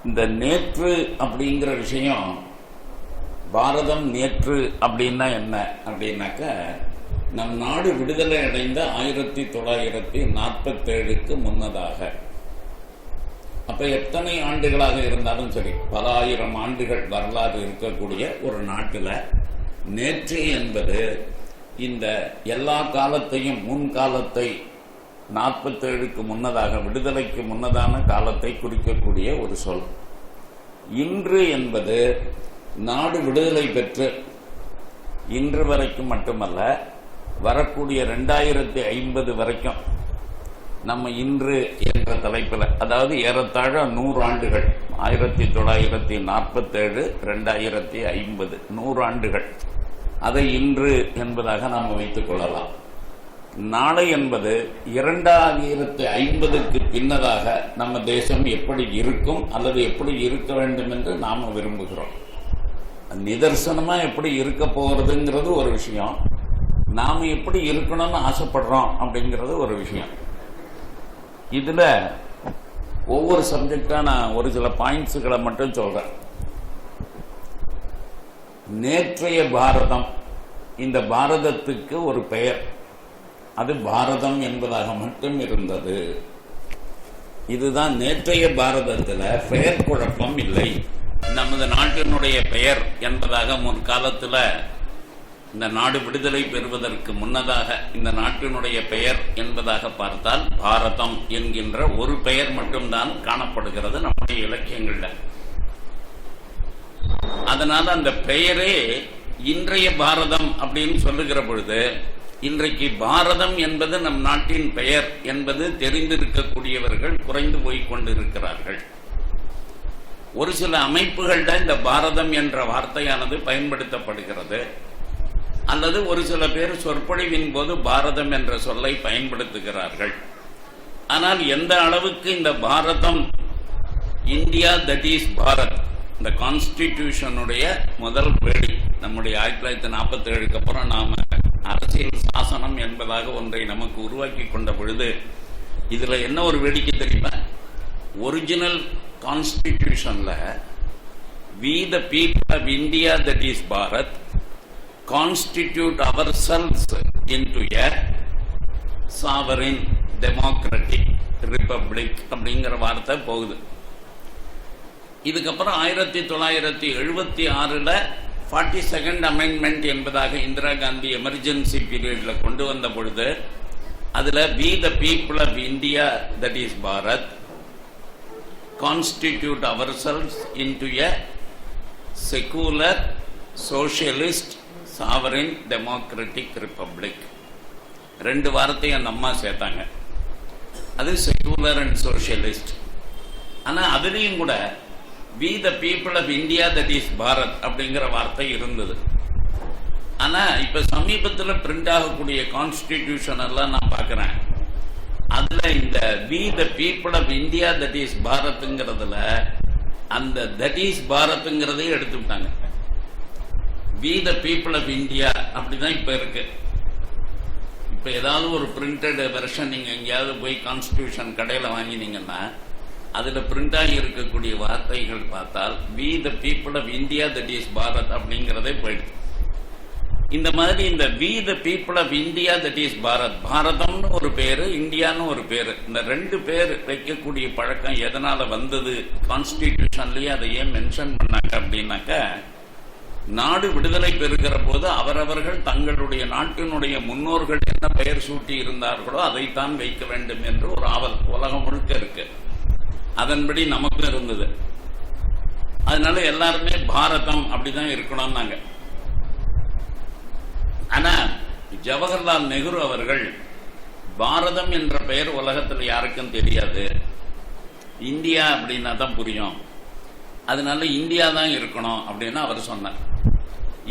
இந்த நேற்று அப்படிங்கிற விஷயம், பாரதம் நேற்று அப்படின்னா என்ன அப்படின்னாக்க, நம் நாடு விடுதலை அடைந்த 1947க்கு முன்னதாக, அப்ப எத்தனை ஆண்டுகளாக இருந்தாலும் சரி, பல ஆயிரம் ஆண்டுகள் வரலாறு இருக்கக்கூடிய ஒரு நாட்டில் நேற்று என்பது இந்த எல்லா காலத்தையும், முன்காலத்தை, 47க்கு முன்னதாக, விடுதலைக்கு முன்னதான காலத்தை குறிக்கக்கூடிய ஒரு சொல். இன்று என்பது நாடு விடுதலை பெற்று இன்று வரைக்கும் மட்டுமல்ல, வரக்கூடிய 2050 வரைக்கும் நம்ம இன்று என்ற தலைப்பில், அதாவது ஏறத்தாழ 100 ஆண்டுகள், 1947 2050 100 ஆண்டுகள், அதை இன்று என்பதாக நாம் வைத்துக் கொள்ளலாம். நாளை என்பது 2050க்கு பின்னதாக நம்ம தேசம் எப்படி இருக்கும் அல்லது எப்படி இருக்க வேண்டும் என்று நாம விரும்புகிறோம். நிதர்சனமா எப்படி இருக்க போகிறதுங்கிறது ஒரு விஷயம், நாம எப்படி இருக்கணும்னு ஆசைப்படுறோம் அப்படிங்கிறது ஒரு விஷயம். இதுல ஒவ்வொரு சப்ஜெக்டா நான் ஒரு சில பாயிண்ட்ஸுகளை மட்டும் சொல்றேன். நேற்றைய பாரதம், இந்த பாரதத்துக்கு ஒரு பெயர், அது பாரதம் என்பதாக மட்டும் இருந்தது. இதுதான் நேற்றைய பாரதத்தில் பெயர் குழப்பம் இல்லை. நமது நாட்டினுடைய பெயர் என்பதாக முற்காலத்தில், இந்த நாடு விடுதலை பெறுவதற்கு முன்னதாக இந்த நாட்டினுடைய பெயர் என்பதாக பார்த்தால் பாரதம் என்கின்ற ஒரு பெயர் மட்டும்தான் காணப்படுகிறது நம்முடைய இலக்கியங்கள்ல. அதனால அந்த பெயரே இன்றைய பாரதம் அப்படின்னு சொல்லுகிற பொழுது, இன்றைக்கு பாரதம் என்பது நம் நாட்டின் பெயர் என்பது தெரிந்திருக்கக்கூடியவர்கள் குறைந்து போய் கொண்டிருக்கிறார்கள். ஒரு சில அமைப்புகள்ல இந்த பாரதம் என்ற வார்த்தையானது பயன்படுத்தப்படுகிறது, அல்லது ஒரு சில பேர் சொற்பொழிவின் போது பாரதம் என்ற சொல்லை பயன்படுத்துகிறார்கள். ஆனால் எந்த அளவுக்கு இந்த பாரதம், இந்தியா தட் இஸ் பாரத், இந்த கான்ஸ்டிடியூஷனுடைய முதல் வேடி, நம்முடைய 1947க்கு அப்புறம் நாம அரசியல் சாசனம் என்பதாக ஒன்றை நமக்கு உருவாக்கி கொண்ட பொழுது, இதுல என்ன ஒரு வேடிக்கை தெரியுமா? ஒரிஜினல் கான்ஸ்டிடியூஷன்ல we the people of India that is Bharat constitute ourselves into a sovereign democratic republic அப்படிங்கிற வார்த்தை போகுது. இதுக்கப்புறம் 1976ல 42nd அமெண்ட்மெண்ட் என்பதாக இந்திரா காந்தி எமர்ஜென்சி பீரியட்ல கொண்டு வந்த பொழுது, அதுல we the people of India that is Bharat constitute ourselves into a secular socialist sovereign democratic republic. ரெண்டு வார்த்தையை அந்த அம்மா சேர்த்தாங்க. அது செகுலர் அண்ட் சோசியலிஸ்ட். ஆனா அதுலயும் கூட we the people of India that is Bharat அப்படிங்கிற வார்த்தை இருந்தது. ஆனா இப்ப சமீபத்தில் பிரிண்ட் ஆகக்கூடிய கான்ஸ்டிடியூஷன் எல்லாம் நான் பார்க்கிறேன், அதுல இந்த we the people of India that is Bharatங்கிறதுல அந்த that is Bharatங்கிறதை எடுத்து விட்டாங்க. we the people of India அப்படிதான் இப்ப இருக்கு. இப்ப ஏதாவது ஒரு பிரிண்டட் வெர்ஷன் நீங்க எங்கேயாவது போய் கான்ஸ்டிடியூஷன் கடையில வாங்கினீங்கன்னா அதுல பிரிண்ட் ஆகி இருக்கக்கூடிய வார்த்தைகள் பார்த்தால் we the people of India that is Bharat அப்படிங்கிறதே போயிடுது. இந்த மாதிரி இந்த we the people of India that is Bharat, பாரதம்னு ஒரு பேரு, இந்தியான்னு ஒரு பேரு, இந்த ரெண்டு பேர் வைக்கக்கூடிய பழக்கம் எதனால வந்தது? கான்ஸ்டிடியூஷன்லயே அதை ஏன் மென்ஷன் பண்ணாங்க அப்படின்னாக்க, நாடு விடுதலை பெறுகிற போது அவரவர்கள் தங்களுடைய நாட்டினுடைய முன்னோர்கள் என்ன பெயர் சூட்டி இருந்தார்களோ அதைத்தான் வைக்க வேண்டும் என்று ஒரு ஆவல் உலகம் முழுக்க இருக்கு. அதன்படி நமக்கும் இருந்தது. அதனால எல்லாருமே பாரதம் அப்படிதான் இருக்கணும்னாங்க. ஆனா ஜவஹர்லால் நேரு அவர்கள் பாரதம் என்ற பெயர் உலகத்தில் யாருக்கும் தெரியாது, இந்தியா அப்படின்னா தான் புரியும், அதனால இந்தியா தான் இருக்கணும் அப்படின்னு அவர் சொன்னார்.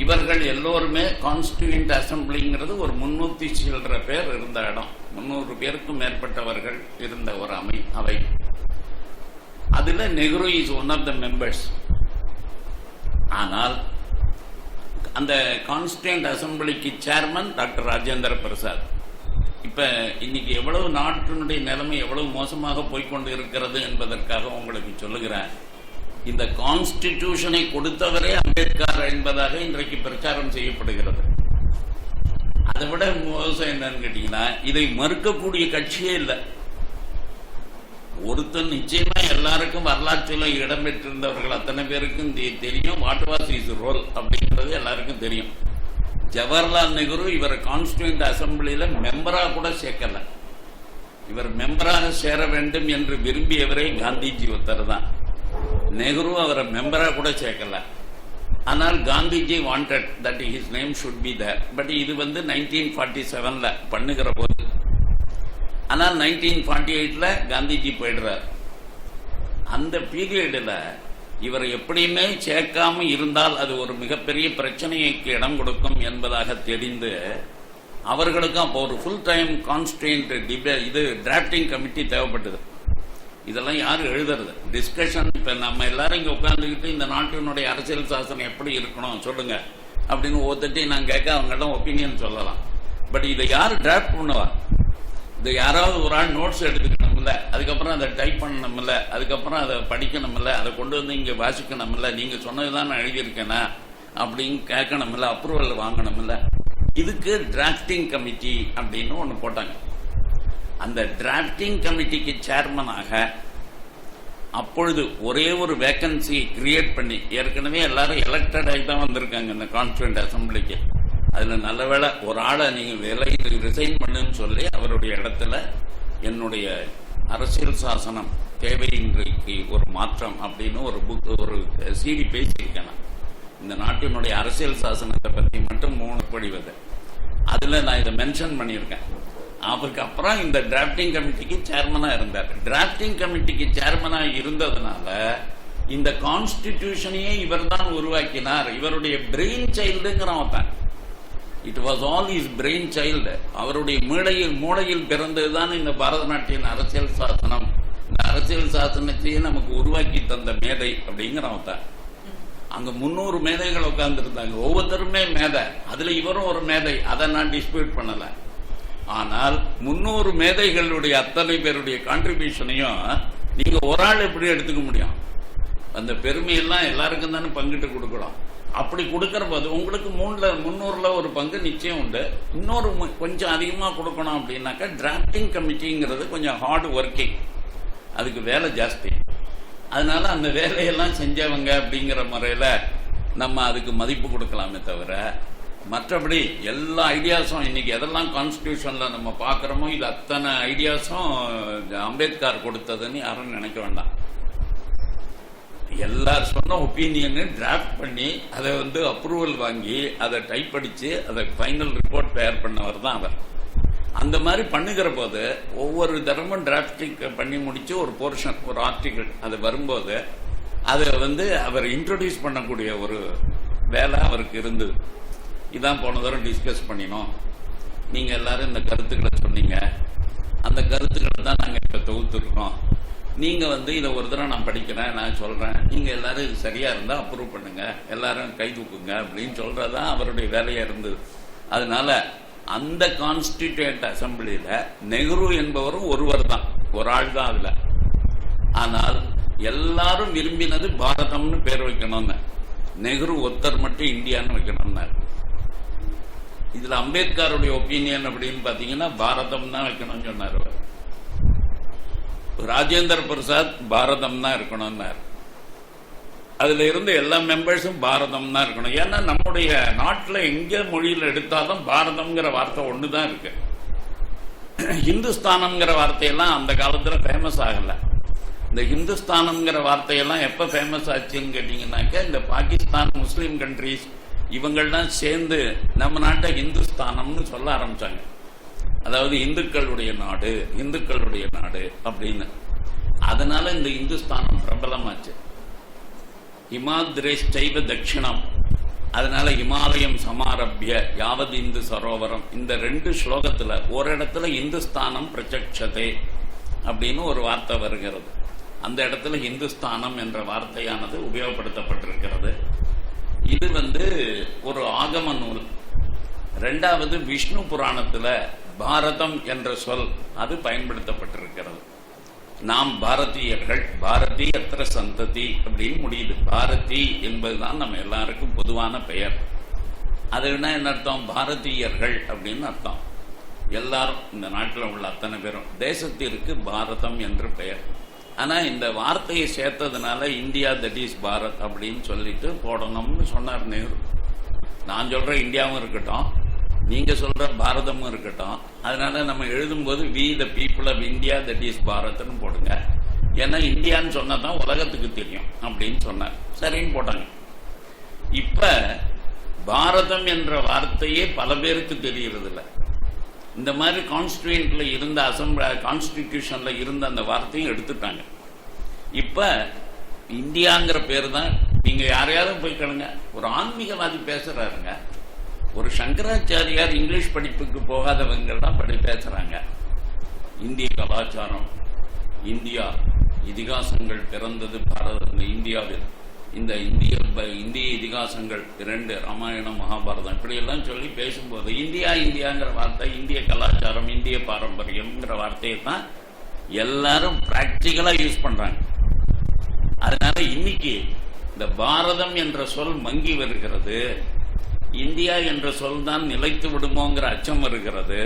இவர்கள் எல்லோருமே கான்ஸ்டிடியூண்ட் அசம்பிளிங்கிறது ஒரு 300 சில்லற பேர் இருந்த இடம், 300 பேருக்கும் மேற்பட்டவர்கள் இருந்த ஒரு அவை. அதுல Nehru is one of the members. ஆனால் அந்த கான்ஸ்டிடியூண்ட் அசம்பிளிக்கு சேர்மன் டாக்டர் ராஜேந்திர பிரசாத். இப்ப இன்னைக்கு எவ்வளவு நாட்டினுடைய நிலைமை எவ்வளவு மோசமாக போய்கொண்டு இருக்கிறது என்பதற்காக உங்களுக்கு சொல்லுகிறேன். இந்த கான்ஸ்டிடியூஷனை கொடுத்தவரே அம்பேத்கர் என்பதாக இன்றைக்கு பிரச்சாரம் செய்யப்படுகிறது. அதை விட மோசம் என்னன்னு கேட்டீங்கன்னா, இதை மறுக்கக்கூடிய கட்சியே இல்லை. ஒருத்தன் நிச்சயமா எல்லாருக்கும் வரலாற்றில் இடம்பெற்றிருந்தவர்கள் அத்தனை பேருக்கும் தெரியும் வாட் வாஸ் இஸ் ரோல் அப்படிங்கிறது எல்லாருக்கும் தெரியும். ஜவஹர்லால் நேரு இவரை கான்ஸ்டிடியூண்ட் அசம்பிளியில மெம்பரா கூட சேர்க்கல. இவர் மெம்பராக சேர வேண்டும் என்று விரும்பியவரே காந்திஜி ஒருத்தர் தான். நேரு அவரை மெம்பரா கூட சேர்க்கல. ஆனால் Gandhiji wanted that his name should be there. But இது 1947 பண்ணுகிற போது. ஆனால் 1948 காந்திஜி போயிடுறார். அந்த பீரியடில் இவர் எப்படியுமே சேர்க்காம இருந்தால் அது ஒரு மிகப்பெரிய பிரச்சனைக்கு இடம் கொடுக்கும் என்பதாக தெரிந்து அவர்களுக்கும் அப்போ ஒரு ஃபுல் டைம் கான்ஸ்டிடியூண்ட் இது டிராப்டிங் கமிட்டி தேவைப்பட்டது. இதெல்லாம் யாரும் எழுதுறது டிஸ்கஷன். இப்ப நம்ம எல்லாரும் இங்க உட்கார்ந்துக்கிட்டு இந்த நாட்டினுடைய அரசியல் சாசனம் எப்படி இருக்கணும் சொல்லுங்க அப்படின்னு ஒருத்தட்டி நான் கேட்க அவங்கள்ட்ட ஒப்பீனியன் சொல்லலாம். பட் இதை யாரு டிராப்ட் பண்ணுவா? இது யாராவது ஒரு ஆள் நோட்ஸ் எடுத்துக்கணும்ல, அதுக்கப்புறம் அதை டைப் பண்ணணும்ல, அதுக்கப்புறம் அதை படிக்கணும்ல, அதை கொண்டு வந்து இங்க வாசிக்கணும்ல, நீங்க சொன்னதுதான் நான் எழுதியிருக்கேனா அப்படின்னு கேட்கணும்ல, அப்ரூவல் வாங்கணும்ல. இதுக்கு டிராப்டிங் கமிட்டி அப்படின்னு ஒன்று போட்டாங்க. அந்த டிராப்டிங் கமிட்டிக்கு சேர்மனாக அப்பொழுது ஒரே ஒரு வேக்கன்சி கிரியேட் பண்ணி, ஏற்கனவே எல்லாரும் எலெக்டட் ஆகி தான் வந்திருக்காங்க இந்த கான்ஸ்டிடியூண்ட் அசம்பிளிக்கு. அதுல நல்ல வேளை ஒரு ஆளை நீங்க ரிசைன் பண்ணுன்னு சொல்லி அவருடைய இடத்துல என்னுடைய அரசியல் சாசனம் தேவை இன்றைக்கு ஒரு மாற்றம் அப்படின்னு ஒரு புக் ஒரு CD பேசியிருக்கேன். இந்த நாட்டினுடைய அரசியல் சாசனத்தை பற்றி மட்டும் 3 படிவது அதுல நான் இதை மென்ஷன் பண்ணியிருக்கேன். அதுக்கப்புறம் இந்த டிராப்டிங் கமிட்டிக்கு சேர்மனா இருந்தார். டிராப்டிங் கமிட்டிக்கு சேர்மனா இருந்ததுனால இந்த கான்ஸ்டிடியூஷனையே இவர் தான் உருவாக்கினார். இவருடைய பிரெயின் சைல்டுங்கிறவன் தான். It was all is brain child. அவருடைய மூளையில் பிறந்ததுதான் இந்த பாரதநாட்டின் அரசியல் சாசனம். இந்த அரசியல் சாசனத்தையே நமக்கு உருவாக்கி தந்த மேதை அப்படிங்கிறவன் தான். அங்க 300 மேதைகள் உட்கார்ந்து இருந்தாங்க. ஒவ்வொருத்தருமே மேதை. அதுல இவரும் ஒரு மேதை. அதை நான் டிஸ்பியூட் பண்ணல. ஆனால் 300 மேதைகளுடைய அத்தனை பேருடைய கான்ட்ரிபியூஷனையும் நீங்க ஒரு ஆள் எப்படி எடுத்துக்க முடியும்? அந்த பெருமையெல்லாம் எல்லாருக்கும் தானே பங்கிட்டு கொடுக்கலாம். அப்படி கொடுக்கிற போது உங்களுக்கு 300ல ஒரு பங்கு நிச்சயம் உண்டு. இன்னொரு கொஞ்சம் அதிகமா கொடுக்கணும் அப்படின்னாக்கா டிராப்டிங் கமிட்டிங்கிறது கொஞ்சம் ஹார்ட் ஒர்க்கிங், அதுக்கு வேலை ஜாஸ்தி. அதனால அந்த வேலையெல்லாம் செஞ்சவங்க அப்படிங்கிற முறையில நம்ம அதுக்கு மதிப்பு கொடுக்கலாமே தவிர, மற்றபடி எல்லா ஐடியாஸும் இன்னைக்கு எதெல்லாம் கான்ஸ்டிடியூஷன்ல நம்ம பார்க்கிறோமோ இது அத்தனை ஐடியாஸும் அம்பேத்கர் கொடுத்ததுன்னு யாரும் நினைக்க வேண்டாம். எல்லாரும் சொன்ன ஒப்பீனியன் டிராப்ட் பண்ணி அதை அப்ரூவல் வாங்கி அதை டைப் அடிச்சு அதை ஃபைனல் ரிப்போர்ட் தயார் பண்ணவர் தான் அவர். அந்த மாதிரி பண்ணுகிற போது ஒவ்வொரு தரமும் டிராப்டிங் பண்ணி முடிச்சு ஒரு போர்ஷன் ஒரு ஆர்டிகிள் அது வரும்போது அதை அவர் இன்ட்ரோடியூஸ் பண்ணக்கூடிய ஒரு வேலை அவருக்கு இருந்தது. இதான் போன தரம் டிஸ்கஸ் பண்ணினோம், நீங்க எல்லாரும் இந்த கருத்துக்களை சொன்னீங்க, அந்த கருத்துக்களை தான் நாங்க இப்ப தொகுத்துருக்கோம். நீங்க இதை ஒரு தடவை நான் படிக்கிறேன், நான் சொல்றேன், நீங்க எல்லாரும் இது சரியா இருந்தா அப்ரூவ் பண்ணுங்க, எல்லாரும் கை தூக்குங்க அப்படின்னு சொல்றதுதான் அவருடைய வேலையா இருந்தது. அதனால அந்த கான்ஸ்டிடியூண்ட் அசம்பிளியில நெஹ்ரு என்பவரும் ஒருவர் தான், ஒரு ஆள் தான் அதுல. ஆனால் எல்லாரும் விரும்பினது பாரதம்னு பேர் வைக்கணும்னு, நெஹ்ரு ஒருத்தர் மட்டும் இந்தியான்னு வைக்கணும்னாரு. இதுல அம்பேத்கருடைய ஒப்பீனியன் அப்படின்னு பாத்தீங்கன்னா பாரதம் தான் வைக்கணும்னு சொன்னார். ராஜேந்திர பிரசாத் பாரதம் தான் இருக்கணும்னார். அதுல இருந்து எல்லா மெம்பர்ஸும் பாரதம் தான் இருக்கணும். ஏன்னா நம்முடைய நாட்டில் எங்க மொழியில் எடுத்தாலும் பாரதம்ங்கிற வார்த்தை ஒண்ணுதான் இருக்கு. ஹிந்துஸ்தானம்ங்கிற வார்த்தையெல்லாம் அந்த காலத்துல ஃபேமஸ் ஆகல. இந்த ஹிந்துஸ்தானம்ங்கிற வார்த்தையெல்லாம் எப்ப ஃபேமஸ் ஆச்சுன்னு கேட்டீங்கன்னாக்க இந்த பாகிஸ்தான் முஸ்லீம் கண்ட்ரிஸ் இவங்கள்லாம் சேர்ந்து நம்ம நாட்டை ஹிந்துஸ்தானம்னு சொல்ல ஆரம்பிச்சாங்க. அதாவது இந்துக்களுடைய நாடு, இந்துக்களுடைய நாடு அப்படின்னு. அதனால இந்த இந்துஸ்தானம் பிரபலமாச்சு. இமாத்ரேஷ்டைவ தட்சிணம், அதனால இமாலயம் சமாரபிய யாவது இந்து சரோவரம், இந்த 2 ஸ்லோகத்துல ஒரு இடத்துல இந்துஸ்தானம் பிரச்சக்ஷதே அப்படின்னு ஒரு வார்த்தை வருகிறது. அந்த இடத்துல இந்துஸ்தானம் என்ற வார்த்தையானது உபயோகப்படுத்தப்பட்டிருக்கிறது. இது ஒரு ஆகம நூல். 2வது விஷ்ணு புராணத்துல பாரதம் என்ற சொல் அது பயன்படுத்தப்பட்டிருக்கிறது. நாம் பாரதியர்கள், பாரதியத்திர சந்ததி அப்படின்னு முடியுது. பாரதி என்பதுதான் நம்ம எல்லாருக்கும் பொதுவான பெயர். அதுனா என்ன அர்த்தம்? பாரதியர்கள் அப்படின்னு அர்த்தம். எல்லாரும் இந்த நாட்டில் உள்ள அத்தனை பேரும் தேசத்திற்கு பாரதம் என்று பெயர். ஆனால் இந்த வார்த்தையை சேர்த்ததுனால இந்தியா தட் இஸ் பாரத் அப்படின்னு சொல்லிட்டு போடணும்னு சொன்னார் நேரு. நான் சொல்ற இந்தியாவும் இருக்கட்டும், நீங்க சொல்ற பாரதமும் இருக்கட்டும். அதனால நம்ம எழுதும்போது we the people of India that is பாரத்னு போடுங்க. ஏன்னா இந்தியான்னு சொன்னதான் உலகத்துக்கு தெரியும் அப்படின்னு சொன்னார். சரின்னு போட்டாங்க. இப்ப பாரதம் என்ற வார்த்தையே பல பேருக்கு தெரியறது இல்லை. இந்த மாதிரி கான்ஸ்டிடியூன்ட்ல இருந்த கான்ஸ்டிடியூஷன்ல இருந்த அந்த வார்த்தையும் எடுத்துட்டாங்க. இப்ப இந்தியாங்கிற பேர் தான். நீங்க யாரையாவது போய் கேளுங்க, ஒரு ஆன்மீகவாதி பேசுறாருங்க, ஒரு சங்கராச்சாரியார் இங்கிலீஷ் படிப்புக்கு போகாதவங்க தான் பேசுறாங்க. இந்திய கலாச்சாரம், இந்தியா இதிகாசங்கள் பிறந்தது இந்தியாவில். இந்த இந்திய இதிகாசங்கள் 2 ராமாயணம், மகாபாரதம் இப்படியெல்லாம் சொல்லி பேசும்போது இந்தியாங்கிற வார்த்தை, இந்திய கலாச்சாரம், இந்திய பாரம்பரியம்ங்கிற வார்த்தையை தான் எல்லாரும் பிராக்டிகலா யூஸ் பண்றாங்க. அதனால இன்னைக்கு இந்த பாரதம் என்ற சொல் மங்கி வருகிறது. இந்தியா என்ற சொல் தான் நிலைத்து விடுமோங்கிற அச்சம் வருகிறது.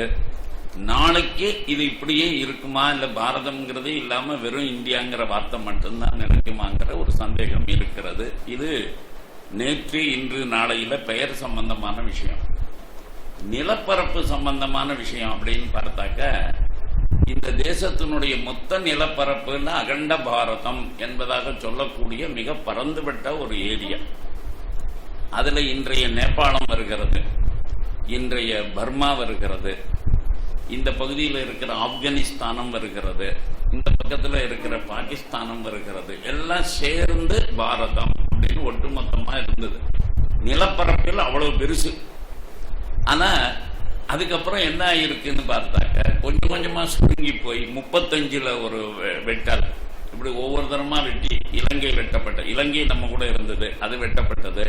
நாளைக்கு இது இப்படியே இருக்குமா, இல்ல பாரதம்ங்கிறது இல்லாம வெறும் இந்தியாங்கிற வார்த்தை மட்டும்தான் நினைக்குமாங்கிற ஒரு சந்தேகம் இருக்கிறது. இது நேற்று இன்று நாளையில பெயர் சம்பந்தமான விஷயம். நிலப்பரப்பு சம்பந்தமான விஷயம் அப்படின்னு பார்த்தாக்க, இந்த தேசத்தினுடைய மொத்த நிலப்பரப்புன்னு அகண்ட பாரதம் என்பதாக சொல்லக்கூடிய மிக பரந்துபட்ட ஒரு ஏரியா. அதுல இன்றைய நேபாளம் வருகிறது, இன்றைய பர்மா வருகிறது, இந்த பகுதியில் இருக்கிற ஆப்கானிஸ்தானம் வருகிறது, இந்த பக்கத்தில் இருக்கிற பாகிஸ்தானம் வருகிறது. எல்லாம் சேர்ந்து பாரதம் அப்படின்னு ஒட்டுமொத்தமா இருந்தது. நிலப்பரப்பில் அவ்வளவு பெருசு. ஆனா அதுக்கப்புறம் என்ன ஆயிருக்குன்னு பார்த்தாக்க, கொஞ்சம் கொஞ்சமா சுருங்கி போய் 35ல ஒரு வெட்டல், இப்படி ஒவ்வொரு தரமா வெட்டி இலங்கை வெட்டப்பட்ட, இலங்கை நம்ம கூட இருந்தது, அது வெட்டப்பட்டது.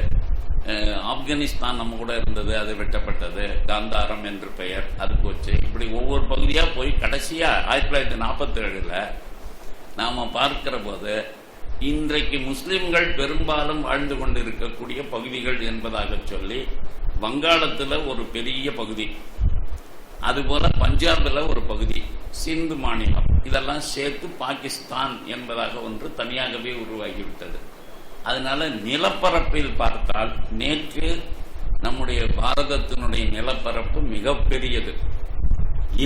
ஆப்கானிஸ்தான் நம்ம கூட இருந்தது, அது வெட்டப்பட்டது. காந்தாரம் என்று பெயர், அது போச்சு. இப்படி ஒவ்வொரு பகுதியா போய் கடைசியா 1947 நாம பார்க்கிற போது இன்றைக்கு முஸ்லிம்கள் பெரும்பாலும் வாழ்ந்து கொண்டு இருக்கக்கூடிய பகுதிகள் என்பதாக சொல்லி வங்காளத்துல ஒரு பெரிய பகுதி, அதுபோல பஞ்சாப்ல ஒரு பகுதி, சிந்து மாநிலம், இதெல்லாம் சேர்த்து பாகிஸ்தான் என்பதாக ஒன்று தனியாகவே உருவாகிவிட்டது. அதனால நிலப்பரப்பில் பார்த்தால் நேற்று நம்முடைய பாரதத்தினுடைய நிலப்பரப்பு மிக பெரியது.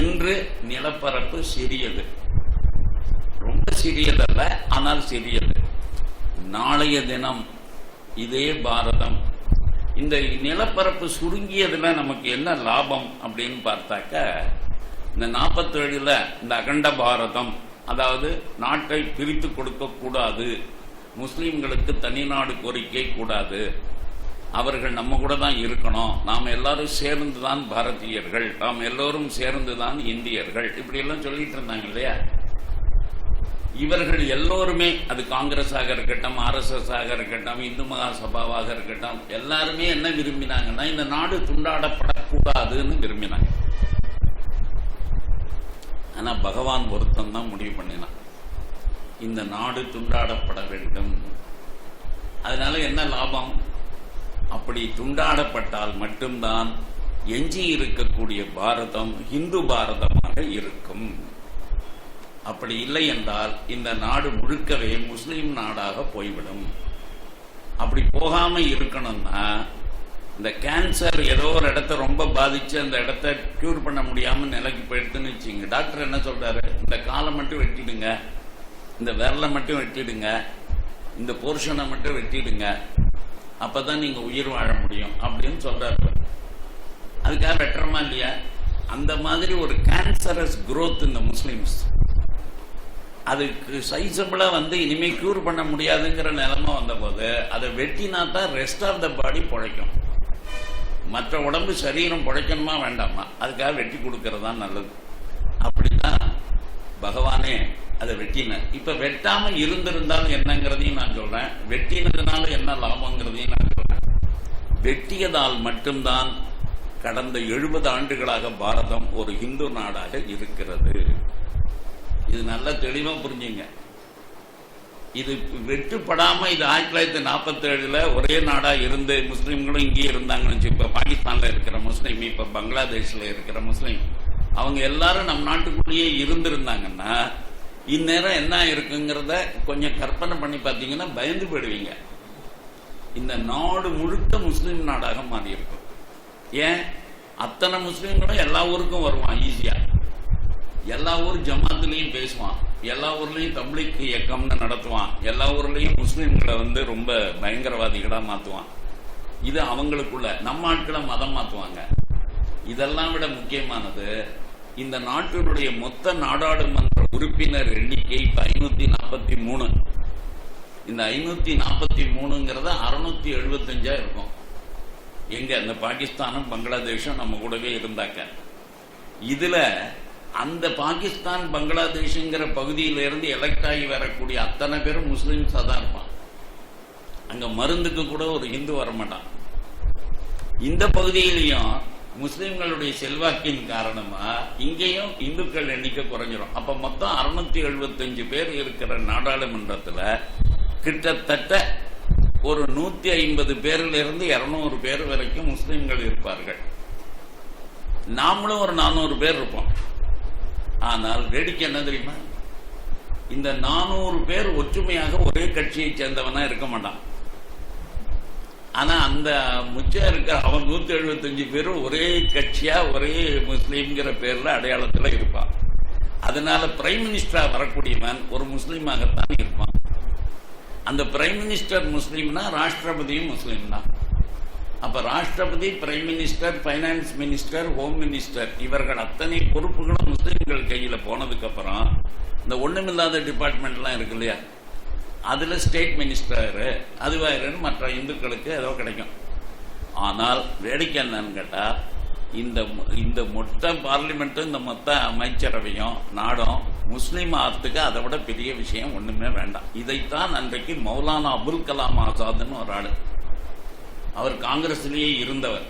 இன்று நிலப்பரப்பு சிறியது, ரொம்ப சிறியதல்ல, ஆனால் சிறியது. நாளைய தினம் இதே பாரதம். இந்த நிலப்பரப்பு சுருங்கியதுல நமக்கு என்ன லாபம் அப்படின்னு பார்த்தாக்க, இந்த 47ல இந்த அகண்ட பாரதம், அதாவது நாட்டை பிரித்து கொடுக்க கூடாது, முஸ்லிம்களுக்கு தனி நாடு கோரிக்கை கூடாது, அவர்கள் நம்ம கூட தான் இருக்கணும், நாம் எல்லாரும் சேர்ந்துதான் பாரதியர்கள், நாம் எல்லோரும் சேர்ந்துதான் இந்தியர்கள், இப்படி எல்லாம் சொல்லிட்டு இருந்தாங்க இல்லையா. இவர்கள் எல்லோருமே, அது காங்கிரஸாக இருக்கட்டும், RSS ஆக இருக்கட்டும், இந்து மகாசபாவாக இருக்கட்டும், எல்லாருமே என்ன விரும்பினாங்கன்னா, இந்த நாடு துண்டாடப்படக்கூடாதுன்னு விரும்பினாங்க. ஆனா பகவான் ஒருத்தன் தான் முடிவு பண்ணினான், இந்த நாடு துண்டாடப்பட வேண்டும். அதனால என்ன லாபம்? அப்படி துண்டாடப்பட்டால் மட்டும்தான் எஞ்சி இருக்கக்கூடிய பாரதம் இந்து பாரதமாக இருக்கும். அப்படி இல்லை என்றால் இந்த நாடு முழுக்கவே முஸ்லிம் நாடாக போய்விடும். அப்படி போகாம இருக்கணும்னா, இந்த கேன்சர் ஏதோ ஒரு இடத்த ரொம்ப பாதிச்சு அந்த இடத்த கியூர் பண்ண முடியாம நிலைக்கு போயிடுதுன்னு வச்சுங்க, டாக்டர் என்ன சொல்றாரு, இந்த காலை மட்டும் வெட்டிடுங்க, இந்த விரலை மட்டும் வெட்டிடுங்க, இந்த போர்ஷனை மட்டும் வெட்டிடுங்க, அப்பதான் நீங்க உயிர் வாழ முடியும் அப்படின்னு சொல்றாரு. அதுக்காக வெட்டுறமா இல்லையா? அந்த மாதிரி ஒரு கேன்சரஸ் குரோத் இந்த முஸ்லிம்ஸ், அதுக்கு சைசபிளா இனிமே கியூர் பண்ண முடியாதுங்கிற நிலைமை வந்த போது அதை வெட்டினா தான் ரெஸ்ட் ஆஃப் த பாடி பிழைக்கும். மற்ற உடம்பு சரீரம் பிழைக்கணுமா வேண்டாமா, அதுக்காக வெட்டி கொடுக்கறதா நல்லது. அப்படிதான் பகவானே அதை வெட்டின. இப்ப வெட்டாம இருந்திருந்தாலும் என்னங்கிறதையும் நான் சொல்றேன், வெட்டினதுனால என்ன லாபங்கிறதையும் நான் சொல்றேன். வெட்டியதால் மட்டும்தான் கடந்த 70 ஆண்டுகளாக பாரதம் ஒரு இந்து நாடாக இருக்கிறது. இது நல்லா தெளிவா புரிஞ்சுங்க. இது வெட்டுப்படாம இது 1947 ஒரே நாடா இருந்து முஸ்லீம்களும் இங்கே இருந்தாங்கன்னு. இப்ப பாகிஸ்தான்ல இருக்கிற முஸ்லீம், இப்ப பங்களாதேஷ்ல இருக்கிற முஸ்லீம், அவங்க எல்லாரும் நம் நாட்டுக்குள்ளேயே இருந்திருந்தாங்கன்னா இந்நேரம் என்ன இருக்குங்கிறத கொஞ்சம் கற்பனை பண்ணி பார்த்தீங்கன்னா பயந்து போயிடுவீங்க. இந்த நாடு முழுக்க முஸ்லீம் நாடாக மாறி இருக்கும். ஏன்? அத்தனை முஸ்லீம்களும் எல்லா ஊருக்கும் வருவான் ஈஸியா, எல்லா ஊர் ஜமாத்துலையும் பேசுவான், எல்லா ஊர்லயும் தப்லீக் இயக்கம்னு நடத்துவான், எல்லா ஊர்லயும் முஸ்லீம்களை ரொம்ப பயங்கரவாதிகளா மாத்துவான். இது அவங்களுக்குள்ள. நம்ம ஆட்களை மதம் மாத்துவாங்க. இதெல்லாம் விட முக்கியமானது, இந்த நாட்டினுடைய மொத்த நாடாளுமன்ற உறுப்பினர் எண்ணிக்கை இப்ப 543. இந்த 543ங்கிறத 675 இருக்கும். எங்க? இந்த பாகிஸ்தானும் பங்களாதேஷும் நம்ம கூடவே இருந்தாக்க. இதுல அந்த பாகிஸ்தான் பங்களாதேஷ்ங்கிற பகுதியிலிருந்து எலெக்ட் ஆகி வரக்கூடிய அத்தனை பேரும் முஸ்லிம்ஸா தான் இருப்பான். அங்க மருந்துக்கு கூட ஒரு இந்து வரமாட்டான். இந்த பகுதியிலையும் முஸ்லிம்களுடைய செல்வாக்கின் காரணமா இங்கேயும் இந்துக்கள் எண்ணிக்கை குறைஞ்சிரும். அப்ப மொத்தம் 675 பேர் இருக்கிற நாடாளுமன்றத்துல கிட்டத்தட்ட ஒரு 150 பேரிலிருந்து 200 பேர் வரைக்கும் முஸ்லிம்கள் இருப்பார்கள். நாமளும் ஒரு 400 பேர் இருப்போம். ஆனால் வேடிக்கை என்ன தெரியுமா? இந்த 400 பேர் ஒற்றுமையாக ஒரே கட்சியை சேர்ந்தவனா இருக்க மாட்டான். ஆனா அந்த முச்சா இருக்க அவன் 175 பேரும் ஒரே கட்சியா ஒரே முஸ்லீம்ங்கிற பேர்ல அடையாளத்துல இருப்பான். அதனால பிரைம் மினிஸ்டரா வரக்கூடியவன் ஒரு முஸ்லீமாகத்தான் இருப்பான். அந்த பிரைம் மினிஸ்டர் முஸ்லீம்னா ராஷ்டிரபதியும் முஸ்லீம் தான். அப்ப ராஷ்டிரபதி, prime minister, finance minister, home minister இவர்கள் அத்தனை பொறுப்புகளும் முஸ்லீம்கள் கையில போனதுக்கு அப்புறம் இந்த ஒண்ணுமில்லாத டிபார்ட்மெண்ட்லாம் இருக்கு இல்லையா, அதுல ஸ்டேட் மினிஸ்டர் அதுவாயிரு மற்ற இந்துக்களுக்கு ஏதோ கிடைக்கும். ஆனால் வேடிக்கை என்னன்னு கேட்டா, இந்த மொத்த பார்லிமெண்ட்டும் இந்த மொத்த அமைச்சரவையும் நாடும் முஸ்லீம் ஆகிறதுக்கு அதை விட பெரிய விஷயம் ஒண்ணுமே வேண்டாம். இதைத்தான் அன்றைக்கு மௌலானா அபுல் கலாம் ஆசாத்னு ஒரு ஆளு, அவர் காங்கிரஸ்லயே இருந்தவர்.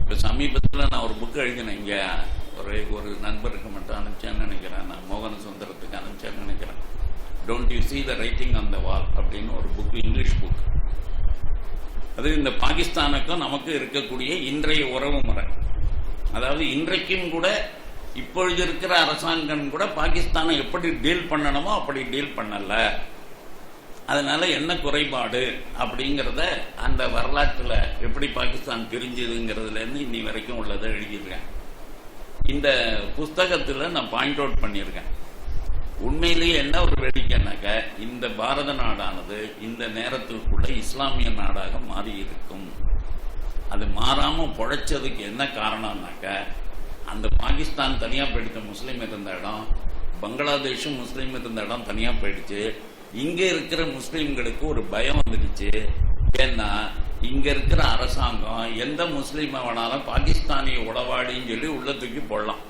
இப்ப சமீபத்தில் நான் ஒரு புக் எழுதினேன். இங்க ஒரு நண்பருக்கு மட்டும் அனுப்பிச்சேன்னு நினைக்கிறேன், நான் மோகன சுந்தரத்துக்கு அனுப்பிச்சேன்னு நினைக்கிறேன். Don't you see the writing on the wall அப்படின்னு ஒரு புக், இங்கிலீஷ் புக். அது இந்த பாகிஸ்தானுக்கும் நமக்கு இருக்கக்கூடிய இன்றைய உறவு முறை. அதாவது இன்றைக்கும் கூட இப்பொழுது இருக்கிற அரசாங்கம் கூட பாகிஸ்தானை எப்படி டீல் பண்ணணுமோ அப்படி டீல் பண்ணல. அதனால என்ன குறைபாடு அப்படிங்கிறத அந்த வரலாற்றுல எப்படி பாகிஸ்தான் பிரிஞ்சதுங்கிறதுல இருந்து இன்னி வரைக்கும் உள்ளதை எழுதியிருக்கேன். இந்த புஸ்தகத்துல நான் பாயிண்ட் அவுட் பண்ணியிருக்கேன். உண்மையிலேயே என்ன ஒரு வேடிக்கைனாக்க, இந்த பாரத நாடானது இந்த நேரத்திற்குள்ள இஸ்லாமிய நாடாக மாறி இருக்கும். அது மாறாம பொழைச்சதுக்கு என்ன காரணம்னாக்க, அந்த பாகிஸ்தான் தனியா போயிடுச்சு, முஸ்லீம் இருந்த இடம், பங்களாதேஷும் முஸ்லீம் இருந்த இடம் தனியா போயிடுச்சு. இங்க இருக்கிற முஸ்லீம்களுக்கு ஒரு பயம் வந்துடுச்சு. ஏன்னா இங்க இருக்கிற அரசாங்கம் எந்த முஸ்லீம் வேணாலும் பாகிஸ்தானிய உளவாடின்னு சொல்லி உள்ள தூக்கி போடலாம்.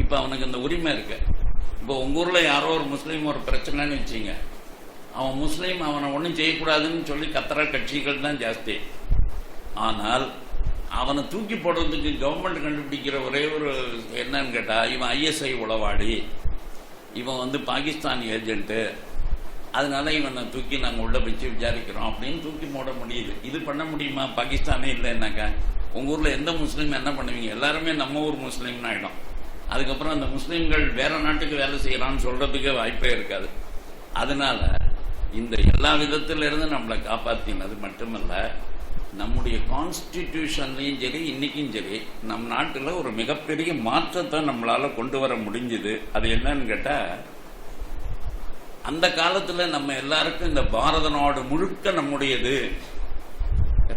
இப்ப அவனுக்கு இந்த உரிமை இருக்கு. இப்போ உங்க ஊர்ல யாரோ ஒரு முஸ்லீம் ஒரு பிரச்சனைன்னு வச்சுங்க, அவன் முஸ்லீம், அவனை ஒன்றும் செய்யக்கூடாதுன்னு சொல்லி கத்துற கட்சிகள் தான் ஜாஸ்தி. ஆனால் அவனை தூக்கி போடுறதுக்கு கவர்மெண்ட் கண்டுபிடிக்கிற ஒரே ஒரு என்னன்னு கேட்டா, இவன் ISI உளவாடி, இவன் பாகிஸ்தான் ஏஜென்ட்டு, அதனால இவனை தூக்கி நாங்கள் உள்ள வச்சு விசாரிக்கிறோம் அப்படின்னு தூக்கி போட முடியுது. இது பண்ண முடியுமா? பாகிஸ்தானே இல்லைன்னாக்கா உங்க ஊர்ல எந்த முஸ்லீம் என்ன பண்ணுவீங்க? எல்லாருமே நம்ம ஊர் முஸ்லீம்னு ஆயிடும். அதுக்கப்புறம் அந்த முஸ்லீம்கள் வேற நாட்டுக்கு வேலை செய்யறான்னு சொல்றதுக்கு வாய்ப்பே இருக்காது. அதனால இந்த எல்லா விதத்திலிருந்து நம்மளை காப்பாத்தினது மட்டுமல்ல, நம்முடைய கான்ஸ்டிடியூஷன்லையும் சரி இன்னைக்கும் சரி நம் நாட்டில் ஒரு மிகப்பெரிய மாற்றத்தை நம்மளால கொண்டு வர முடிஞ்சது. அது என்னன்னு கேட்டா, அந்த காலத்துல நம்ம எல்லாருக்கும் இந்த பாரத நாடு முழுக்க நம்முடையது,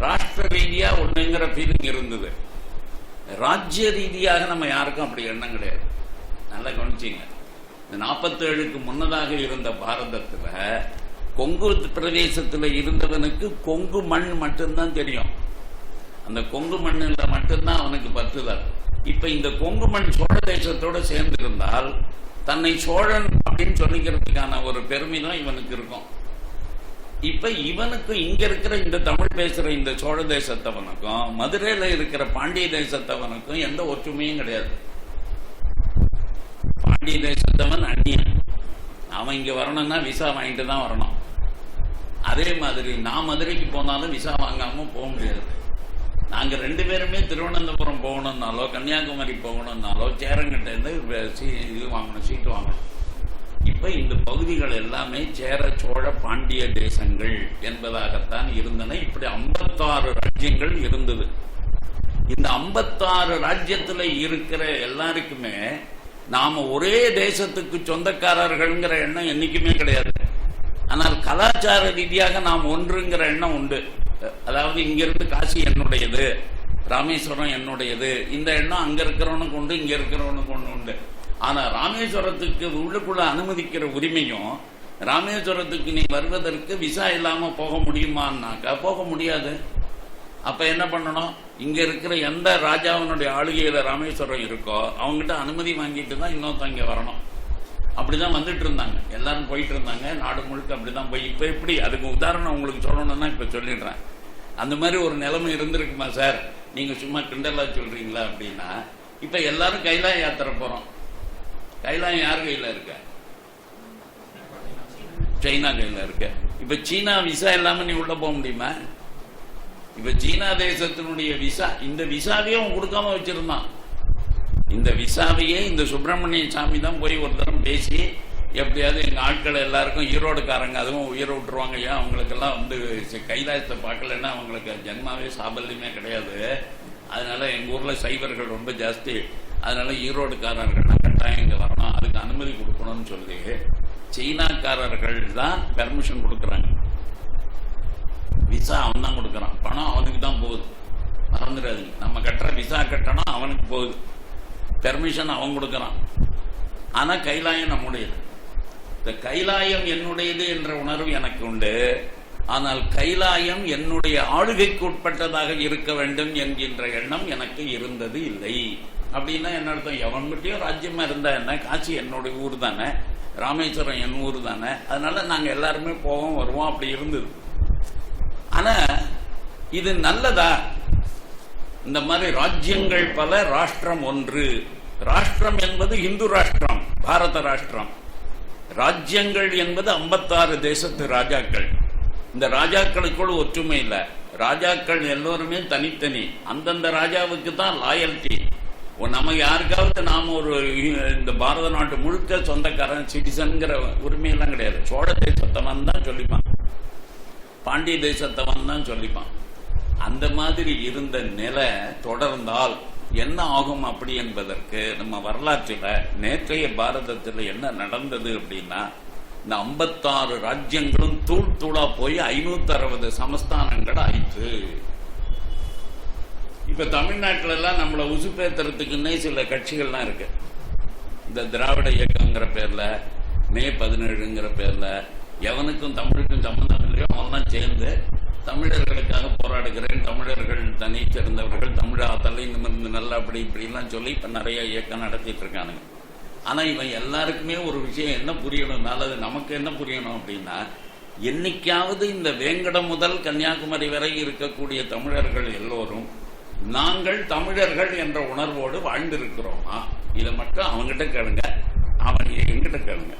ராஷ்டிர ரீதியா ஒண்ணுங்கிற ஃபீலிங் இருந்தது. ராஜ்ய ரீதியாக நம்ம யாருக்கும் அப்படி எண்ணம் கிடையாது. நல்லா கவனிச்சிங்க. இந்த 47க்கு முன்னதாக இருந்த பாரதத்துல கொங்கு பிரதேசத்துல இருந்தவனுக்கு கொங்கு மண் மட்டும்தான் தெரியும். அந்த கொங்கு மண்ணில் மட்டும்தான் அவனுக்கு பற்றுதல். இப்ப இந்த கொங்கு மண் சோழ தேசத்தோட சேர்ந்து இருந்தால் தன்னை சோழன் அப்படின்னு சொல்லிக்கிறதுக்கான ஒரு பெருமை தான் இவனுக்கு இருக்கும். இப்ப இவனுக்கு இங்க இருக்கிற இந்த தமிழ் பேசுற இந்த சோழ தேசத்தவனுக்கும் மதுரையில இருக்கிற பாண்டிய தேசத்தவனுக்கும் எந்த ஒற்றுமையும் கிடையாது. பாண்டிய தேசத்தவன் அந்நியன், அவன் இங்க வரணும்னா விசா வாங்கிட்டு தான் வரணும். அதே மாதிரி நான் மதுரைக்கு போனாலும் விசா வாங்காம போக முடியாது. நாங்க 2 பேருமே திருவனந்தபுரம் போகணும்னாலோ கன்னியாகுமரி போகணும்னாலோ சேரங்கிட்ட இருந்து இது வாங்கணும், சீட்டு வாங்கணும். இப்ப இந்த பகுதிகள் எல்லாமே சேர சோழ பாண்டிய தேசங்கள் என்பதாகத்தான் இருந்தன. இப்படி 56 ராஜ்யங்கள் இருந்தது. இந்த 56 ராஜ்யத்துல இருக்கிற எல்லாருக்குமே நாம ஒரே தேசத்துக்கு சொந்தக்காரர்கள்ங்கிற எண்ணம் என்னைக்குமே கிடையாது. ஆனால் கலாச்சார ரீதியாக நாம் ஒன்றுங்கிற எண்ணம் உண்டு. அதாவது இங்கிருந்து காசி என்னுடையது, ராமேஸ்வரம் என்னுடையது, இந்த எண்ணம் அங்க இருக்கிறவனுக்கு உண்டு, இங்க இருக்கிறவனுக்கு ஒன்று உண்டு. ஆனா ராமேஸ்வரத்துக்கு உள்ளுக்குள்ள அனுமதிக்கிற உரிமையும், ராமேஸ்வரத்துக்கு நீ வருவதற்கு விசா இல்லாம போக முடியுமான்னாக்கா போக முடியாது. அப்ப என்ன பண்ணணும், இங்க இருக்கிற எந்த ராஜாவினுடைய ஆளுகையில ராமேஸ்வரம் இருக்கோ அவங்ககிட்ட அனுமதி வாங்கிட்டு தான் இன்னொருத்தங்க இங்க வரணும். அப்படிதான் வந்துட்டு இருந்தாங்க, எல்லாரும் போயிட்டு இருந்தாங்க, நாடு முழுக்க அப்படிதான் போய். இப்ப எப்படி, அதுக்கு உதாரணம் உங்களுக்கு சொல்லணும்னா இப்ப சொல்லிடுறேன். அந்த மாதிரி ஒரு நிலைமை இருந்திருக்குமா சார், நீங்க சும்மா கிண்டலா சொல்றீங்களா அப்படின்னா, இப்ப எல்லாரும் கைலாய யாத்திரை போறோம். கைலாயம் யார் கையில இருக்க? சைனா கையில இருக்க. இப்ப சீனா விசா இல்லாம நீ உள்ள போக முடியுமா? இப்ப சீனா தேசத்தினுடைய விசா, இந்த விசாவையே அவன் கொடுக்காம வச்சிருந்தான். இந்த விசாவையே இந்த சுப்பிரமணிய சாமி தான் போய் ஒரு தரம் பேசி, எப்படியாவது எங்க ஆட்கள் எல்லாருக்கும், ஈரோடுக்காரங்க அதுவும் உயிர விட்டுருவாங்க, ஏன் அவங்களுக்கெல்லாம் வந்து கைலாயத்தை பார்க்கலன்னா அவங்களுக்கு ஜென்மாவே சாபல்யமே கிடையாது, அதனால எங்க ஊர்ல சைவர்கள் ரொம்ப ஜாஸ்தி, அதனால ஈரோடுக்காரர்கள் கட்டாயம் இங்க வரணும், அதுக்கு அனுமதி கொடுக்கணும்னு சொல்லி சீனாக்காரர்கள் தான் பெர்மிஷன் கொடுக்குறாங்க. விசா அவன் தான் கொடுக்குறான், பணம் அவனுக்கு தான் போகுது, மறந்துடாதீங்க. நம்ம கட்டுற விசா கட்டணம் அவனுக்கு போகுது, பெர்மிஷன் அவன் கொடுக்குறான். ஆனா கைலாயம் நம்முடையது. இந்த கைலாயம் என்னுடையது என்ற உணர்வு எனக்கு உண்டு. ஆனால் கைலாயம் என்னுடைய ஆளுகைக்கு உட்பட்டதாக இருக்க வேண்டும் என்கின்ற எண்ணம் எனக்கு இருந்தது இல்லை. அப்படின்னா என்ன அர்த்தம், எவன்கிட்டயும் ராஜ்யமா இருந்தா என்ன, காசி என்னுடைய ஊர் தானே, ராமேஸ்வரம் என் ஊர் தானே, அதனால நாங்க எல்லாருமே போவோம் வருவோம், அப்படி இருந்தது. ஆனா இது நல்லதா? இந்த மாதிரி ராஜ்யங்கள் பல, ராஷ்டிரம் ஒன்று. ராஷ்டிரம் என்பது இந்து ராஷ்டிரம், பாரத ராஷ்டிரம். ராஜ்யங்கள் என்பது 56 தேசத்து ராஜாக்கள். இந்த ராஜாக்களுக்குள் ஒற்றுமை இல்லை, ராஜாக்கள் எல்லோருமே தனித்தனி, அந்தந்த ராஜாவுக்கு தான் லாயல்டி. நம்ம யாருக்காவது நாம ஒரு இந்த பாரத நாட்டு முழுக்க சொந்தக்காரன் சிட்டிசன்கிற உரிமையெல்லாம் கிடையாது. சோழ தேசத்தவன் தான் சொல்லிப்பான், பாண்டிய தேசத்தவன் தான் சொல்லிப்பான். அந்த மாதிரி இருந்த நிலை தொடர்ந்தால் என்ன ஆகும் அப்படி என்பதற்கு நம்ம வரலாற்றில் நேற்றைய பாரதத்தில் என்ன நடந்தது அப்படின்னா, இந்த 56 ராஜ்யங்களும் தூள் தூளா போய் 560 சமஸ்தானங்கள் ஆயிற்று. இப்ப தமிழ்நாட்டில எல்லாம் நம்மளை உசுப்பேத்துறதுக்குன்னே சில கட்சிகள்லாம் இருக்கு. இந்த திராவிட இயக்கங்கிற பேர்ல, மே 17ங்கிற பேர்ல, எவனுக்கும் தமிழுக்கும் சம்பந்தம் இல்லையோ அவன் சேர்ந்து தமிழர்களுக்காக போராடுகிறேன், தமிழர்கள் தனி சேர்ந்தவர்கள், தமிழா தலை நிமிர்ந்து நல்லா அப்படி இப்படிலாம் சொல்லி இப்ப நிறைய இயக்கம் நடத்திட்டு இருக்கானுங்க. ஆனா இவன் எல்லாருக்குமே ஒரு விஷயம் என்ன புரியணும், நல்லது நமக்கு என்ன புரியணும் அப்படின்னா, என்னைக்காவது இந்த வேங்கடம் முதல் கன்னியாகுமரி வரை இருக்கக்கூடிய தமிழர்கள் எல்லோரும் நாங்கள் தமிழர்கள் என்ற உணர்வோடு வாழ்ந்திருக்கிறோமா? இதை மட்டும் அவங்கிட்ட கேளுங்க, அவன் எங்கிட்ட கேளுங்க,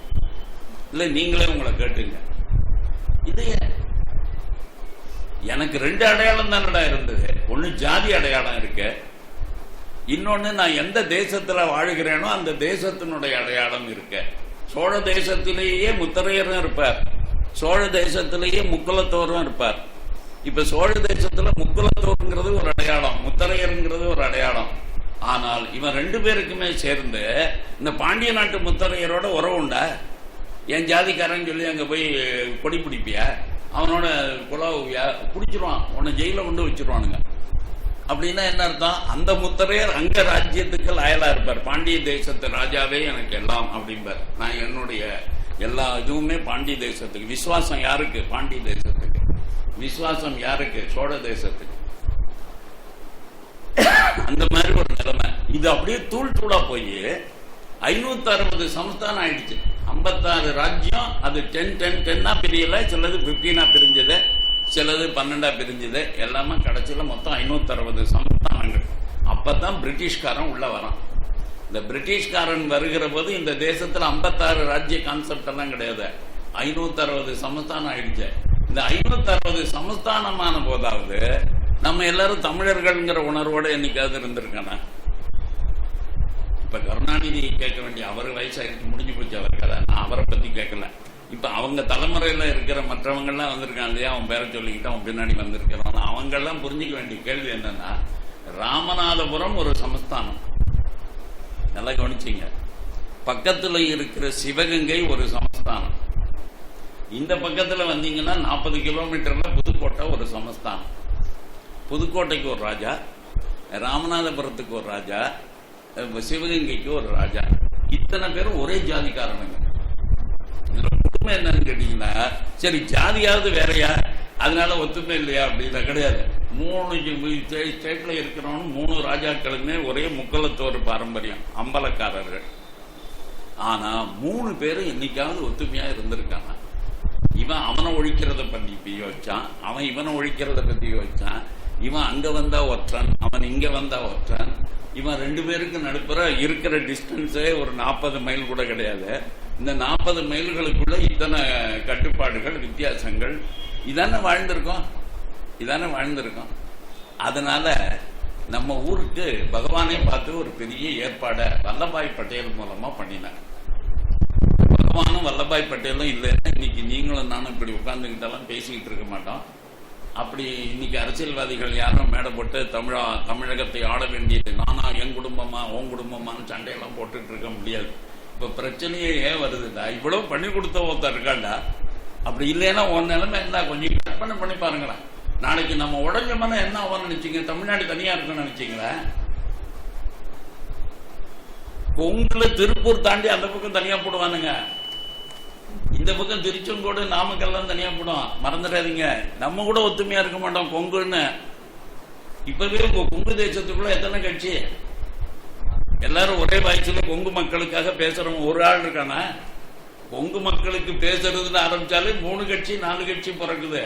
இல்ல நீங்களே உங்களை கேட்டுங்க. இது எனக்கு 2 அடையாளம் தானடா இருந்தது. ஒண்ணு ஜாதி அடையாளம் இருக்கு, இன்னொன்னு நான் எந்த தேசத்துல வாழுகிறேனோ அந்த தேசத்தினுடைய அடையாளம் இருக்கு. சோழ தேசத்திலேயே முத்தரையரும் இருப்பார், சோழ தேசத்திலேயே முக்குலத்தோரும் இருப்பார். இப்ப சோழ தேசத்துல முக்குலத்தோருங்கிறது ஒரு அடையாளம், முத்தரையருங்கிறது ஒரு அடையாளம். ஆனால் இவன் 2 பேருக்குமே சேர்ந்து இந்த பாண்டிய நாட்டு முத்தரையரோட உறவு உண்டா? என் ஜாதிக்காரன் சொல்லி அங்க போய் கொடி பிடிப்பியா, அவனோட குலாவியா பிடிச்சிருவான், உன்னை ஜெயில கொண்டு வச்சிருவானுங்க. அப்படின்னா என்ன அர்த்தம், அந்த முத்தரையர் அங்க ராஜ்யத்துக்கு லாயலா இருப்பார், பாண்டிய தேசத்து ராஜாவே எனக்கு எல்லாம் அப்படிம்பார். நான் என்னுடைய எல்லா இதுவுமே பாண்டிய தேசத்துக்கு. விசுவாசம் யாருக்கு? பாண்டிய தேசத்துக்கு. விசுவாசம் யாருக்கு? சோழ தேசத்துக்கு. அந்த மாதிரி ஒரு நிலைமை. இது அப்படியே தூள் தூளா போய் 560 சமஸ்தானம் ஆயிடுச்சு. 56 ராஜ்யம், அது 10 பிரியல, சிலது 15 பிரிஞ்சது, சிலது 12 பிரிஞ்சது, எல்லாமே கடைசியில மொத்தம் 560 சமஸ்தானங்கள். அப்பதான் பிரிட்டிஷ்காரன் உள்ள வரான். இந்த பிரிட்டிஷ்காரன் வருகிற போது இந்த தேசத்துல 56 ராஜ்ய கான்செப்ட் எல்லாம் கிடையாது, 560 சமஸ்தானம் ஆயிடுச்சு. இந்த 560 சமஸ்தானமான போதாவது நம்ம எல்லாரும் தமிழர்கள்ங்கிற உணர்வோட என்னைக்காவது இருந்திருக்கானா? இப்ப கருணாநிதி கேட்க வேண்டிய அவர் வயசாயிருக்கு, முடிஞ்சு போச்சு அவர் கதை. நான் அவரை பத்தி கேட்கல. இப்ப அவங்க தலைமுறையில இருக்கிற மற்றவங்கெல்லாம் வந்திருக்காங்க இல்லையா, அவன் பேரை சொல்லிக்கிட்டு அவன் பின்னாடி வந்திருக்கிறான். அவங்க எல்லாம் புரிஞ்சுக்க வேண்டிய கேள்வி என்னன்னா, ராமநாதபுரம் ஒரு சமஸ்தானம், நல்லா கவனிச்சிங்க. பக்கத்துல இருக்கிற சிவகங்கை ஒரு சமஸ்தானம். இந்த பக்கத்துல வந்தீங்கன்னா 40 கிலோமீட்டர்ல புதுக்கோட்டை ஒரு சமஸ்தானம். புதுக்கோட்டைக்கு ஒரு ராஜா, ராமநாதபுரத்துக்கு ஒரு ராஜா, சிவகங்கைக்கு ஒரு ராஜா. இத்தனை பேரும் ஒரே ஜாதிக்காரனுங்க. ஒத்துமை என்னன்னு கேட்டீங்கன்னா, சரி ஜாதியாவது வேறையா, அதனால ஒத்துமை இல்லையா அப்படின்னா கிடையாது. 3 ஸ்டேட்ல இருக்கிறவங்க 3 ராஜாக்களுமே ஒரே முக்கலத்தோர் பாரம்பரியம், அம்பலக்காரர்கள். ஆனா 3 பேரும் என்னைக்காவது ஒத்துமையா இருந்திருக்காங்க. இவன் அவனை ஒழிக்கிறத பத்தி யோசிச்சான், அவன் இவனை ஒழிக்கிறத பத்தி யோசிச்சான். இவன் அங்க வந்தா ஒற்றன், அவன் இங்க வந்தா ஒற்றன். இவன் 2 பேருக்கு நடுப்புற இருக்கிற டிஸ்டன்ஸே ஒரு 40 மைல் கூட கிடையாது. இந்த 40 மைல்களுக்குள்ள இத்தனை கட்டுப்பாடுகள், வித்தியாசங்கள். இதானே வாழ்ந்திருக்கோம். அதனால நம்ம ஊருக்கு பகவானை பார்த்து ஒரு பெரிய ஏற்பாடை வல்லபாய் பட்டேல் மூலமா பண்ணினாங்க. பகவானும் வல்லபாய் பட்டேலும் இல்லைன்னா இன்னைக்கு நீங்களும் நானும் இப்படி உட்கார்ந்துக்கிட்டெல்லாம் பேசிக்கிட்டு இருக்க மாட்டோம். அப்படி இன்னைக்கு அரசியல்வாதிகள் யாரும் மேடை போட்டு தமிழகத்தை ஆள வேண்டியது நானா, என் குடும்பமா, உன் குடும்பமானு சண்டையெல்லாம் போட்டுட்டு இருக்க முடியாது. இப்ப பிரச்சனையே ஏன் வருதுடா, இவ்வளவு பண்ணி கொடுத்த ஒருத்தர் இருக்காண்டா. அப்படி இல்லைன்னா உன் நிலைமை என்ன, கொஞ்சம் கற்பனை பண்ணி பாருங்களேன். நாளைக்கு நம்ம உடஞ்சமான என்ன ஆகும் நினைச்சீங்க? தமிழ்நாடு தனியா இருக்குன்னு நினைச்சீங்களா? கொங்குல திருப்பூர் தாண்டி அந்த பக்கம் தனியா போடுவானுங்க, இந்த பக்கம் திருச்செங்கோடு நாமக்கல்லாம் தனியா போடும். மறந்துடாதீங்க, நம்ம கூட ஒத்துமையா இருக்க மாட்டோம் கொங்குன்னு. இப்பவே கொங்கு தேசத்துக்குள்ள எத்தனை கட்சி? எல்லாரும் ஒரே வாய்ஸ்ல கொங்கு மக்களுக்காக பேசுறவங்க ஒரு ஆள் இருக்கானா? கொங்கு மக்களுக்கு பேசுறதுன்னு ஆரம்பிச்சாலே 3 கட்சி 4 கட்சி பிறக்குது.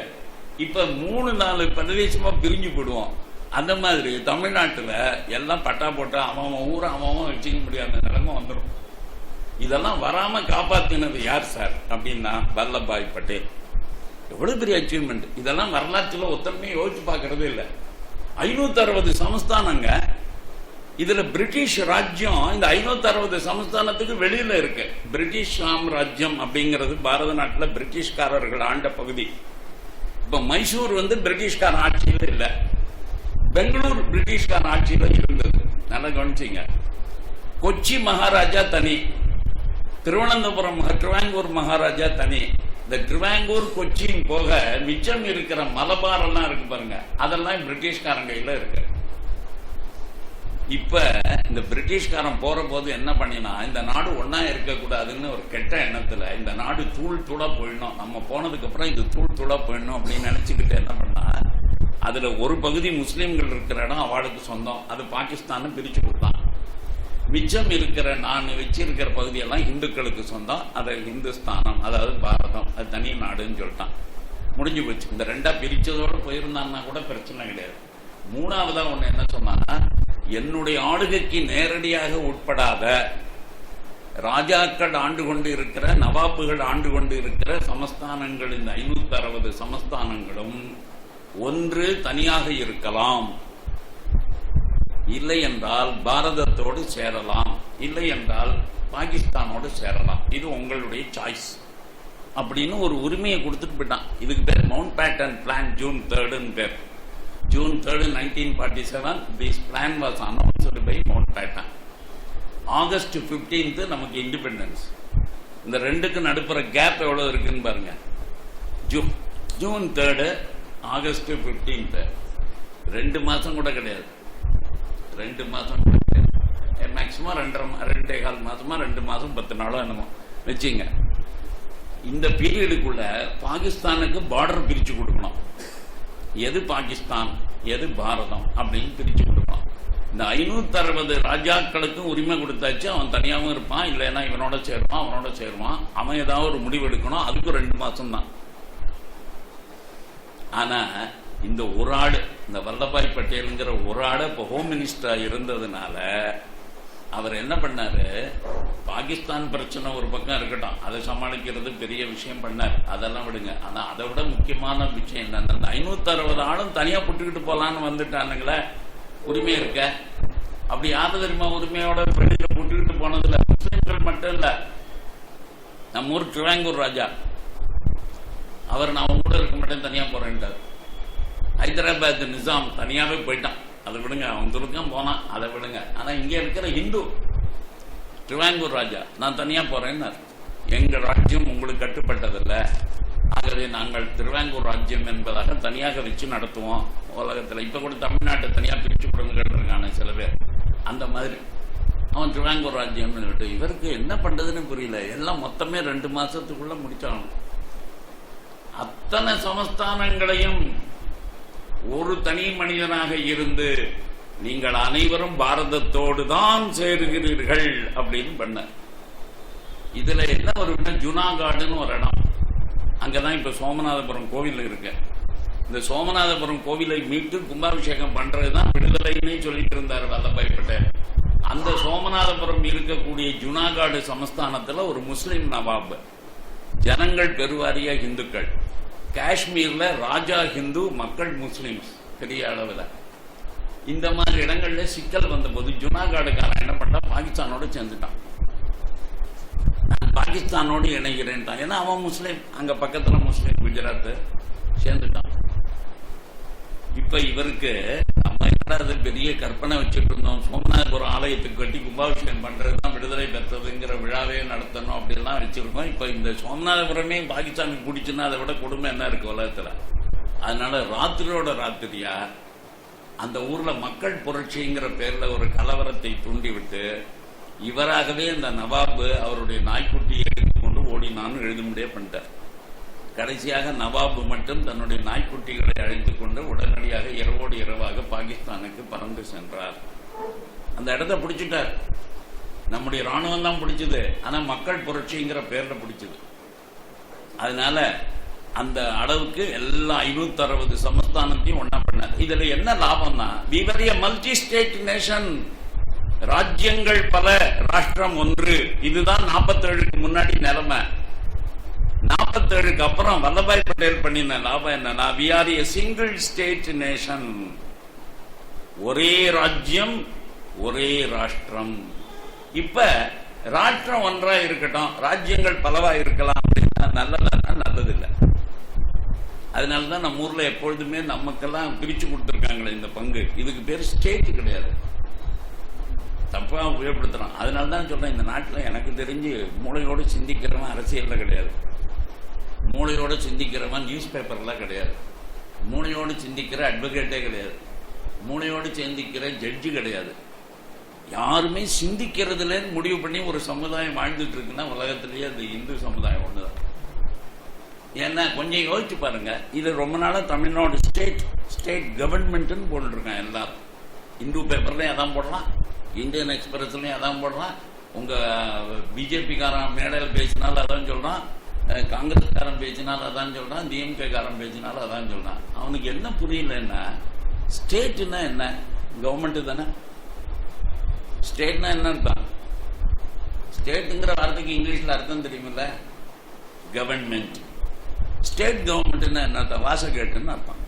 இப்ப 3-4 பிரதேசமா பிரிஞ்சு போடுவோம். அந்த மாதிரி தமிழ்நாட்டுல எல்லாம் பட்டா போட்டா அவன் ஊரை அவன் வச்சுக்க முடியாத நிலைமை வந்துடும். இதெல்லாம் வராம காப்பாத்தினது யார் சார் அப்படின்னா வல்லபாய் பட்டேல். எவ்வளவு பெரிய அச்சீவ்மெண்ட். இதெல்லாம் வரலாற்றுல ஒத்தமே யோசிச்சு பார்க்கறதே இல்லை. 560 சமஸ்தானங்க. இதுல பிரிட்டிஷ் ராஜ்யம் இந்த 560 சமஸ்தானத்துக்கு வெளியில இருக்கு. பிரிட்டிஷ் சாம்ராஜ்யம் அப்படிங்கிறது பாரத நாட்டில் பிரிட்டிஷ்காரர்கள் ஆண்ட பகுதி. இப்ப மைசூர் பிரிட்டிஷ்கார ஆட்சியில இல்ல, பெங்களூர் பிரிட்டிஷ்கார ஆட்சியில இருந்தது. நல்லா கவனிச்சிங்க. கொச்சி மகாராஜா தனி, திருவனந்தபுரம் திருவாங்கூர் மகாராஜா தனி. இந்த திருவாங்கூர் கொச்சின் போக மிச்சம் இருக்கிற மலபார் எல்லாம் இருக்கு பாருங்க, அதெல்லாம் பிரிட்டிஷ்காரங்க கையில இருக்கு. இப்ப இந்த பிரிட்டிஷ்காரன் போற போது என்ன பண்ணினா, இந்த நாடு ஒன்னா இருக்கக்கூடாதுன்னு ஒரு கெட்ட எண்ணத்துல இந்த நாடு தூள் தூளா போயிடணும், நம்ம போனதுக்கு அப்புறம் இது தூள் தூளா போயிடணும் அப்படின்னு நினைச்சுக்கிட்டு என்ன பண்ணா, அதுல ஒரு பகுதி முஸ்லீம்கள் இருக்கிற இடம் அவளுக்கு சொந்தம், அது பாகிஸ்தான் பிரிச்சு கொடுத்தான். மிச்சம் இருக்கிற நான் வச்சிருக்கிற பகுதியெல்லாம் இந்துக்களுக்கு சொந்தம், அதை இந்துஸ்தானம் அதாவது பாரதம் அது தனி நாடுன்னு சொல்லிட்டான். முடிஞ்சு போச்சு. இந்த 2ஆ பிரிச்சதோடு போயிருந்தான்னா கூட பிரச்சனை கிடையாது. 3ஆவதா ஒண்ணு என்ன சொன்னா, என்னுடைய ஆளுகைக்கு நேரடியாக உட்படாத ராஜாக்கள் ஆண்டு கொண்டு இருக்கிற, நவாபுகள் ஆண்டு கொண்டு இருக்கிற சமஸ்தானங்கள், இந்த 560 சமஸ்தானங்களும் ஒன்று தனியாக இருக்கலாம், இல்லை என்றால் பாரதத்தோடு சேரலாம், இல்லை என்றால் பாகிஸ்தானோடு சேரலாம், இது உங்களுடைய சாய்ஸ் அப்படின்னு ஒரு உரிமையை கொடுத்துட்டு போயிட்டான். இதுக்கு பேர் மவுண்ட் பேட்டன் பிளான், ஜூன் 3 பேர். June 3, 1947, this plan was announced by Mountbatten. August 15th நமக்கு இண்டிபெண்டன்ஸ். இந்த ரெண்டுக்கு நடுப்புற கேப் எவ்வளவு இருக்குன்னு பாருங்க. ஜூன் 3, ஆகஸ்ட் 15th, 2 மாசம் கூட கிடையாது. 2 மாசம் கூட கிடையாது. மேக்சிமம் 2.25 மாசமா, 2 மாசம் 10 நாளோ என்னமோ வச்சுங்க. இந்த பீரியடுக்குள்ள பாகிஸ்தானுக்கு பார்டர் பிரிச்சு கொடுக்கணும். எது பாகிஸ்தான் எது பாரதம் அப்படின்னு பிரிச்சு கொடுக்கலாம். இந்த 560 ராஜாக்களுக்கும் உரிமை கொடுத்தாச்சு. அவன் தனியாகவும் இருப்பான், இல்லைன்னா இவனோட சேருவான், அவனோட சேருவான். அவன் ஏதாவது ஒரு முடிவு எடுக்கணும், அதுக்கு 2 மாசம் தான். ஆனா இந்த ஒரு ஆடு, இந்த வல்லபாய் பட்டேலுங்கிற ஒரு ஆடு இப்ப ஹோம் மினிஸ்டரா இருந்ததுனால அவர் என்ன பண்ணாரு, பாகிஸ்தான் பிரச்சனை ஒரு பக்கம் இருக்கட்டும், அதை சமாளிக்கிறது பெரிய விஷயம் பண்ணார், அதெல்லாம் விடுங்க. ஆனா அதை விட முக்கியமான விஷயம் என்னன்னா, அந்த 560 ஆளும் தனியா புட்டுக்கிட்டு போலான்னு வந்துட்டானுங்களே, உரிமை இருக்க. அப்படி யாரு தெரியுமா உரிமையோட வெளியில புட்டுக்கிட்டு போனதுல முஸ்லிம்கள் மட்டும் இல்ல, நம்ம ஊர் திருவாங்கூர் ராஜா, அவர் நான் உங்க கூட இருக்க மாட்டேன் தனியா போறேன்ட்டார். ஹைதராபாத் நிசாம் தனியாவே போயிட்டான், அதை விடுங்க, அவன் துருக்கம் போனான், அதை விடுங்க. ஆனா இங்க இருக்கிற இந்து திருவாங்கூர் ராஜா நான் தனியா போறேன்னார். எங்க ராஜ்யம் உங்களுக்கு கட்டுப்பட்டதில்லை, ஆகவே நாங்கள் திருவாங்கூர் ராஜ்யம் என்பதாக தனியாக வச்சு நடத்துவோம் உலகத்துல. இப்ப கூட தமிழ்நாட்டை தனியா பிரிச்சு கொடுங்க இருக்கான சில பேர், அந்த மாதிரி அவன் திருவாங்கூர் ராஜ்யம். இவருக்கு என்ன பண்றதுன்னு புரியல, எல்லாம் மொத்தமே 2 மாசத்துக்குள்ள முடிச்சாகணும். அத்தனை சமஸ்தானங்களையும் ஒரு தனி மனிதனாக இருந்து நீங்கள் அனைவரும் பாரதத்தோடு தான் சேருகிறீர்கள் அப்படின்னு பண்ண. இதுல என்ன ஒரு ஜுனாகாடுன்னு ஒரு இடம், அங்கதான் இப்ப சோமநாதபுரம் கோவில் இருக்கு. இந்த சோமநாதபுரம் கோவிலை மீட்டு கும்பாபிஷேகம் பண்றதுதான் விடுதலைன்னு சொல்லிட்டு இருந்தார் வல்லபாய் பட்டேல். அந்த சோமநாதபுரம் இருக்கக்கூடிய ஜுனாகாடு சமஸ்தானத்துல ஒரு முஸ்லிம் நவாப், ஜனங்கள் பெருவாரியா இந்துக்கள். காஷ்மீர்ல ராஜா ஹிந்து, மக்கள் முஸ்லிம்ஸ் பெரிய அளவில். இந்த மாதிரி இடங்கள்ல சிக்கல் வந்த போது ஜுனாகாடுக்காரன் என்ன பண்ணா, பாகிஸ்தானோட சேர்ந்துட்டான். நான் பாகிஸ்தானோடு இணைகிறேன் தான், ஏன்னா அவன் முஸ்லீம், அங்க பக்கத்துல முஸ்லீம், குஜராத் சேர்ந்துட்டான். இப்ப இவருக்கு நம்ம என்னது பெரிய கற்பனை வச்சுட்டு இருந்தோம், சோமநாதபுரம் ஆலயத்துக்கு கட்டி கும்பாபிஷேகம் பண்றதுதான் விடுதலை பெற்றதுங்கிற விழாவே நடத்தணும் அப்படிலாம் வச்சிருக்கோம். இப்ப இந்த சோமநாதபுரமே பாகிஸ்தானுக்கு பிடிச்சுன்னா அதை விட கொடுமை என்ன இருக்கு உலகத்துல. அதனால ராத்திரியோட ராத்திரியா அந்த ஊர்ல மக்கள் புரட்சிங்கிற பேர்ல ஒரு கலவரத்தை தூண்டிவிட்டு இவராகவே இந்த நவாபு அவருடைய நாய்க்குட்டியை எழுதி கொண்டு ஓடினான்னு எழுதும்படியே பண்ணிட்டார். கடைசியாக நவாபு மட்டும் தன்னுடைய நாய்க்குட்டிகளை அழைத்துக் கொண்டு உடனடியாக இரவோடு இரவாக பாகிஸ்தானுக்கு பறந்து சென்றார். அந்த இடத்தை பிடிச்சிட்டார். நம்முடைய ராணுவம் தான் பிடிச்சது, ஆனா மக்கள் புரட்சிங்கிற பேர்ல பிடிச்சது. அதனால அந்த அளவுக்கு எல்லா 560 சமஸ்தானத்தையும் ஒன்னா பண்ணார். இதுல என்ன லாபம்னா, we were a multi state nation, ராஜ்யங்கள் பல, ராஷ்டிரம் ஒன்று. இதுதான் 47க்கு முன்னாடி நிலைமை. 47க்கு அப்புறம் வல்லபாய் பட்டேல் பண்ணின லாபம் என்னன்னா, we are a single state nation, ஒரே ராஜ்யம் ஒரே ராஷ்டிரம். இப்ப ராஷ்டிரம் ஒன்றா இருக்கட்டும், ராஜ்யங்கள் பலவா இருக்கலாம் அப்படின்னா நல்லதில்லை. அதனாலதான் நம்ம ஊர்ல எப்பொழுதுமே நமக்கெல்லாம் பிரிச்சு கொடுத்துருக்காங்களே இந்த பங்கு, இதுக்கு பேர் ஸ்டேட் கிடையாது, தப்பா உபயோகப்படுத்துறான். அதனாலதான் சொல்றேன், இந்த நாட்டில் எனக்கு தெரிஞ்சு மூளையோடு சிந்திக்கிறவன் அரசியல்ல கிடையாது, மூளையோடு சிந்திக்கிறவன் நியூஸ் பேப்பர்ல கிடையாது, மூளையோடு சிந்திக்கிற அட்வொகேட்டே கிடையாது, மூளையோடு சிந்திக்கிற ஜட்ஜு கிடையாது. யாருமே சிந்திக்கிறதுல முடிவு பண்ணி ஒரு சமுதாயம் வாழ்ந்துட்டு இருக்குன்னா உலகத்திலேயே அது இந்து சமுதாயம் ஒண்ணுதான். ஏன்னா கொஞ்சம் யோசிச்சு பாருங்க, இது ரொம்ப நாளா தமிழ்நாடு ஸ்டேட் கவர்மெண்ட்னு போட்டுருக்கான் எல்லாரும். இந்து பேப்பர்லயும் அதான் போடலாம், இந்தியன் எக்ஸ்பிரஸ்லயும் அதான் போடலாம், உங்க பிஜேபிக்காரன் மேடையில் பேசினாலும் அதான் சொல்றான், காங்கிரஸ்காரன் பேசினாலும் அதான் சொல்றான், டிஎம்கே காரன் பேசினாலும் அதான் சொல்றான். அவனுக்கு என்ன புரியலன்னா, ஸ்டேட்னா என்ன, கவர்மெண்ட் தானே. ஸ்டேட்னா என்ன அர்த்தம்? ஸ்டேட்டுங்கிற வார்த்தைக்கு இங்கிலீஷ்ல அர்த்தம் தெரியுமில்ல, கவர்மெண்ட். ஸ்டேட் கவர்மெண்ட்னா என்ன அர்த்தம்? வாசகேட்டுன்னு அர்த்தம்.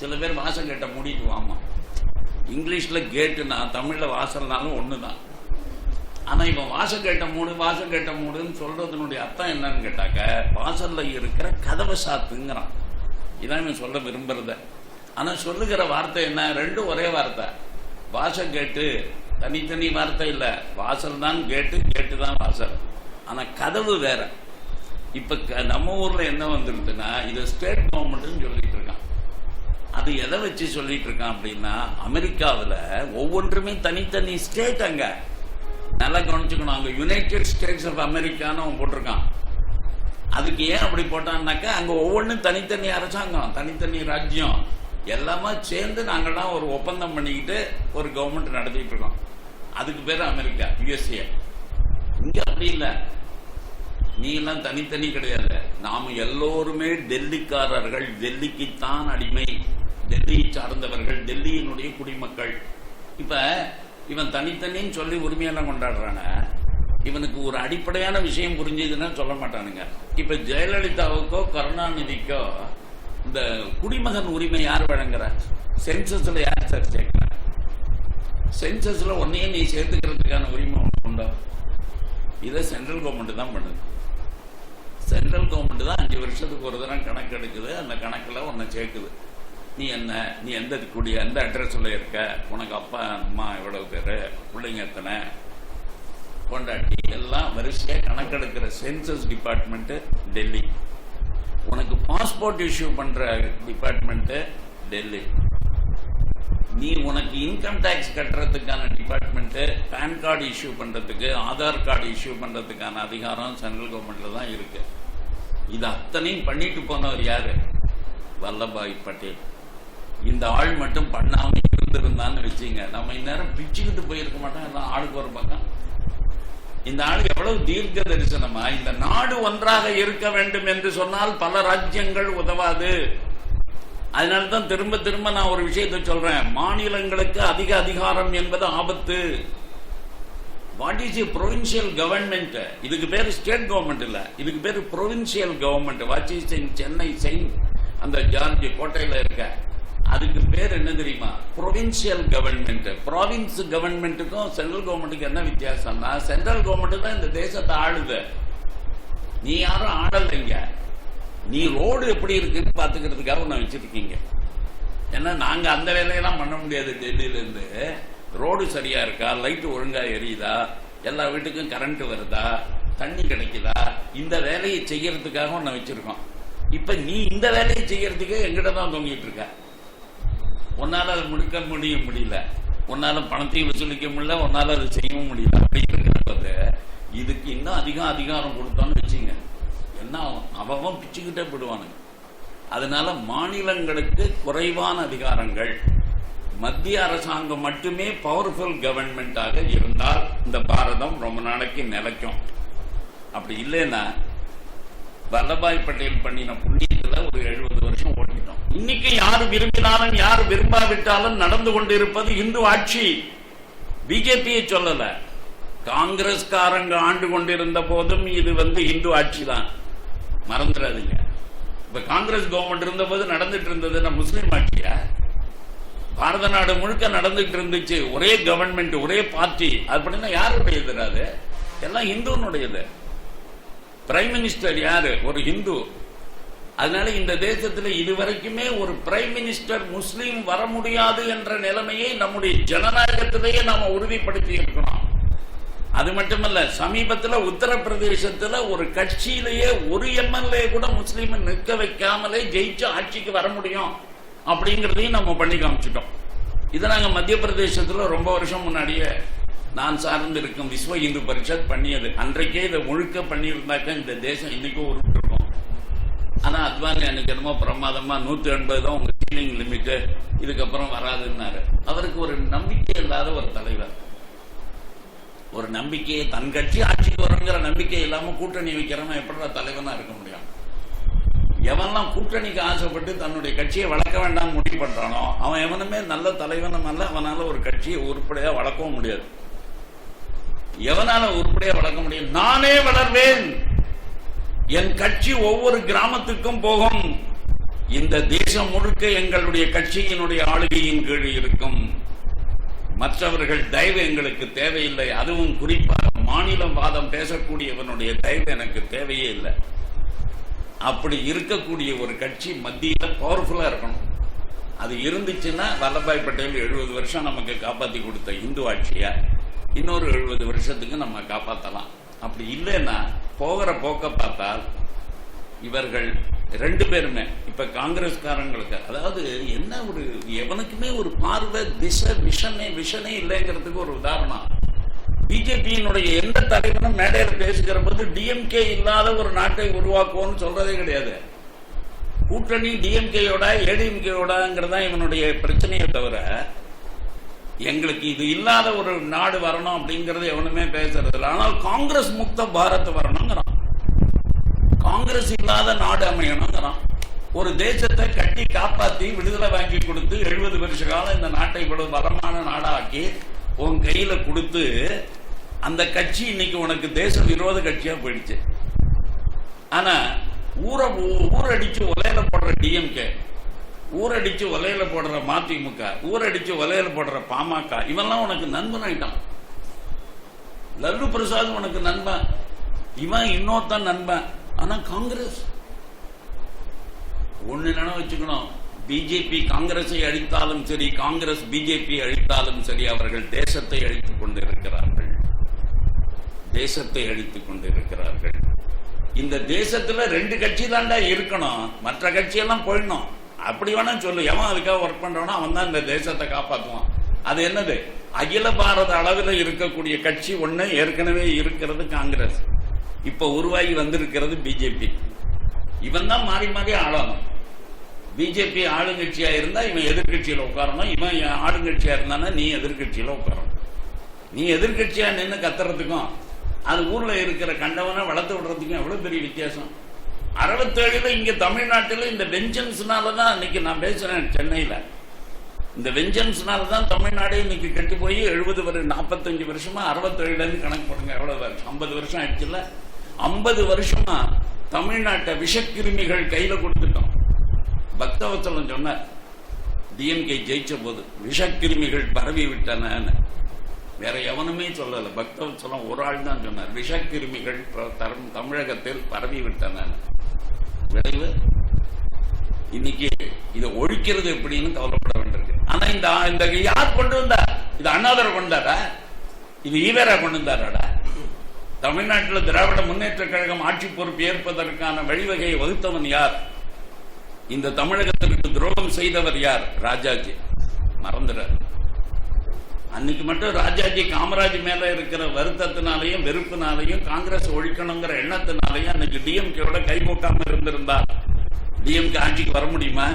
சில பேர் வாசகேட்டை மூடிட்டு வாமா. இங்கிலீஷ்ல கேட்டுனா தமிழ்ல வாசல்னாலும் ஒண்ணுதான். ஆனா இவன் வாசகேட்ட மூடுன்னு சொல்றதுனுடைய அர்த்தம் என்னன்னு கேட்டாக்க, வாசல்ல இருக்கிற கதவை சாத்துங்கிறான். இதான் இவன் சொல்ல விரும்புறத. ஆனா சொல்லுகிற வார்த்தை என்ன? ரெண்டும் ஒரே வார்த்தை. வாசகேட்டு தனித்தனி வார்த்தை இல்ல, வாசல் தான் கேட்டு, கேட்டு தான் வாசல். ஆனா கதவு வேற. இப்ப நம்ம ஊர்ல என்ன வந்துருதுன்னா, இது ஸ்டேட் கவர்மெண்ட் சொல்லிட்டு இருக்கான். அது எதை வச்சு சொல்லிட்டு இருக்கான் அப்படின்னா, அமெரிக்காவில் ஒவ்வொன்றுமே தனித்தனி ஸ்டேட். அங்க நல்லா கவனிச்சுக்கணும், அங்க யுனைடெட் ஸ்டேட்ஸ் ஆஃப் அமெரிக்கான்னு அவன் போட்டிருக்கான். அதுக்கு ஏன் அப்படி போட்டான்னாக்கா, அங்க ஒவ்வொன்றும் தனித்தனி அரசாங்கம், தனித்தனி ராஜ்யம், எல்லாமே சேர்ந்து நாங்கள்லாம் ஒரு ஒப்பந்தம் பண்ணிக்கிட்டு ஒரு கவர்மெண்ட் நடத்திட்டு இருக்கோம். அதுக்கு பேரு அமெரிக்கா, யுஎஸ்ஏ. இங்க அப்படி இல்லை, நீ எல்லாம் தனித்தனி கிடையாது. நாம எல்லோருமே டெல்லிக்காரர்கள், டெல்லிக்குத்தான் அடிமை, டெல்லியை சார்ந்தவர்கள், டெல்லியினுடைய குடிமக்கள். இப்ப இவன் தனித்தனின்னு சொல்லி உரிமையெல்லாம் கொண்டாடுறான. இவனுக்கு ஒரு அடிப்படையான விஷயம் புரிஞ்சதுன்னா சொல்ல மாட்டானுங்க. இப்ப ஜெயலலிதாவுக்கோ கருணாநிதிக்கோ இந்த குடிமகன் உரிமை யார் வழங்குற? சென்சஸ்ல யார் சார் சேர்க்கிற? சென்சஸ்ல ஒன்னையே நீ சேர்த்துக்கிறதுக்கான உரிமை உண்டோ? இதை சென்ட்ரல் கவர்மெண்ட் தான் பண்ணுது. சென்ட்ரல் கவர்மெண்ட் தான் 5 வருஷத்துக்கு ஒரு தரம் கணக்கு எடுக்குது. அந்த கணக்கில் ஒன்றை சேர்க்குது. நீ என்ன, நீ எந்த எந்த அட்ரஸ்ல இருக்க, உனக்கு அப்பா அம்மா எவ்வளவு பேர், பிள்ளைங்க எத்தனை, கொண்டாட்டி எல்லாம் வரிசையாக கணக்கெடுக்கிற சென்சஸ் டிபார்ட்மெண்ட் டெல்லி. உனக்கு பாஸ்போர்ட் இஷ்யூ பண்ற டிபார்ட்மெண்ட் டெல்லி. நீ உனக்கு இன்கம் டாக்ஸ் கட்டுறதுக்கான டிபார்ட்மெண்ட், பேன் கார்டு இஷ்யூ பண்றதுக்கு, ஆதார் கார்டு இஷ்யூ பண்றதுக்கான அதிகாரம் சென்ட்ரல் கவர்மெண்ட்ல தான் இருக்கு. இது அத்தனையும் பண்ணிட்டு போனவர் யாரு? வல்லபாய் பட்டேல். இந்த ஆள் மட்டும் பண்ணாம இருந்திருந்தான்னு வச்சுங்க, நம்ம இந்நேரம் பிச்சுக்கிட்டு போயிருக்க மாட்டோம். எல்லாம் ஆளுக்கு ஒரு பக்கம். இந்த ஆளுக்கு எவ்வளவு தீர்க்க தரிசனமா, இந்த நாடு ஒன்றாக இருக்க வேண்டும் என்று சொன்னால் பல ராஜ்யங்கள் உதவாது. அதனால்தான் திரும்ப திரும்ப நான் ஒரு விஷயத்தை சொல்றேன், மாநிலங்களுக்கு அதிக அதிகாரம் என்பது ஆபத்து. What is provincial government? இதுக்கு பேரு ஸ்டேட் கவர்மெண்ட் இல்ல, இதுக்கு பேரு provincial government. What is in Chennai Saint அந்த ஜார்ஜ் கோட்டையில இருக்க, அதுக்கு பேர் என்ன தெரியுமா? Provincial government. ப்ராவின்ஸ் கவர்மெண்ட்டுக்கும் சென்ட்ரல் கவர்மெண்ட்டுக்கு என்ன வித்தியாசம்னா, சென்ட்ரல் கவர்மெண்ட் தான் இந்த தேசத்தை ஆளுது, நீ யாரும் ஆடலைங்க. நீ ரோடு எப்படி இருக்குன்னு பாத்துக்கிறதுக்காக ஒண்ணு வச்சிருக்கீங்க. ஏன்னா நாங்க அந்த வேலையெல்லாம் பண்ண முடியாது. டெல்லியில இருந்து ரோடு சரியா இருக்கா, லைட் ஒழுங்கா எரியுதா, எல்லா வீட்டுக்கும் கரண்ட் வருதா, தண்ணி கிடைக்குதா, இந்த வேலையை செய்யறதுக்காக ஒண்ணு வச்சிருக்கோம். இப்ப நீ இந்த வேலையை செய்யறதுக்கே எங்கிட்ட தான் தொங்கிட்டு இருக்க. உன்னால அது முடிக்க முடியல, உன்னால பணத்தையும் வசூலிக்க முடியல, உன்னால அது செய்யவும் முடியல. அப்படி இருக்கிறது இதுக்கு இன்னும் அதிகாரம் கொடுத்தோன்னு வச்சுங்க, என்ன அவன் பிச்சுக்கிட்டே போடுவானுங்க. அதனால மாநிலங்களுக்கு குறைவான அதிகாரங்கள், மத்திய அரசாங்கம் மட்டுமே பவர்ஃபுல் கவர்மெண்டாக இருந்தால் இந்த பாரதம் ரொம்ப நாளைக்கு நிலைக்கும். அப்படி இல்லைன்னா வல்லபாய் பட்டேல் பண்ணின புண்ணியத்துல ஒரு 70 வருஷம் ஓட்டிட்டோம். இன்னைக்கு யாரு விரும்பினாலும் யாரு விரும்பாவிட்டாலும் நடந்து கொண்டிருப்பது இந்து ஆட்சி. பிஜேபியை சொல்லல, காங்கிரஸ்காரங்க ஆண்டு கொண்டிருந்த போதும் இது இந்து ஆட்சி தான், மறந்துடாதீங்க. இப்ப காங்கிரஸ் கவர்மெண்ட் இருந்த போது நடந்துட்டு இருந்தது முஸ்லிம் ஆட்சியா? பாரத நாடு முழுக்க நடந்துட்டு இருந்துச்சு ஒரே கவர்மெண்ட், ஒரே பார்ட்டி. அப்படின்னா யாருடையது? அது எல்லாம் இந்துனுடையது. பிரைம் மினிஸ்டர் யாரு? ஒரு இந்து. அதனால இந்த தேசத்தில் இதுவரைக்குமே ஒரு பிரைம் மினிஸ்டர் முஸ்லீம் வர முடியாது என்ற நிலைமையை நம்முடைய ஜனநாயகத்திலேயே நாம உறுதிப்படுத்தி இருக்கணும். அது மட்டுமல்ல, சமீபத்தில் உத்தரப்பிரதேசத்தில் ஒரு கட்சியிலேயே ஒரு எம்எல்ஏ கூட முஸ்லீம் நிற்க வைக்காமலே ஜெயிச்சு ஆட்சிக்கு வர முடியும் அப்படிங்கறதையும் நம்ம பண்ணி காமிச்சிட்டோம். இதை நாங்க மத்திய பிரதேசத்தில் ரொம்ப வருஷம் முன்னாடியே நான் சார்ந்து இருக்கும் விஸ்வ இந்து பரிஷத் பண்ணியது. அன்றைக்கே இதை முழுக்க பண்ணியிருந்தாக்க இந்த தேசம் இன்னைக்கும் உருப்பிருக்கும். ஆனா அத்வானி அன்னைக்கு என்னமோ பிரமாதமா 180 தான் உங்க சீலிங் லிமிட், இதுக்கப்புறம் வராதுன்னாரு. அவருக்கு ஒரு நம்பிக்கை இல்லாத ஒரு தலைவர். ஒரு நம்பிக்கையை, தன் கட்சி ஆட்சிக்கு வருங்கிற நம்பிக்கை இல்லாம கூட்டணி வைக்கிறவன் எப்படி தலைவனா இருக்க முடியும்? எவன்லாம் கூட்டணிக்கு ஆசைப்பட்டு தன்னுடைய கட்சியை வளர்க்க வேண்டாம் முடிவு பண்றானோ அவன் எவனுமே நல்ல தலைவனும் அல்ல. அவனால ஒரு கட்சியை உருப்படியா வளர்க்கவும் முடியாது. எவனால உருப்படியா வளர்க்க முடியும்? நானே வளர்வேன், என் கட்சி ஒவ்வொரு கிராமத்துக்கும் போகும், இந்த தேசம் முழுக்க எங்களுடைய கட்சியினுடைய ஆளுகையின் கீழ் இருக்கும், மற்றவர்கள் தயவு எங்களுக்கு தேவையில்லை. அதுவும் குறிப்பாக மாநிலம் வாதம் பேசக்கூடியவனுடைய தயவு எனக்கு தேவையே இல்லை. அப்படி இருக்கக்கூடிய ஒரு கட்சி மத்தியில பவர்ஃபுல்லா இருக்கணும். அது இருந்துச்சுன்னா வல்லபாய் பட்டேல் 70 வருஷம் நமக்கு காப்பாத்தி கொடுத்த இந்து ஆட்சியா இன்னொரு 70 வருஷத்துக்கு நம்ம காப்பாற்றலாம். அப்படி இல்லைன்னா போகிற போக்க பார்த்தால் இவர்கள் 2 பேருமே இப்ப காங்கிரஸ்காரங்களுக்கு, அதாவது என்ன, ஒரு எவனுக்குமே ஒரு பார்வை, திசை, விஷனே இல்லைங்கிறதுக்கு ஒரு உதாரணம். பிஜேபியினுடைய எந்த தலைவனும் மேடையில் பேசுகிற போது டிஎம்கே இல்லாத ஒரு நாட்டை உருவாக்குவோம்னு சொல்றதே கிடையாது. கூட்டணி டிஎம்கேயோட ஏடிஎம்கேயோடங்கிறதா இவனுடைய பிரச்சனையை தவிர எங்களுக்கு இது இல்லாத ஒரு நாடு வரணும் அப்படிங்கறது எவனுமே பேசுறது இல்லை. ஆனால் காங்கிரஸ் முக்த பாரத் வரணுங்கிறான், காங்கிரஸ் இல்லாத நாடு அமையணுங்கிறான். ஒரு தேசத்தை கட்டி காப்பாத்தி விடுதலை வாங்கி கொடுத்து 70 வருஷ காலம் இந்த நாட்டை இவ்வளவு பலமான நாடாக்கி உன் கையில கொடுத்து அந்த கட்சி இன்னைக்கு உனக்கு தேச விரோத கட்சியா போயிடுச்சு. ஆனா ஊரடிச்சு ஒலையில போடுற டிஎம்கே, ஊரடிச்சு ஒலையில போடுற மதிமுக, ஊரடிச்சு ஒலையில போடுற பாமக, இவெல்லாம் உனக்கு நண்பன் ஆயிட்டான். லல்லு பிரசாத் உனக்கு நண்பன், இவன் இன்னொருத்தான் நண்பன். ஆனா காங்கிரஸ் ஒண்ணு நினைவு வச்சுக்கணும், பிஜேபி காங்கிரஸை அழித்தாலும் சரி, காங்கிரஸ் பிஜேபி அழித்தாலும் சரி, அவர்கள் தேசத்தை அழித்துக் கொண்டிருக்கிறார்கள், தேசத்தை அழித்துக் கொண்டிருக்கிறார்கள். இந்த தேசத்துல 2 கட்சி தாண்டா இருக்கணும், மற்ற கட்சியெல்லாம் போயிடணும். அப்படி வேணா சொல்லு, எவன் அதுக்காக ஒர்க் பண்றானோ அவன் தான் இந்த தேசத்தை காப்பாற்றுவான். அது என்னது? அகில பாரத அளவில் இருக்கக்கூடிய கட்சி ஒண்ணு ஏற்கனவே இருக்கிறது காங்கிரஸ், இப்ப உருவாகி வந்திருக்கிறது பிஜேபி. இவன் தான் மாறி மாறி ஆளணும். பிஜேபி ஆளுங்கட்சியா இருந்தா இவன் எதிர்கட்சியில உட்காரணும், இவன் ஆளுங்கட்சியா இருந்தானா நீ எதிர்கட்சியில உட்காரணும். நீ எதிர்கட்சியா நின்று கத்துறதுக்கும் அது ஊர்ல இருக்கிற கண்டவனை வளர்த்து விடுறதுக்கும் எவ்வளவு பெரிய வித்தியாசம். 67 இங்க தமிழ்நாட்டில் இந்த வெஞ்சன்ஸ்னாலதான் இன்னைக்கு நான் பேசுறேன். சென்னையில இந்த வெஞ்சன்ஸ்னாலதான் தமிழ்நாடு இன்னைக்கு கெட்டு போய் 45 வருஷமா 67 கணக்கு போடுங்க, எவ்வளவு 50 வருஷம் ஆயிடுச்சுல்ல. 50 வருஷமா தமிழ்நாட்டை விஷக்கிருமிகள் கையில கொடுத்துட்டோம். பக்தவத்சலம் சொன்னார், டிஎம்கே ஜெயிச்ச போது விஷக்கிருமிகள் பரவி விட்டன. வேற எவனுமே சொல்லல, பக்தவத்சலம் ஒரு ஆள் தான் சொன்னார், விஷக்கிருமிகள் தமிழகத்தில் பரவி விட்டன. விளைவு இன்னைக்கு இதை ஒழிக்கிறது எப்படின்னு கவலைப்பட வேண்டியிருக்கு. ஆனா இந்த யார் கொண்டு வந்தார்? இது அண்ணாதுரை கொண்டாரா? இது ஈவேரா கொண்டு வந்தாரா? தமிழ்நாட்டில் திராவிட முன்னேற்ற கழகம் ஆட்சி பொறுப்பு ஏற்பதற்கான வழிவகையை வகுத்தவன் யார்? இந்த தமிழகத்திற்கு துரோகம் செய்தவர் யார்? ராஜாஜி. மறந்துறார். அன்னைக்கு மட்டும் ராஜாஜி காமராஜ் மேல இருக்கிற வருத்தத்தினாலையும் வெறுப்பினாலையும் காங்கிரஸ் ஒழிக்கணுங்கிற எண்ணத்தினாலையும் அன்னைக்கு டிஎம்கேயோட கைகூட்டாம இருந்திருந்தார் டிஎம்கே ஆட்சிக்கு வர முடியுமா?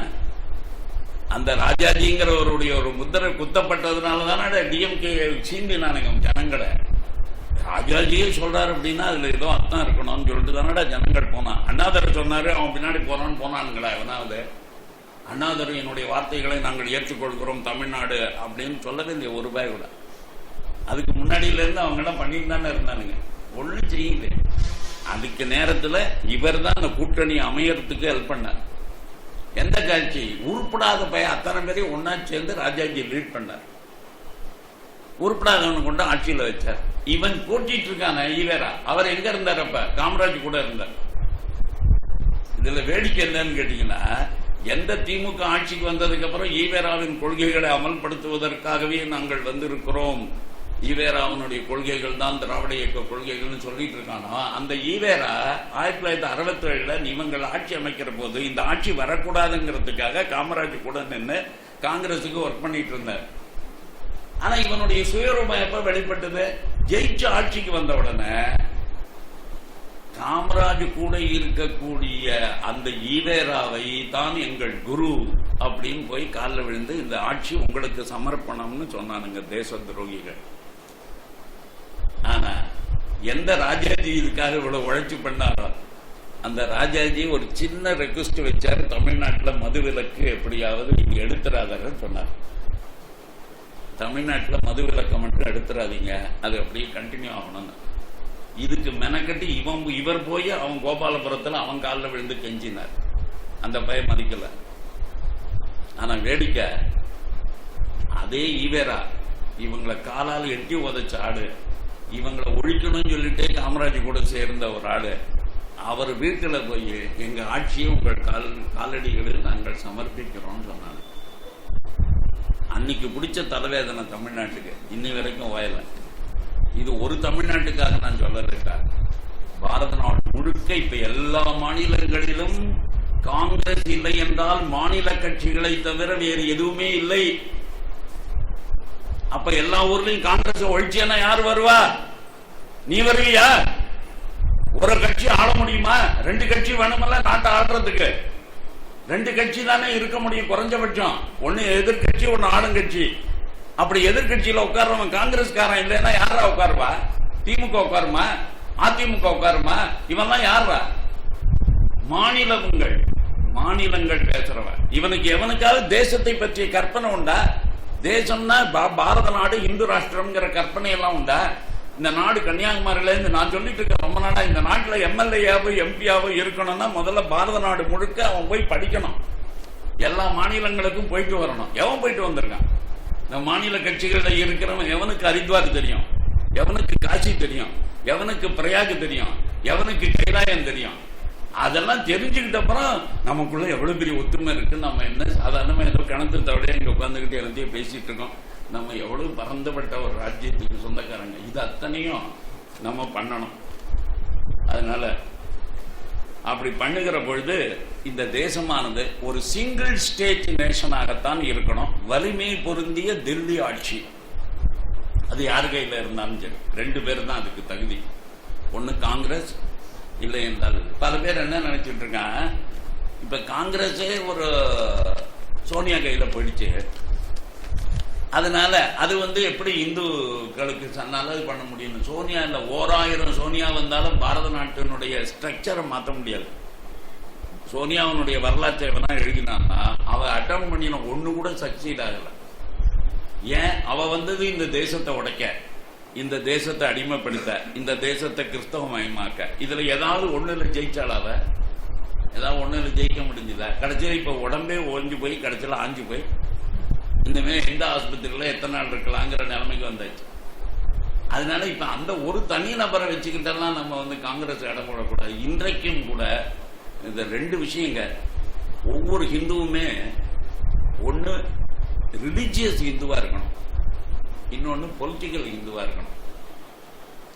அந்த ராஜாஜிங்கிறவருடைய ஒரு முத்திரை குத்தப்பட்டதுனாலதான டிஎம்கே சீண்டினானுங்க ஜனங்களை. ராஜாஜியே சொல்றாரு அப்படின்னா அதுல ஏதோ அர்த்தம் இருக்கணும்னு சொல்லிட்டு தானடா ஜனங்கள் போனான். அண்ணாதுரை சொன்னாரு, அவன் பின்னாடி போனானுங்களா எவனாவது? அண்ணாதுரை என்னுடைய வார்த்தைகளை நாங்கள் ஏற்றுக்கொள்கிறோம் தமிழ்நாடு அப்படின்னு சொல்லவே இல்லையே ஒரு ரூபாய் கூட. அதுக்கு முன்னாடியில இருந்து அவங்க எல்லாம் பண்ணிட்டு தானே இருந்தானுங்க, ஒன்னும் செய்யல. அதுக்கு நேரத்துல இவர் தான் அந்த கூட்டணி அமையறதுக்கு ஹெல்ப் பண்ணார். எந்த காட்சி? உருப்படாத பையன் அத்தனை பேரையும் ஒன்னா சேர்ந்து ராஜாஜி லீட் பண்ணார். உருப்படாதவனு கொண்டு ஆட்சியில வச்சார். இவன் போட்டிட்டு இருக்கான ஈவேரா, அவர் எங்க இருந்தார்? அப்ப காமராஜ் கூட இருந்தார். இதுல வேடிக்கை என்னன்னு கேட்டீங்கன்னா, எந்த திமுக ஆட்சிக்கு வந்ததுக்கு அப்புறம் ஈவேராவின் கொள்கைகளை அமல்படுத்துவதற்காகவே நாங்கள் வந்திருக்கிறோம், ஈவேராவினுடைய கொள்கைகள் தான் திராவிட இயக்க கொள்கைகள்னு சொல்லிட்டு இருக்கானோ, அந்த ஈவேரா 1967 இவங்கள் ஆட்சி அமைக்கிற போது இந்த ஆட்சி வரக்கூடாதுங்கிறதுக்காக காமராஜ் கூட நின்று காங்கிரசுக்கு ஒர்க் பண்ணிட்டு இருந்தார். ஆனா இவனுடைய சுயரூபம் எப்ப வெளிப்பட்டது? ஜெயிச்ச ஆட்சிக்கு வந்த உடனே காமராஜ் கூட இருக்கக்கூடிய அந்த ஈவேராவை தான் எங்கள் குரு அப்படின்னு போய் காலில் விழுந்து இந்த ஆட்சி உங்களுக்கு சமர்ப்பணம்னு சொன்னானுங்க தேச துரோகிகள். ஆனா எந்த ராஜாஜி இதுக்காக இவ்வளவு உழைச்சி பண்ணாரோ அந்த ராஜாஜி ஒரு சின்ன ரெக்வஸ்ட் வச்சாரு, தமிழ்நாட்டில் மதுவிலக்கு எப்படியாவது நீங்க எடுத்துறாதன்னு சொன்னார். தமிழ்நாட்டில் மதுவிலக்கை மட்டும் எடுத்துறாதீங்க, அது அப்படியே கண்டினியூ ஆகணும்னு. இதுக்கு மெனக்கட்டி இவர் போய் அவன் கோபாலபுரத்தில் அவன் காலில் விழுந்து கெஞ்சினார். அந்த பையன் மதிக்கல. ஆனா வேடிக்கை, அதே ஈவேரா இவங்களை காலால் எட்டி உதைச்ச ஆடு, இவங்களை ஒழிக்கணும்னு சொல்லிட்டே காமராஜ் கூட சேர்ந்த ஒரு ஆடு, அவர் வீட்டுல போய் எங்க ஆட்சியை உங்கள் காலடிகளில் நாங்கள் சமர்ப்பிக்கிறோம் சொன்னாங்க. அன்னைக்கு பிடிச்ச தலைவேதனை தமிழ்நாட்டுக்கு இன்னி வரைக்கும் ஓயல. இது ஒரு தமிழ்நாட்டுக்காக நான் சொல்லல, பாரத நாடு முழுக்க இப்ப எல்லா மாநிலங்களிலும் காங்கிரஸ் இல்லை என்றால் மாநில கட்சிகளை தவிர வேறு எதுவுமே இல்லை. அப்ப எல்லா ஊர்லயும் காங்கிரஸ் ஒழிச்சியா யார் வருவா? நீ வருவியா? ஒரு கட்சி ஆள முடியுமா? 2 கட்சி வேணுமல்ல நாட்டை ஆடுறதுக்கு. 2 கட்சி தானே இருக்க முடியும் குறைஞ்சபட்சம். ஒன்னு எதிர்கட்சி, ஒன்னு ஆளுங்கட்சி. அப்படி எதிர்கட்சியில உட்கார்றவன் காங்கிரஸ்காரன் இல்லைன்னா யாரா உட்காருவா? திமுக உட்காருமா? அதிமுக உட்காருமா? இவெல்லாம் யாரா? மாநிலங்கள் பேசுறவன். இவனுக்கு எவனுக்காவது தேசத்தை பற்றிய கற்பனை உண்டா? தேசம்னா பாரத நாடு இந்து ராஷ்டிரம்ங்கிற கற்பனை எல்லாம் உண்டா? இந்த நாடு கன்னியாகுமரியில இருந்து நான் சொல்லிட்டு இருக்கேன் ரொம்ப நாளா, இந்த நாட்டில் எம்எல்ஏயாவோ எம்பியாவோ இருக்கணும்னா முதல்ல பாரத நாடு முழுக்க அவன் போய் படிக்கணும், எல்லா மாநிலங்களுக்கும் போயிட்டு வரணும். எவன் போயிட்டு வந்திருக்கான்? இந்த மாநில கட்சிகளில் இருக்கிறவன் எவனுக்கு ஹரித்வார் தெரியும், எவனுக்கு காசி தெரியும், எவனுக்கு பிரயாக் தெரியும், எவனுக்கு கைலாயம் தெரியும்? அதெல்லாம் தெரிஞ்சுக்கிட்ட அப்புறம் நமக்குள்ள எவ்வளவு பெரிய ஒத்துமை இருக்கு. நம்ம என்ன சாதாரணமா ஏதோ கிணத்து தவிர இங்க உட்காந்துக்கிட்டு எல்லாத்தையும் பேசிட்டு இருக்கோம். நம்ம எவ்வளவு பறந்துபட்ட ஒரு ராஜ்யத்துக்கு சொந்தக்காரங்க. இது அத்தனையும் நம்ம பண்ணணும். அதனால அப்படி பண்ணுகிற பொழுது இந்த தேசமானது ஒரு சிங்கிள் ஸ்டேட் நேஷனாகத்தான் இருக்கணும். வலிமை பொருந்திய தில்லி ஆட்சி அது யார் கையில் இருந்தாலும் சரி, 2 பேர் தான் அதுக்கு தகுதி. ஒன்று காங்கிரஸ், இல்லை என்றால் பல பேர் என்ன நினைச்சிட்டு இருக்காங்க, இப்ப காங்கிரஸே ஒரு சோனியா கையில போயிடுச்சு, அதனால அது எப்படி இந்துக்களுக்கு நல்லது பண்ண முடியும். சோனியா இல்ல, 1000 சோனியா வந்தாலும் பாரத நாட்டினுடைய ஸ்ட்ரக்சரை மாற்ற முடியாது. சோனியாவுடைய வரலாற்றை வேணா எழுதினான்னா அவ அட்டன் பண்ணின ஒண்ணு கூட சக்சீட் ஆகல. ஏன்? அவ வந்தது இந்த தேசத்தை உடைக்க, இந்த தேசத்தை அடிமைப்படுத்த, இந்த தேசத்தை கிறிஸ்தவமயமாக்க. இதுல ஏதாவது ஒண்ணுல ஜெயிச்சாலாவ, ஏதாவது ஒண்ணுல ஜெயிக்க முடிஞ்சதா? கடைசியில் இப்ப உடம்பே ஓஞ்சி போய் கடைசியில் ஆஞ்சு போய் இனிமே எந்த ஆஸ்பத்திரியில எத்தனை நாள் இருக்கலாங்கிற நிலைமைக்கு வந்தாச்சு. அதனால இப்ப அந்த ஒரு தனி நபரை வச்சுக்கிட்டெல்லாம் நம்ம காங்கிரஸ் இடம் போடக்கூடாது. இன்றைக்கும் கூட இந்த 2 விஷயங்க, ஒவ்வொரு ஹிந்துவுமே ஒண்ணு ரிலிஜியஸ் ஹிந்துவா இருக்கணும், இன்னொன்னு பொலிட்டிக்கல் ஹிந்துவா இருக்கணும்.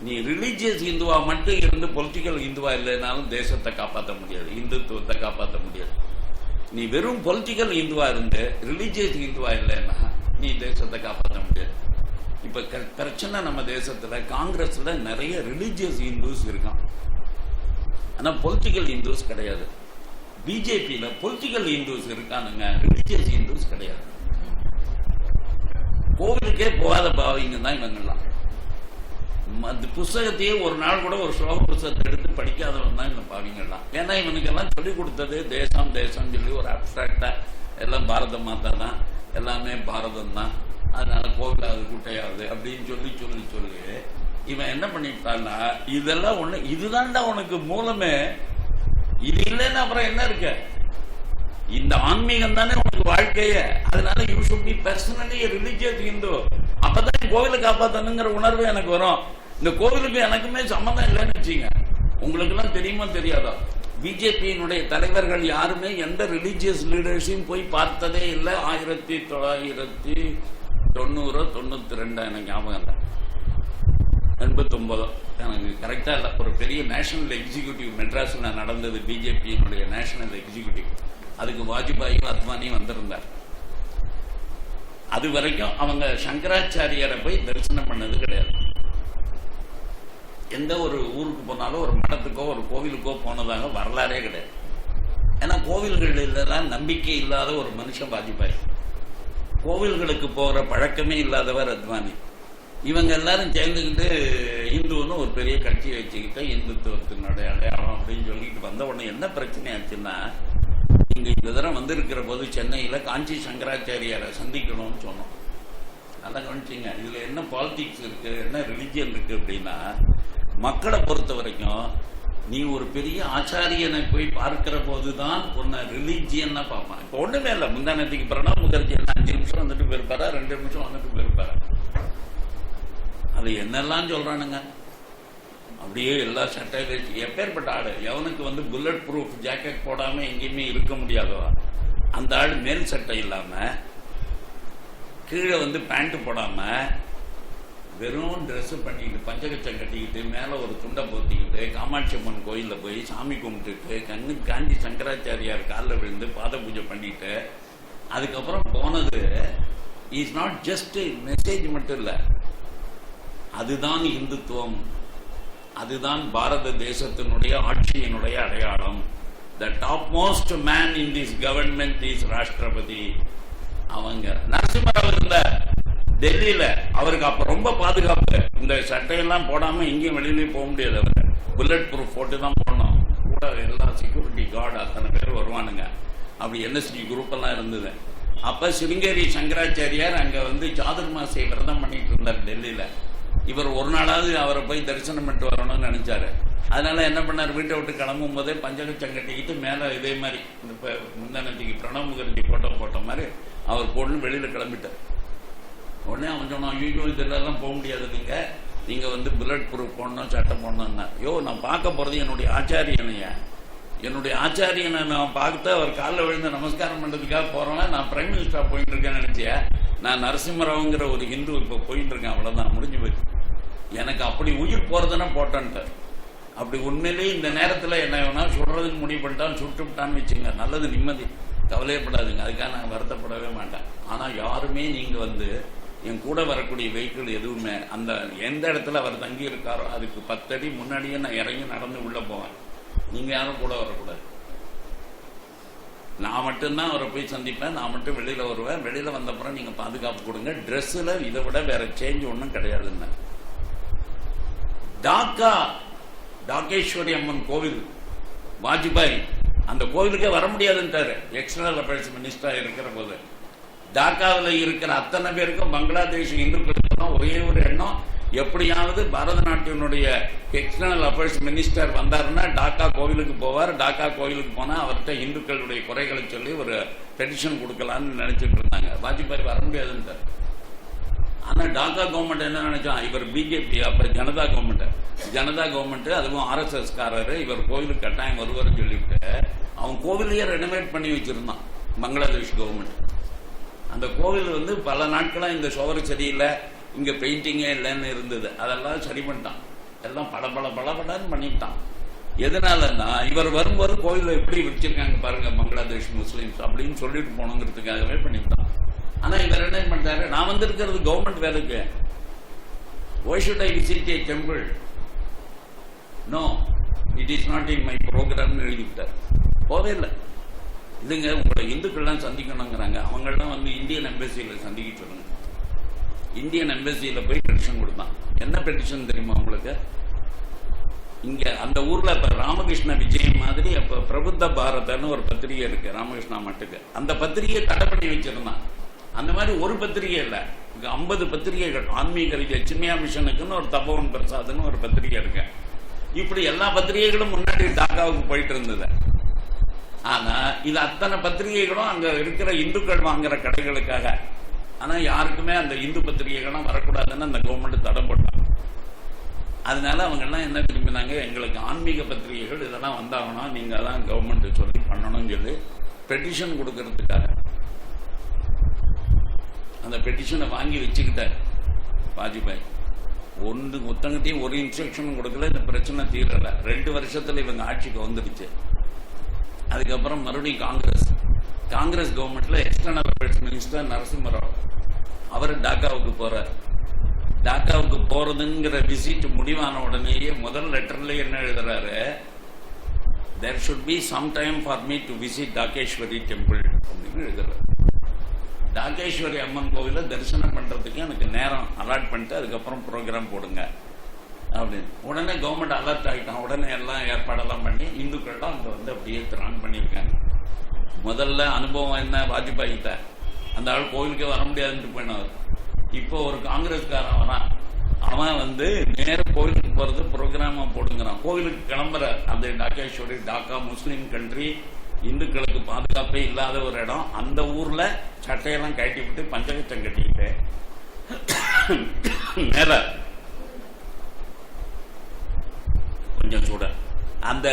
நீ ரிலிஜியஸ் ஹிந்துவா மட்டும் இருந்து பொலிட்டிக்கல் ஹிந்துவா இல்லைனாலும் தேசத்தை காப்பாற்ற முடியாது, இந்துத்துவத்தை காப்பாற்ற முடியாது. நீ வெறும் பொலிட்டிக்கல் ஹிந்துவா இருந்து ரிலிஜியஸ் ஹிந்துவா இல்லைன்னா நீ தேசத்தை காப்பாற்ற முடியாது. இப்ப பிரச்சனை நம்ம தேசத்துல காங்கிரஸ்ல நிறைய ரிலிஜியஸ் ஹிந்துஸ் இருக்கான், ஆனா பொலிட்டிக்கல் ஹிந்துஸ் கிடையாது. பிஜேபியில பொலிட்டிக்கல் ஹிந்துஸ் இருக்கானுங்க, ரிலிஜியஸ் ஹிந்துஸ் கிடையாது. கோவிலுக்கே போகாத பாவீங்க தான் இவங்கெல்லாம். அந்த புஸ்தகத்தையே ஒரு நாள் கூட ஒரு ஸ்லோக புஸ்தகத்தை எடுத்து படிக்காதவன் தான் இந்த பாவீங்கெல்லாம். ஏன்னா இவனுக்கெல்லாம் சொல்லிக் கொடுத்தது தேசம் தேசம் சொல்லி ஒரு அப்டிராக்டா எல்லாம் பாரத மாதா தான், எல்லாமே பாரதம் தான், அதனால கோவிலாவது குட்டையாவது அப்படின்னு சொல்லி சொல்லி சொல்லி இவன் என்ன பண்ணிட்டான்னா இதெல்லாம் ஒண்ணு, இதுதான்டா உனக்கு மூலமே. இது இல்லைன்னா அப்புறம் என்ன இருக்க? இந்த ஆன்மீகம் தானே உனக்கு வாழ்க்கையே. அதனால you should be personally religious Hindu. அப்பதான் கோவிலை காப்பாத்தணுங்கிற உணர்வு எனக்கு வரும். இந்த கோவிலுக்கு எனக்குமே சம்மந்தம் இல்லைன்னு வச்சுங்க. உங்களுக்கு எல்லாம் தெரியுமா தெரியாதா, பிஜேபியினுடைய தலைவர்கள் யாருமே எந்த ரிலிஜியஸ் லீடர்ஸையும் போய் பார்த்ததே இல்லை. 1990 92 எனக்கு ஞாபகம் இல்லை, 89 எனக்கு கரெக்டா இல்லை. ஒரு பெரிய நேஷனல் எக்ஸிக்யூட்டிவ் மெட்ராஸ்ல நடந்தது, பிஜேபியினுடைய நேஷனல் எக்ஸிக்யூட்டிவ். அதுக்கு வாஜ்பாயும் அத்வானியும் வந்திருந்தார். அது வரைக்கும் அவங்க சங்கராச்சாரியரை போய் தரிசனம் பண்ணது கிடையாது. எந்த ஒரு ஊருக்கு போனாலும் ஒரு மடத்துக்கோ ஒரு கோவிலுக்கோ போனதாக வரலாறே கிடையாது. ஏன்னா கோவில்கள் நம்பிக்கை இல்லாத ஒரு மனுஷன் வாஜ்பாய், கோவில்களுக்கு போகிற பழக்கமே இல்லாதவர் அத்வானி. இவங்க எல்லாரும் சேர்ந்துக்கிட்டு இந்துன்னு ஒரு பெரிய கட்சி வச்சுக்கிட்டு இந்துத்துவத்தினுடைய அடையாளம் அப்படின்னு சொல்லிட்டு வந்த உடனே என்ன பிரச்சனை ஆச்சுன்னா, இங்க இந்த தரம் வந்திருக்கிற போது சென்னையில காஞ்சி சங்கராச்சாரியாரை சந்திக்கணும்னு சொன்னோம். நல்லா கவனிச்சிங்க, இதுல என்ன பாலிடிக்ஸ் இருக்கு, என்ன ரிலிஜியன் இருக்கு அப்படின்னா, மக்களை பொறுத்த வரைக்கும் நீ ஒரு பெரிய ஆச்சாரியனை போய் பார்க்கிற போதுதான் உன்னை ரிலிஜியன்னா பார்ப்பான். இப்ப ஒண்ணுமே இல்லை, முந்தானத்துக்கு பிரணாப் முகர்ஜி 5 நிமிஷம் வந்துட்டு போயிருப்பாரா, 2 நிமிஷம் வந்துட்டு போயிருப்பாரா, அது என்னெல்லாம் சொல்றானுங்க. அப்படியே எல்லா சட்டையில எப்பேற்பட்ட ஆடு, எவனுக்கு புல்லட் ப்ரூஃப் ஜாக்கெட் போடாம எங்கேயுமே இருக்க முடியாதோ அந்த ஆடு மேல் சட்டை இல்லாம கீழே பேண்ட் போடாம வெறும் ட்ரெஸ் பண்ணிக்கிட்டு பஞ்சகச்சம் கட்டிக்கிட்டு மேல ஒரு துண்டை போத்திக்கிட்டு காமாட்சி அம்மன் கோயில்ல போய் சாமி கும்பிட்டுட்டு கண்ணுக்கு காஞ்சி சங்கராச்சாரியார் காலில் விழுந்து பாத பூஜை பண்ணிட்டு அதுக்கப்புறம் போனது இஸ் நாட் ஜஸ்ட் மெசேஜ் மட்டும் இல்ல, அதுதான் இந்துத்துவம், அதுதான் பாரத தேசத்தினுடைய ஆட்சியினுடைய அடையாளம். The topmost man in this government is ராஷ்டிரபதி. அவங்க நரசிம்மராவ் இருந்த டெல்லியில அவருக்கு அப்ப ரொம்ப பாதுகாப்பு, இந்த சட்டையெல்லாம் போடாம எங்கேயும் வெளியிலேயே போக முடியாது. அவர் புல்லட் ப்ரூஃப் போட்டு தான் போடணும், கூட எல்லா செக்யூரிட்டி கார்டு அத்தனை பேர் வருவானுங்க. அப்படி என்எஸ்டி குரூப் எல்லாம் இருந்தது. அப்ப சிருங்கேரி சங்கராச்சாரியார் அங்க வந்து சாதுர்மாசியை விரதம் பண்ணிட்டு இருந்தார் டெல்லியில. இவர் ஒரு நாளாவது அவரை போய் தரிசனம் பண்ணிட்டு வரணும்னு நினைச்சாரு. அதனால என்ன பண்ணார், வீட்டை விட்டு கிளம்பும் போதே பஞ்சகச்சம் கட்டிக்கிட்டு மேல இதே மாதிரி இந்த முந்தானத்துக்கு பிரணவ் முகர்ஜி போட்ட மாதிரி அவர் போடணும் வெளியில கிளம்பிட்டார். உடனே அவன் சொன்னான், ஐயோ இதெல்லாம் போக முடியாது, நீங்க வந்து புல்லட் ப்ரூஃப் போடணும், சட்டம் போடணும்னா. ஐயோ நான் பார்க்க போறது என்னுடைய ஆச்சாரியனையா, என்னுடைய ஆச்சாரியனை நான் பார்த்து அவர் காலில் விழுந்து நமஸ்காரம் பண்றதுக்காக போறேன்னா நான் பிரைம் மினிஸ்டரா போயிட்டு இருக்கேன்னு நினைச்சியா? நான் நரசிம்மராவுங்கிற ஒரு ஹிந்து இப்போ போயிட்டு இருக்கேன், அவ்வளவுதான், முடிஞ்சு போயிடுச்சு. எனக்கு அப்படி உயிர் போறதுன்னா போட்டேன்ட்டார். அப்படி உண்மையிலேயே இந்த நேரத்தில் என்ன வேணா சொல்றதுன்னு முடிவு பண்ணிட்டான், சுட்டுவிட்டான்னு வச்சுங்க, நல்லது, நிம்மதி, கவலையப்படாதுங்க. அதுக்காக நான் வருத்தப்படவே மாட்டேன். ஆனா யாருமே நீங்க வந்து என் கூட வரக்கூடிய வெஹிக்கிள் எதுவுமே அந்த எந்த இடத்துல அவர் தங்கி இருக்காரோ அதுக்கு 10 அடி முன்னாடியே நான் இறங்கி நடந்து உள்ள போவேன். நீங்க யாரும் கூட வரக்கூடாது. நான் மட்டும்தான் அவரை போய் சந்திப்பேன், நான் மட்டும் வெளியில வருவேன். வெளியில வந்தப்புறம் நீங்க பாதுகாப்பு கொடுங்க. ட்ரெஸ்ல இதை விட வேற சேஞ்ச் ஒன்றும் கிடையாதுன்னு. டாக்கேஸ்வரி அம்மன் கோவில், வாஜ்பாய் அந்த கோவிலுக்கே வர முடியாதுன்ட்டாரு எக்ஸ்டர்னல் அஃபேர்ஸ் மினிஸ்டரா இருக்கிற போது. டாக்காவில் இருக்கிற அத்தனை பேருக்கும் பங்களாதேஷ் இந்துக்களுக்கும் ஒரே ஒரு எண்ணம், எப்படியாவது பரதநாட்டியனுடைய எக்ஸ்டர்னல் அஃபேர்ஸ் மினிஸ்டர் வந்தாருன்னா டாக்கா கோவிலுக்கு போவார். டாக்கா கோவிலுக்கு போனா அவர்கிட்ட இந்துக்களுடைய குறைகளை சொல்லி ஒரு பெட்டிஷன் கொடுக்கலான்னு நினைச்சிட்டு இருந்தாங்க. வாஜ்பாய் வர முடியாதுன்ட்டார். ஆனா டாக்கா கவர்மெண்ட் என்ன நினைச்சான், இவர் பிஜேபி, அப்ப ஜனதா கவர்மெண்ட், அதுவும் RSS காரரு, இவர் கோவிலுக்கு கட்டாயம் வருவார்னு சொல்லிவிட்டு அவன் கோவிலையே ரெனோவேட் பண்ணி வச்சிருந்தான் பங்களாதேஷ் கவர்மெண்ட். அந்த கோவில் வந்து பல நாட்களா இந்த சுவர் சரியில்லை, இங்க பெயிண்டிங்கே இல்லைன்னு இருந்தது. அதெல்லாம் சரி பண்ணிட்டான், எல்லாம் படன்னு பண்ணிட்டான். எதனாலன்னா இவர் வரும்போது கோவில எப்படி வச்சிருக்காங்க பாருங்க பங்களாதேஷ் முஸ்லிம்ஸ் அப்படின்னு சொல்லிட்டு போனோங்கிறதுக்காகவே பண்ணிட்டான். ஆனா இவர் என்ன பண்றாரு, நான் வந்திருக்கிறது கவர்மெண்ட் வேலைக்கு, why should I visit a temple? No, it is not in my program எழுதிட்டார். போவே இல்லை. இதுங்க உங்களை இந்துக்கள்லாம் சந்திக்கணுங்கிறாங்க, அவங்கெல்லாம் வந்து இந்தியன் எம்பசியில சந்திக்க சொல்லுங்க. இந்தியன் எம்பசியில போய் பெட்டிஷன் கொடுத்தான். என்ன பெட்டிஷன் தெரியுமா உங்களுக்கு? இங்க அந்த ஊர்ல இப்ப ராமகிருஷ்ண விஜயம் மாதிரி அப்ப பிரபுத்த பாரதன்னு ஒரு பத்திரிகை இருக்கு ராமகிருஷ்ணா மட்டுக்கு. அந்த பத்திரிகையை தடை பண்ணி வச்சிருந்தான். அந்த மாதிரி ஒரு பத்திரிகை இல்ல, 50 பத்திரிகைகள். ஆன்மீக ரீதியாக சின்மயா மிஷனுக்குன்னு ஒரு தபோவன் பிரசாத்னு ஒரு பத்திரிகை இருக்கு. இப்படி எல்லா பத்திரிகைகளும் முன்னாடி டாக்காவுக்கு போயிட்டு இருந்தது. ஆனா இது அத்தனை பத்திரிகைகளும் அங்க இருக்கிற இந்துக்கள் வாங்குற கடைகளுக்காக. ஆனா யாருக்குமே அந்த இந்து பத்திரிகைகளும் வரக்கூடாதுன்னு அந்த கவர்மெண்ட் தடை போட்டாங்க. அதனால அவங்க எல்லாம் என்ன விரும்பினாங்க, எங்களுக்கு ஆன்மீக பத்திரிகைகள் இதெல்லாம் வந்தாங்கன்னா நீங்க தான் கவர்மெண்ட் சொல்லி பண்ணணும்னு சொல்லி பெட்டிஷன் கொடுக்கறதுக்காக அந்த பெட்டிஷனை வாங்கி வச்சுக்கிட்டார் வாஜ்பாய். ஒத்தங்கிட்டையும் ஒரு இன்ஸ்ட்ரக்ஷனும் கொடுக்கல, இந்த பிரச்சனை தீரல. 2 வருஷத்துல இவங்க ஆட்சிக்கு வந்துடுச்சு. அதுக்கப்புறம் மறுபடியும் காங்கிரஸ் கவர்மெண்ட்ல எக்ஸ்டர்னல் அஃபேர்ஸ் மினிஸ்டர் நரசிம்மராவ், அவர் டாக்காவுக்கு போறார். டாக்காவுக்கு போறதுங்கிற விசிட் முடிவான உடனேயே முதல் லெட்டர்ல என்ன எழுதுறாரு, there should be some time for me to visit Dhakeshwari temple அப்படின்னு எழுதுறாரு. டாக்கேஸ்வரி அம்மன் கோவில தரிசனம் பண்றதுக்கு எனக்கு நேரம் அலாட் பண்ணிட்டு அதுக்கப்புறம் ப்ரோக்ராம் போடுங்க அப்படின்னு. உடனே கவர்மெண்ட் அலர்ட் ஆகிட்டான். உடனே எல்லாம் ஏற்பாடெல்லாம் பண்ணி இந்துக்கள்லாம் அங்க வந்து அப்படியே திரான் பண்ணியிருக்காங்க. முதல்ல அனுபவம் என்ன, வாஜ்பாய் கிட்ட அந்த ஆள் கோவிலுக்கே வர முடியாதுன்னு போயினார். இப்போ ஒரு காங்கிரஸ்காரன் அவன் வந்து நேர கோவிலுக்கு போறது ப்ரோக்ராமா போடுங்கிறான். கோவிலுக்கு கிளம்புற அந்த டாக்கேஸ்வரி, டாக்கா முஸ்லீம் கண்ட்ரி, இந்துக்களுக்கு பாதுகாப்பே இல்லாத ஒரு இடம். அந்த ஊர்ல சட்டையெல்லாம் கட்டி விட்டு பஞ்சகச்சம் கட்டிக்கிட்டு நேர கொஞ்சம் சூட அந்த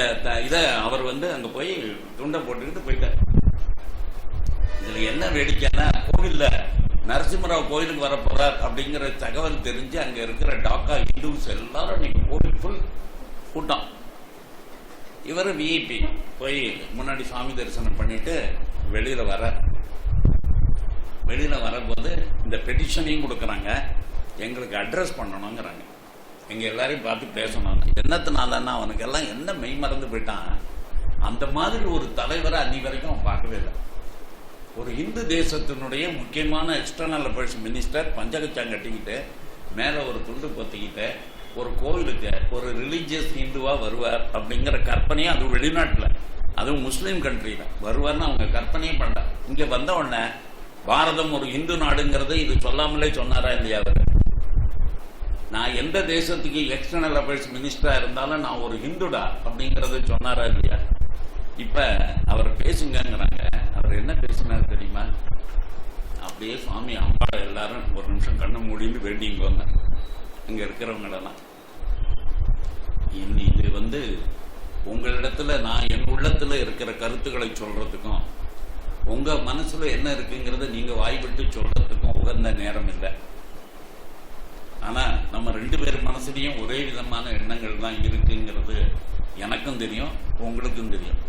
இத அவர் வந்து அங்க போய் துண்டை போட்டுக்கிட்டு போயிட்டார். இதுல என்ன வேடிக்கைன்னா, கோவில்ல நரசிம்மராவ் கோயிலுக்கு வர போறார் அப்படிங்கிற தகவல் தெரிஞ்சு அங்க இருக்கிற டாக்கா இந்துஸ் எல்லாரும் நீங்க கோவில் ஃபுல் கூட்டம். இவர் விஐபி போய் முன்னாடி சாமி தரிசனம் பண்ணிட்டு வெளியில வரும்போது இந்த பெட்டிஷனையும் கொடுக்கறாங்க, எங்களுக்கு அட்ரஸ் பண்ணணுங்கிறாங்க, எங்க எல்லாரையும் பார்த்து பேசணும். என்னத்தினாலன்னா அவனுக்கு எல்லாம் என்ன மெய் மறந்து போயிட்டான். அந்த மாதிரி ஒரு தலைவரை அன்னி வரைக்கும் அவன் பார்க்கவே இல்லை. ஒரு இந்து தேசத்தினுடைய முக்கியமான எக்ஸ்டர்னல் அஃபேர்ஸ் மினிஸ்டர் பஞ்சகச்சம் கட்டிக்கிட்டு மேல ஒரு துண்டு பொத்திக்கிட்டு ஒரு கோவிலுக்கு ஒரு ரிலீஜியஸ் இந்துவா வருவார் அப்படிங்கிற கற்பனையே, அது வெளிநாட்டுல, அதுவும் முஸ்லீம் கண்ட்ரியில வருவார்னு அவங்க கற்பனையே பண்ண. இங்க வந்த உடனே பாரதம் ஒரு இந்து நாடுங்கிறது இது சொல்லாமலே சொன்னாரா இல்லையா? அவர் நான் எந்த தேசத்துக்கு எக்ஸ்டர்னல் அஃபேர்ஸ் மினிஸ்டரா இருந்தாலும் நான் ஒரு ஹிந்துடா அப்படிங்கறத சொன்னாரா இல்லையா? இப்ப அவர் பேசுங்கிறாங்க. அவர் என்ன பேசினார் தெரியுமா? அப்படியே சுவாமி அம்பாளை எல்லாரும் ஒரு நிமிஷம் கண்ணு மூடிட்டு வேண்டிங்கோங்க இங்க இருக்கிறவங்களெல்லாம். இது உங்களிடத்துல நான் என் உள்ளத்துல இருக்கிற கருத்துக்களை சொல்றதுக்கும் உங்க மனசுல என்ன இருக்குங்கிறத நீங்க வாய்விட்டு சொல்றதுக்கும் உகந்த நேரம் இல்லை. ஆனா நம்ம 2 பேர் மனசுலயும் ஒரே விதமான எண்ணங்கள் தான் இருக்குங்கிறது எனக்கும் தெரியும், உங்களுக்கும் தெரியும்.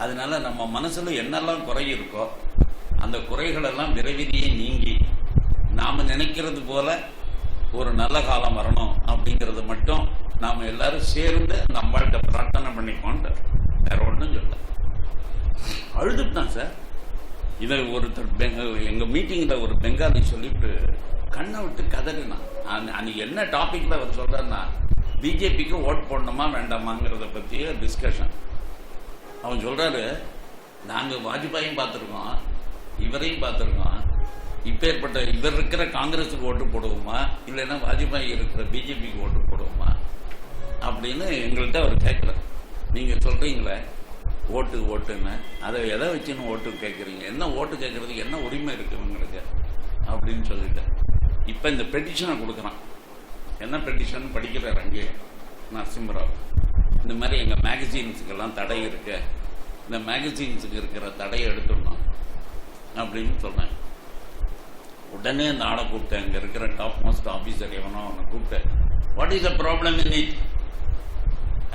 அதனால நம்ம மனசுல என்னெல்லாம் குறை இருக்கோ அந்த குறைகள் எல்லாம் விரைவிலேயே நீங்கி நாம நினைக்கிறது போல ஒரு நல்ல காலம் வரணும் அப்படிங்கறது மட்டும் நாம எல்லாரும் சேர்ந்து அந்த அம்பாள்கிட்ட பிரார்த்தனை பண்ணிக்கோண்டு வேற ஒன்றும் சொல்ல. அழுதுட்டான் சார். இதை ஒருத்தர் எங்க மீட்டிங்ல ஒரு பெங்காலி சொல்லிட்டு கண்ணை விட்டு கதறினான். அன்னைக்கு என்ன டாபிக்ல அவர் சொல்றன்னா பிஜேபிக்கு ஓட் போடணுமா வேண்டாமாங்கிறத பத்திய டிஸ்கஷன். அவன் சொல்றாரு, நாங்க வாஜ்பாயும் பார்த்திருக்கோம், இவரையும் பார்த்திருக்கோம், இப்பேற்பட்ட இவர் இருக்கிற காங்கிரஸுக்கு ஓட்டு போடுவோமா இல்லைன்னா வாஜ்பாய் இருக்கிற பிஜேபிக்கு ஓட்டு போடுவோமா அப்படின்னு எங்கள்கிட்ட அவர் கேட்கிறார். நீங்க சொல்றீங்களே ஓட்டுன்னு, அதை எதை வச்சுன்னு ஓட்டு கேட்கறீங்க? என்ன ஓட்டு கேட்கறதுக்கு என்ன உரிமை இருக்கு உங்களுக்கு அப்படின்னு சொல்லிட்டு இப்ப இந்த பெட்டிஷனை கொடுக்குறான். என்ன பெட்டிஷன் படிக்கிறார் அங்கே நரசிம்மராவ். இந்த மாதிரி எங்க மேகசின்ஸுக்கெல்லாம் தடை இருக்கு, இந்த மேகசின்ஸுக்கு இருக்கிற தடையை எடுத்துடணும் அப்படின்னு சொன்னேன். உடனே அந்த ஆளை கூப்பிட்டேன், அங்க இருக்கிற டாப் மோஸ்ட் ஆபீசர் எவனோ அவனை கூப்பிட்டேன். What is the problem in it?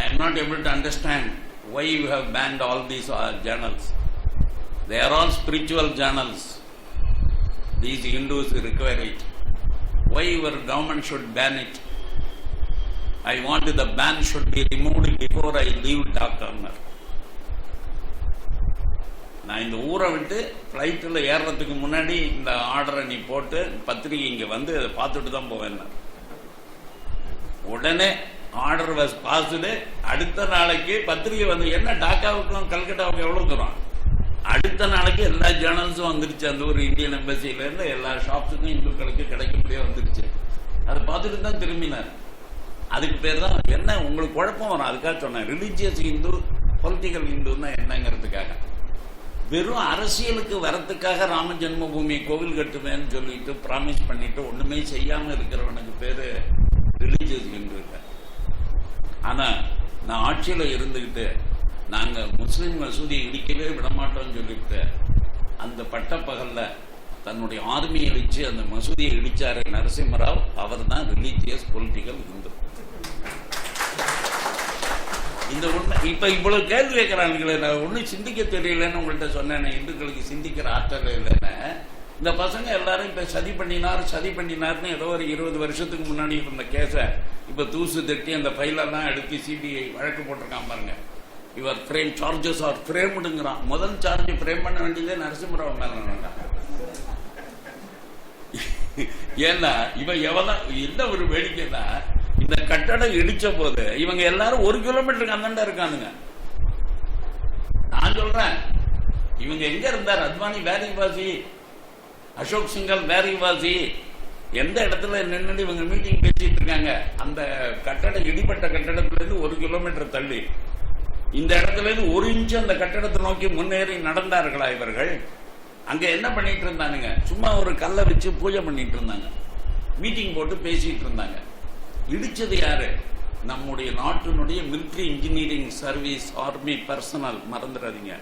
I am not able to understand why you have banned all these journals. They are all spiritual journals. These Hindus require it. Why your government should ban it? I want the ban should be removed before I leave Doctor. நான் இந்த ஊரை விட்டு பிளைட்ல ஏறதுக்கு முன்னாடி இந்த ஆர்டரை நீ போட்டு பத்திரிகை இங்க வந்து அதை பார்த்துட்டு தான் போவேன். உடனே ஆர்டர் வாஸ் பாஸ்டு. அடுத்த நாளைக்கு பத்திரிகை வந்து என்ன டாக்காவுக்கும் கல்கட்டாவுக்கும் எவ்வளவு தூரம், அடுத்த நாளைக்கு எல்லா ஜேர்னல்ஸும் வந்துருச்சு. அந்த ஒரு இந்தியன் எம்பசில இருந்து எல்லா ஷாப்ஸுக்கும் இந்துக்களுக்கு கிடைக்கக்கூடிய வந்துருச்சு. அதை பார்த்துட்டு தான் திரும்பினார். அதுக்கு பேர் தான் என்ன உங்களுக்கு குழப்பம் வரும். அதுக்காக சொன்னேன், ரிலீஜியஸ் இந்து பொலிட்டிக்கல் இந்துன்னா என்னங்கிறதுக்காக. வெறும் அரசியலுக்கு வரத்துக்காக ராம ஜென்மபூமி கோவில் கட்டுவேன்னு சொல்லிட்டு ப்ராமிஸ் பண்ணிட்டு ஒண்ணுமே செய்யாம இருக்கிறவனுக்கு பேரு ரிலீஜியஸ் இந்து. ஆனா நான் ஆட்சியில இருந்துகிட்டு நாங்க முஸ்லிம் மசூதியை இடிக்கவே விடமாட்டோம்னு சொல்லிட்டு அந்த பட்டப்பகல்ல தன்னுடைய ஆர்மியை வச்சு அந்த மசூதியை இடிச்சாரு நரசிம்மராவ். அவர் தான் ரிலீஜியஸ் பொலிட்டிக்கல் இந்து. இந்த உண்மை இப்ப இவ்வளவு கேள்வி கேட்கிறாங்களே, நான் ஒன்னும் சிந்திக்க தெரியலன்னு உங்கள்கிட்ட சொன்னேன். இந்துக்களுக்கு சிந்திக்கிற ஆற்றல் இல்லைன்னு இந்த பசங்க எல்லாரும் இப்ப சதி பண்ணினார்னு ஏதோ ஒரு 20 வருஷத்துக்கு முன்னாடி இருந்த கேஸ இப்ப தூசு தட்டி அந்த ஃபைலெல்லாம் எடுத்து சிபிஐ வழக்கு போட்டிருக்கான் பாருங்க. இவர் ஃப்ரேம் சார்ஜஸ் ஆர் ஃப்ரேம்டுங்கிறான். முதல் சார்ஜ் ஃப்ரேம் பண்ண வேண்டியதே நரசிம்மராவ் மேல. ஏன்னா இவன் என்ன ஒரு வேடிக்கைன்னா, இந்த கட்டடம் இடிச்ச போது இவங்க எல்லாரும் 1 கிலோமீட்டருக்கு அந்தாண்ட இருக்கானுங்க. நான் சொல்றேன், இவங்க எங்க இருந்தார்? அத்வானி வேரிவாசி, அசோக் சிங்கல் வேரிவாசி, எந்த இடத்துல நின்று இவங்க மீட்டிங் பேசிட்டு இருக்காங்க? அந்த கட்டடம் இடிப்பட்ட கட்டடத்துல இருந்து 1 கிலோமீட்டர் தள்ளி இந்த இடத்துல இருந்து 1 இன்ச்சு அந்த கட்டடத்தை நோக்கி முன்னேறி நடந்தார்களா இவர்கள்? அங்க என்ன பண்ணிட்டு இருந்தானுங்க? சும்மா ஒரு கல்லை வச்சு பூஜை பண்ணிட்டு இருந்தாங்க, மீட்டிங் போட்டு பேசிட்டு இருந்தாங்க. இடிச்சது யாரு? நம்முடைய நாட்டினுடைய military engineering service army personal. மறந்துடாதீங்க.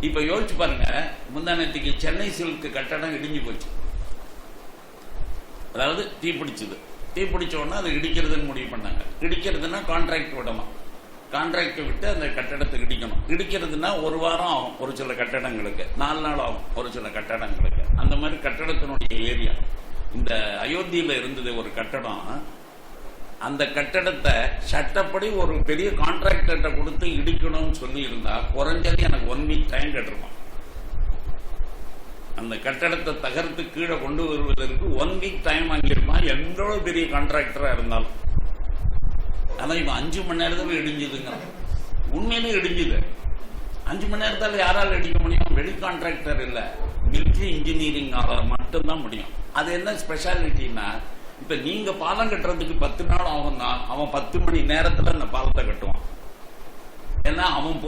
இப்ப யோசிச்சு பாருங்க, முந்தானத்துக்கு சென்னை சில்க் கட்டடம் இடிஞ்சு போச்சு. அதாவது தீப்பிடிச்சது. தீப்பிடிச்ச உடனே அதை இடிக்கிறதுன்னு முடிவு பண்ணாங்க. இடிக்கிறதுனா கான்ட்ராக்ட் விடணும், கான்ட்ராக்ட் விட்டு அந்த கட்டடத்தை இடிக்கணும். இடிக்கிறதுனா 1 வாரம் ஆகும் ஒரு சில கட்டடங்களுக்கு, 4 நாள் ஆகும் ஒரு சில கட்டடங்களுக்கு. அந்த மாதிரி கட்டடத்தினுடைய ஏரியா. இந்த அயோத்தியில இருந்தது ஒரு கட்டடம். அந்த கட்டடத்தை சட்டப்படி ஒரு பெரிய கான்ட்ராக்டர்கிட்ட கொடுத்து இடிக்கணும்னு சொல்லி இருந்தா குறைஞ்சது எனக்கு 1 வீக் டைம் கேட்டிருப்பான். அந்த கட்டடத்தை தகர்த்து கீழே கொண்டு வருவதற்கு 1 வீக் டைம் வாங்கியிருப்பான், எவ்வளவு பெரிய கான்ட்ராக்டரா இருந்தாலும். ஆனா இவன் 5 மணி நேரத்துல இடிஞ்சதுங்க. உண்மையிலே இடிஞ்சது. 5 மணி நேரத்தில் யாரால் இடிக்க முடியும்? வெளி கான்ட்ராக்டர் இல்லை, மிலிட்ரி இன்ஜினியரிங் மட்டும்தான் முடியும். அது என்ன ஸ்பெஷாலிட்டின்னா, இப்ப நீங்க பாலம் கட்டுறதுக்கு 10 நாள் ஆகும்னா அவன் 10 மணி நேரத்துல அந்த பாலத்தை கட்டுவான். ஏன்னா அவன்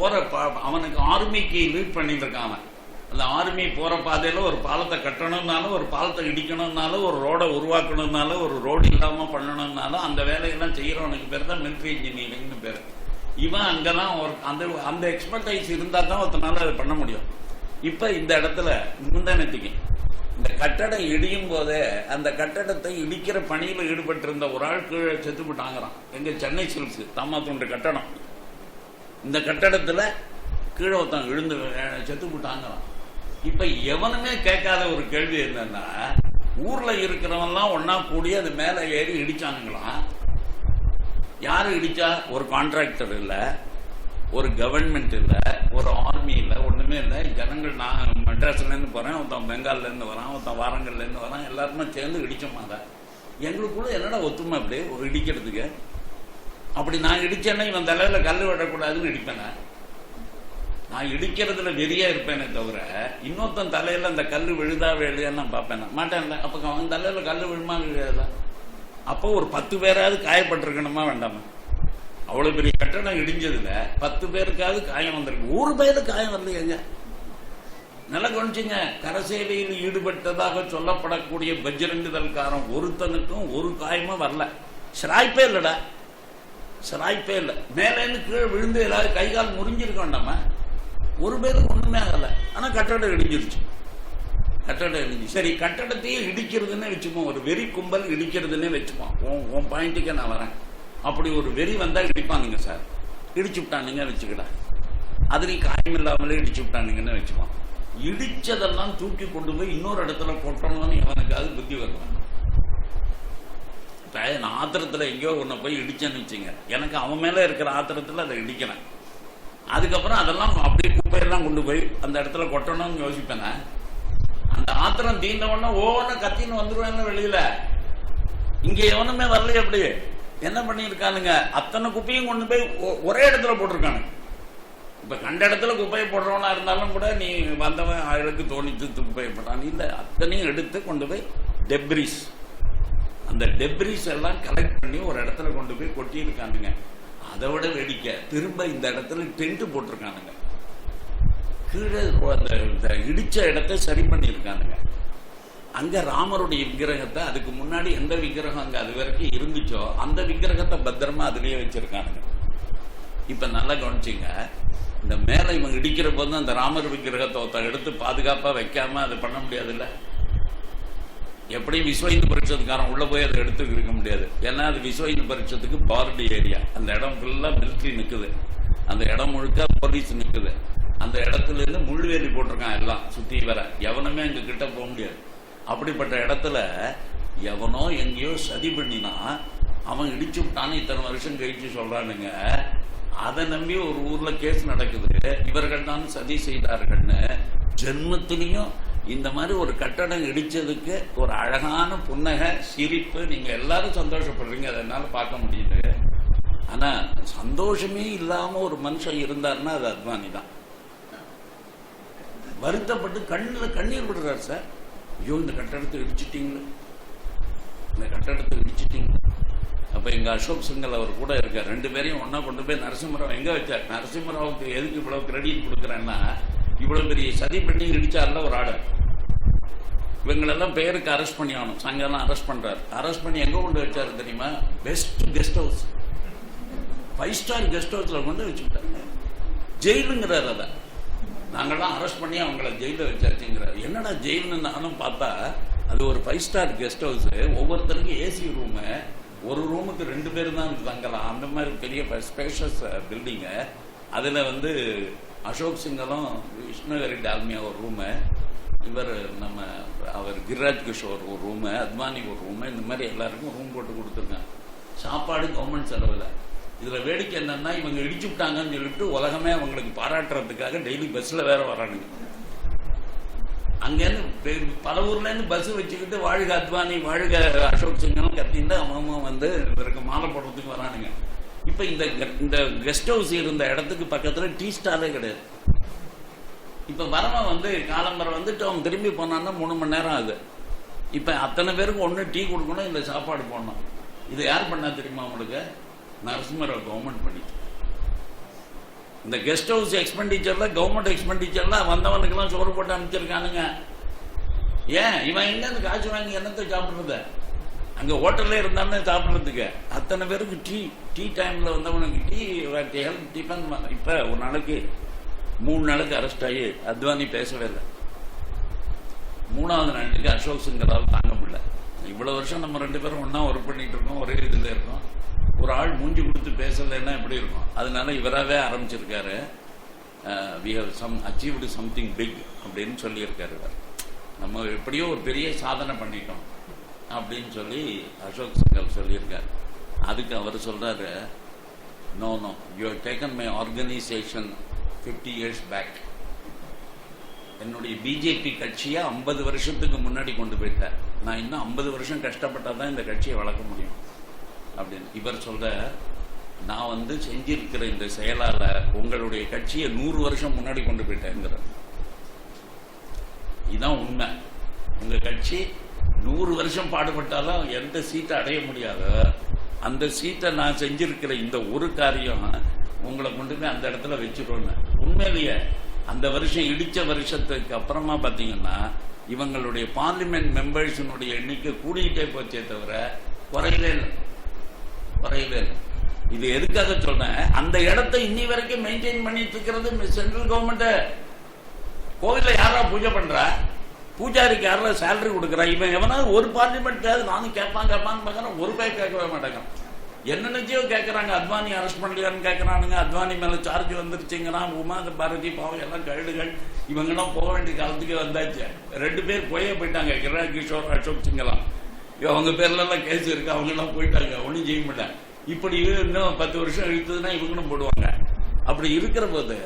அவனுக்கு ஆர்மிக்கு லீட் பண்ணிட்டு இருக்கான். அந்த ஆர்மி போற பாதையில ஒரு பாலத்தை கட்டணும்னாலும், ஒரு பாலத்தை இடிக்கணும்னாலும், ஒரு ரோடை உருவாக்கணும்னாலும், ஒரு ரோடு இல்லாம பண்ணணும்னாலும் அந்த வேலையெல்லாம் செய்யறவனுக்கு பேர் தான் மிலிட்ரி இன்ஜினியரிங்னு பேரு. இவன் அங்கெல்லாம் அந்த எக்ஸ்பர்டைஸ் இருந்தா தான் ஒருத்தனால அதை பண்ண முடியும். இப்ப இந்த இடத்துல முந்தானத்துக்கு இந்த கட்டடம் இடியும் போதே அந்த கட்டடத்தை இடிக்கிற பணியில் ஈடுபட்டு இருந்த ஒரு ஆள் கீழே செத்து போட்டாங்கிறான். எங்க சென்னை சில்க்ஸ் தாமாத்தூண்டு கட்டடம், இந்த கட்டடத்துல கீழே ஒருத்தன் விழுந்து செத்து போட்டாங்கிறான். இப்ப எவனுமே கேட்காத ஒரு கேள்வி என்னன்னா, ஊர்ல இருக்கிறவன்லாம் ஒன்னா கூடி அது மேல ஏறி இடிச்சானுங்களாம். யாரு இடிச்சா? ஒரு கான்ட்ராக்டர் இல்ல, ஒரு கவர்மெண்ட் இல்ல, ஒரு ஆர்மி இல்ல, ஒண்ணுமே இல்லை. ஜனங்கள், நான் மெட்ராஸ்ல இருந்து போறேன், ஒருத்தன் பெங்கால்ல இருந்து வரான், ஒருத்தன் வாரங்கள்ல இருந்து வரான், எல்லாருமே சேர்ந்து இடிச்சோமா. எங்களுக்குள்ள என்னடா ஒத்துமை அப்படி ஒரு இடிக்கிறதுக்கு? அப்படி நான் இடிச்சேன்னா இவன் தலையில கல் விடக்கூடாதுன்னு இடிப்பேன். நான் இடிக்கிறதுல வெறியா இருப்பேனே தவிர இன்னொருத்தன் தலையில அந்த கல் விழுதா விழுதான்னு நான் பார்ப்பேன் மாட்டேன். அப்ப அவன் தலையில கல் விழுமா விழுதா? அப்போ ஒரு 10 பேராவது காயப்பட்டிருக்கணுமா வேண்டாமா? அவ்வளவு பெரிய கட்டணம் இடிஞ்சதுல 10 பேருக்காவது காயம் வந்திருக்கு. ஒரு பேருக்கு காயம் வரலையேங்க. நல்லா கவனிச்சுங்க. கரசேவையில் ஈடுபட்டதாக சொல்லப்படக்கூடிய பஜ்ரங்கதல்காரன் ஒருத்தனுக்கும் ஒரு காயமும் வரல. சிராய்ப்பே இல்லடா, சிராய்ப்பே இல்லை. மேலேருந்து கீழே விழுந்து ஏதாவது கை கால் முறிஞ்சிருக்க வேண்டாமா? ஒரு பேருக்கு ஒண்ணுமே ஆகல. ஆனா கட்டடம் இடிஞ்சிருச்சு. கட்டடம் இடிஞ்சு சரி, கட்டடத்தையே இடிக்கிறதுன்னு வச்சுப்போம். ஒரு வெறி கும்பல் இடிக்கிறதுன்னே வச்சுப்போம். உன் பாயிண்ட்டுக்கே நான் வரேன். அப்படி ஒரு வெறி வந்தா இடிப்பானுங்க சார். இடிச்சு விட்டானுங்க வச்சுக்கிட்டா, அது நீ காயம் இல்லாமலே இடிச்சு விட்டானுங்கன்னு வச்சுப்பான். இடிச்சதெல்லாம் தூக்கி கொண்டு போய் இன்னொரு இடத்துல போட்டோம்னு அவனுக்காவது புத்தி வருவான். நான் ஆத்திரத்துல எங்கேயோ ஒன்ன போய் இடிச்சேன்னு வச்சுங்க, எனக்கு அவன் மேல இருக்கிற ஆத்திரத்துல அதை இடிக்கிறேன். அதுக்கப்புறம் அதெல்லாம் அப்படியே குப்பையெல்லாம் கொண்டு போய் அந்த இடத்துல கொட்டணும்னு யோசிப்பேன். அந்த ஆத்திரம் தீர்ந்தவொடனே ஓன கத்தின்னு வந்துருவாங்க வெளியில. இங்க எவனுமே வரலையே. அப்படி என்ன பண்ணிருக்கானுங்க? அத்தனை குப்பையும் கொண்டு போய் ஒரே இடத்துல போட்டிருக்கானுங்க. இப்ப கண்ட இடத்துல குப்பையை போடுறவனா இருந்தாலும் கூட நீ வந்தவன் ஆளுக்கு தோணித்து குப்பையை போட்டான் இல்ல, அத்தனையும் எடுத்து கொண்டு போய் டெப்ரிஸ், அந்த டெப்ரிஸ் எல்லாம் கலெக்ட் பண்ணி ஒரு இடத்துல கொண்டு போய் கொட்டி இருக்கானுங்க. அதை விட வேடிக்கை, திரும்ப இந்த இடத்துல டென்ட் போட்டிருக்கானுங்க. கீழே அந்த இடிச்ச இடத்தை சரி பண்ணியிருக்கானுங்க. அங்க ராமருடைய விக்கிரகத்தை, அதுக்கு முன்னாடி எந்த விக்கிரகம் அங்க அது வரைக்கும் இருந்துச்சோ அந்த விக்கிரகத்தை பத்திரமா அதுலயே வச்சிருக்கானுங்க. இப்ப நல்லா கவனிச்சிங்க. இந்த மேல இவங்க இடிக்கிற போது அந்த ராமர் விக்கிரகத்தை எடுத்து பாதுகாப்பா வைக்காம அது பண்ண முடியாது இல்ல. எப்படியும் விஸ்வ இந்து பரிஷத்துக்காரன் உள்ள போய் அதை எடுத்து இருக்க முடியாது. ஏன்னா அது விஸ்வ இந்து பரிஷத்துக்கு பார்டு ஏரியா. அந்த இடம் ஃபுல்லா மிலிட்ரி நிக்குது, அந்த இடம் முழுக்க போலீஸ் நிக்குது. அந்த இடத்துல இருந்து முள்ளுவேலி போட்டிருக்கான் எல்லாம் சுத்தி வர. எவனுமே அங்க கிட்ட போக முடியாது. அப்படிப்பட்ட இடத்துல எவனோ எங்கேயோ சதி பண்ணினா அவன் இடிச்சு விட்டான்னு இத்தனை வருஷம் கழிச்சு சொல்றானுங்க. அதை நம்பி ஒரு ஊர்ல கேஸ் நடக்குது, இவர்கள் தான் சதி செய்தார்கள்னு. ஜென்மத்திலையும் இந்த மாதிரி ஒரு கட்டடம் இடிச்சதுக்கு ஒரு அழகான புன்னகை, சிரிப்பு, நீங்க எல்லாரும் சந்தோஷப்படுறீங்க, அதனால பார்க்க முடியுது. ஆனா சந்தோஷமே இல்லாம ஒரு மனுஷன் இருந்தாருன்னா அது அத்வானி தான். வருத்தப்பட்டு கண்ணீர் விடுறாரு சார். ஐயோ இந்த கட்டடத்தை இடிச்சிட்டீங்களே, இந்த கட்டடத்தை இடிச்சிட்டீங்க. அப்ப எங்க அசோக் சிங்கல் அவர் கூட இருக்கார். 2 பேரையும் ஒன்னா கொண்டு போய் நரசிம்மராவ் எங்க வச்சார். நரசிம்மராவுக்கு எதுக்கு இவ்வளவு கிரெடிட் கொடுக்குறேன்னா, இவ்வளவு பெரிய சதி பண்ணி இடிச்சார்ல ஒரு ஆர்டர். இவங்களெல்லாம் பேருக்கு அரெஸ்ட் பண்ணி ஆகணும். சங்கெல்லாம் அரெஸ்ட் பண்றாரு. அரெஸ்ட் பண்ணி எங்க கொண்டு வச்சாரு தெரியுமா? Best guest house, 5 star guest ஹவுஸ்ல கொண்டு வச்சுக்கிட்டாங்க. ஜெயிலுங்கிறார். அதை நாங்கள்லாம் அரெஸ்ட் பண்ணி அவங்கள ஜெயில வச்சாச்சுங்கிறார். என்னடா ஜெயில்னு நானும் பார்த்தா அது ஒரு 5 ஸ்டார் கெஸ்ட் ஹவுஸ். ஒவ்வொருத்தருக்கும் ஏசி ரூமு, ஒரு ரூமுக்கு 2 பேர் தான் தங்கலாம். அந்த மாதிரி பெரிய ஸ்பேஷியஸ் பில்டிங்கு. அதுல அசோக் சிங்கலும் விஷ்ணுகரி டால்மியா ஒரு ரூமு, இவர் அவர் கிரிராஜ் கிஷோர் ஒரு ரூமு, அத்வானி ஒரு ரூமு, இந்த மாதிரி எல்லாருக்கும் ரூம் போட்டு கொடுத்துருக்காங்க. சாப்பாடு கவர்மெண்ட் செலவில். இதுல வேடிக்கை என்னன்னா, இவங்க இடிச்சு விட்டாங்கன்னு சொல்லிட்டு உலகமே அவங்களுக்கு பாராட்டுறதுக்காக டெய்லி பஸ்ல வேற வரானுங்க. அங்கேருந்து பல ஊர்ல இருந்து பஸ் வச்சுக்கிட்டு வாழ்க அத்வானி வாழ்க அசோக் சிங்கனும் கத்தின்னு அவன் இவருக்கு மாலை போடுறதுக்கு வரானுங்க. இப்ப இந்த கெஸ்ட் ஹவுஸ் இருந்த இடத்துக்கு பக்கத்துல டீ ஸ்டாலே கிடையாது. இப்போ வரவன் வந்து காலம்பரை வந்துட்டு அவன் திரும்பி போனான்னா 3 மணி நேரம் ஆகுது. இப்போ அத்தனை பேருக்கு ஒன்று டீ கொடுக்கணும், இல்லை சாப்பாடு போடணும். இது யார் பண்ணா தெரியுமா உங்களுக்கு? நரசிம்மராவ் கவர்மெண்ட் பண்ணிட்டு. இந்த கெஸ்ட் ஹவுஸ் எக்ஸ்பெண்டிச்சர்ல கவர்மெண்ட் எக்ஸ்பெண்டிச்சர்ல வந்தவனுக்கெல்லாம் சோறு போட்டு அனுப்பிச்சிருக்கானுங்க. ஏன் இவன் எங்க காசு வாங்கி என்னத்தை சாப்பிடுறது? அங்க ஹோட்டல்ல இருந்தானே சாப்பிடுறதுக்கு. அத்தனை பேருக்கு டீ டைம்ல வந்தவனுக்கு டீ ஹெல்ப் டிஃபன். இப்ப ஒரு நாளைக்கு 3 நாளுக்கு அரெஸ்ட் ஆகி அத்வானி பேசவே இல்லை. 3வது நாளைக்கு அசோக் சிங்கரால் தாங்க முடியல. இவ்வளவு வருஷம் நம்ம 2 பேரும் ஒன்னா ஒர்க் பண்ணிட்டு இருக்கோம், ஒரே இதுல இருக்கோம். ஒரு ஆள் மூஞ்சி கொடுத்து பேசலைன்னா எப்படி இருக்கும்? அதனால இவராகவே ஆரம்பிச்சிருக்காரு. we have achieved something big அப்படின்னு சொல்லியிருக்காரு. நம்ம எப்படியோ ஒரு பெரிய சாதனை பண்ணிட்டோம் அப்படின்னு சொல்லி அசோக் சிங்கர் சொல்லியிருக்காரு. அதுக்கு அவர் சொல்றாரு, no you have taken my organisation 50 years back. என்னுடைய பிஜேபி கட்சியை 50 வருஷத்துக்கு முன்னாடி கொண்டு போயிட்டார். நான் இன்னும் 50 வருஷம் கஷ்டப்பட்டாதான் இந்த கட்சியை வளர்க்க முடியும் அப்படின்னு இவர் சொல்ற. நான் வந்து செஞ்சிருக்கிற இந்த செயலால உங்களுடைய கட்சியை 100 வருஷம் முன்னாடி கொண்டு போயிட்டேங்கிற. இதுதான் உண்மை. உங்க கட்சி 100 வருஷம் பாடுபட்டாலும் எந்த சீட்டை அடைய முடியாத அந்த சீட்டை நான் செஞ்சிருக்கிற இந்த ஒரு காரியம் உங்களை கொண்டு போய் அந்த இடத்துல வச்சிருவோன்னு. உண்மையிலேயே அந்த வருஷம் இடிச்ச வருஷத்துக்கு அப்புறமா பாத்தீங்கன்னா இவங்களுடைய பார்லிமெண்ட் மெம்பர்ஸினுடைய எண்ணிக்கை கூடிக்கிட்டே போச்சே தவிர குறையவே இல்லை. இது எதுக்காக சொல்றேன்? அந்த இடத்தை இன்னி வரைக்கும் மெயின்டைன் பண்ணிட்டு இருக்கிறது சென்ட்ரல் கவர்மெண்ட். கோவில்ல யாரா பூஜை பண்றா? பூஜாரிக்கு யாரா சேலரி கொடுக்குறா? இவன் எவனாவது ஒரு பார்லிமெண்ட் நானும் கேட்பான்னு பார்க்கறேன், ஒரு பேர் கேட்கவே மாட்டேங்கிறான். என்ன நிச்சயோ கேட்கறாங்க. அத்வானி அரெஸ்ட் பண்ணலையான்னு கேட்கறானுங்க. அத்வானி மேல சார்ஜ் வந்துருச்சுங்கிறான். உமா பாரதி பாவம் எல்லாம் கழுடுகள். இவங்கெல்லாம் போக வேண்டிய காலத்துக்கு வந்தாச்சு. 2 பேர் போயிட்டாங்க, கிரண் கிஷோர் அசோக் சிங்கலாம். அவங்க பேர்ல எல்லாம் கேஸ் இருக்கு, அவங்க எல்லாம் போயிட்டாங்க, ஒன்னும் செய்ய முடியல. இப்படி இன்னும் 10 வருஷம் இழுத்ததுன்னா இவங்களும் போடுவாங்க. அப்படி இருக்கிற போது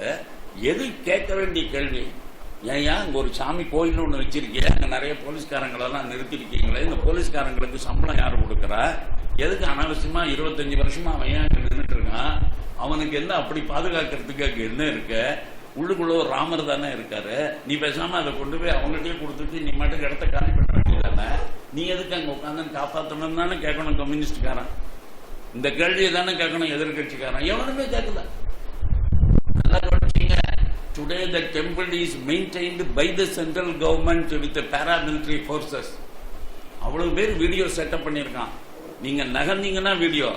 எது கேட்க வேண்டிய கேள்வி? ஏன் அங்க ஒரு சாமி கோயில் ஒண்ணு வச்சிருக்கீங்க, அங்க நிறைய போலீஸ்காரங்களெல்லாம் நிறுத்திருக்கீங்களே, இந்த போலீஸ்காரங்களுக்கு சம்பளம் யாரு கொடுக்குறா? எதுக்கு அனாவசியமா 25 வருஷமா அவன் ஏன் அங்க நின்றுட்டு இருக்கான்? அவனுக்கு என்ன அப்படி பாதுகாக்கிறதுக்கு அங்க என்ன இருக்கு? உள்ளுக்குள்ள ஒரு ராமர் தானே இருக்காரு. நீ பேசாம அதை கொண்டு போய் அவங்ககிட்டயே கொடுத்துட்டு நீ மட்டும் இடத்த காலி பண்ண வேண்டியதானே? நீ எதுக்கு அங்க உட்காந்து காப்பாற்றணும் தானே கேட்கணும் கம்யூனிஸ்ட்காரன். இந்த கேள்வியை தானே கேட்கணும் எதிர்கட்சிக்காரன். எவனுமே கேட்கல. நல்லா கவனிச்சீங்க. Today the temple is maintained by the central government with the paramilitary forces. அவ்வளவு பேர் வீடியோ செட்டப் பண்ணியிருக்கான். நீங்க நகர்ந்தீங்கன்னா வீடியோ,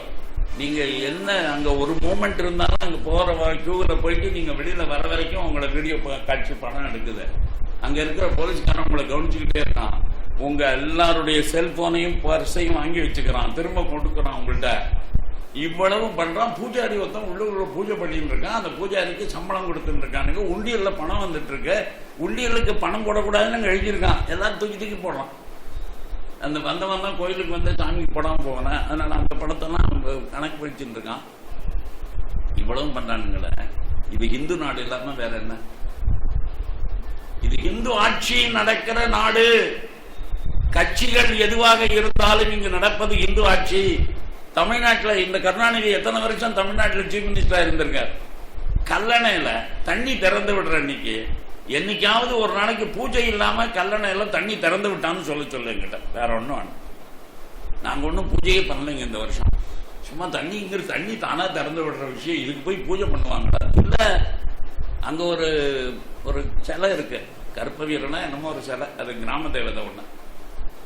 நீங்க என்ன அங்க ஒரு மூமெண்ட் இருந்தாலும் அங்க போற கியூல போயிட்டு நீங்க வெளியில வர வரைக்கும் உங்களை வீடியோ காட்சி படம் எடுக்குது. அங்க இருக்கிற போலீஸ்காரன் உங்களை கவனிச்சுக்கிட்டே இருக்கான். உங்க எல்லாருடைய செல்போனையும் பர்ஸையும் வாங்கி வச்சுக்கிறான், திரும்ப கொடுக்குறான் உங்கள்கிட்ட. இவ்வளவு பண்றான். பூஜாரி ஒருத்தன் உள்ள பூஜை பண்ணிட்டு இருக்கான். அந்த பூஜாரிக்கு சம்பளம் கொடுத்துட்டு இருக்கானுங்க. உண்டியல்ல பணம் வந்துட்டு இருக்கு. உண்டியலுக்கு பணம் போடக்கூடாதுன்னு எழுதியிருக்கான். எல்லாரும் தூக்கி போடலாம். அந்த வந்தவன் தான் கோயிலுக்கு வந்து சாமிக்கு போடாம போவேன், அதனால அந்த படத்தெல்லாம் அவங்க கணக்கு படிச்சுட்டு இருக்கான். இவ்வளவு பண்றானுங்கள. இது இந்து நாடு இல்லாம வேற என்ன? இது இந்து ஆட்சி நடக்கிற நாடு. கட்சிகள் எதுவாக இருந்தாலும் இங்கு நடப்பது இந்து ஆட்சி. தமிழ்நாட்டில் இந்த கருணாநிதி எத்தனை வருஷம் தமிழ்நாட்டில் சீஃப் மினிஸ்டரா இருந்திருக்கார். கல்லணையில தண்ணி திறந்து விடுற அன்னைக்கு என்னைக்காவது ஒரு நாளைக்கு பூஜை இல்லாம கல்லணையில தண்ணி திறந்து விட்டான்னு சொல்ல என்கிட்ட. வேற ஒண்ணும் வேணும். நாங்க ஒன்னும் பூஜையே பண்ணலைங்க இந்த வருஷம். சும்மா தண்ணி தானா திறந்து விடுற விஷயம், இதுக்கு போய் பூஜை பண்ணுவாங்க இல்ல. அங்க ஒரு சிலை இருக்கு, கருப்ப வீரனா என்னமோ ஒரு சிலை, அது கிராம தேவதை ஒண்ணு.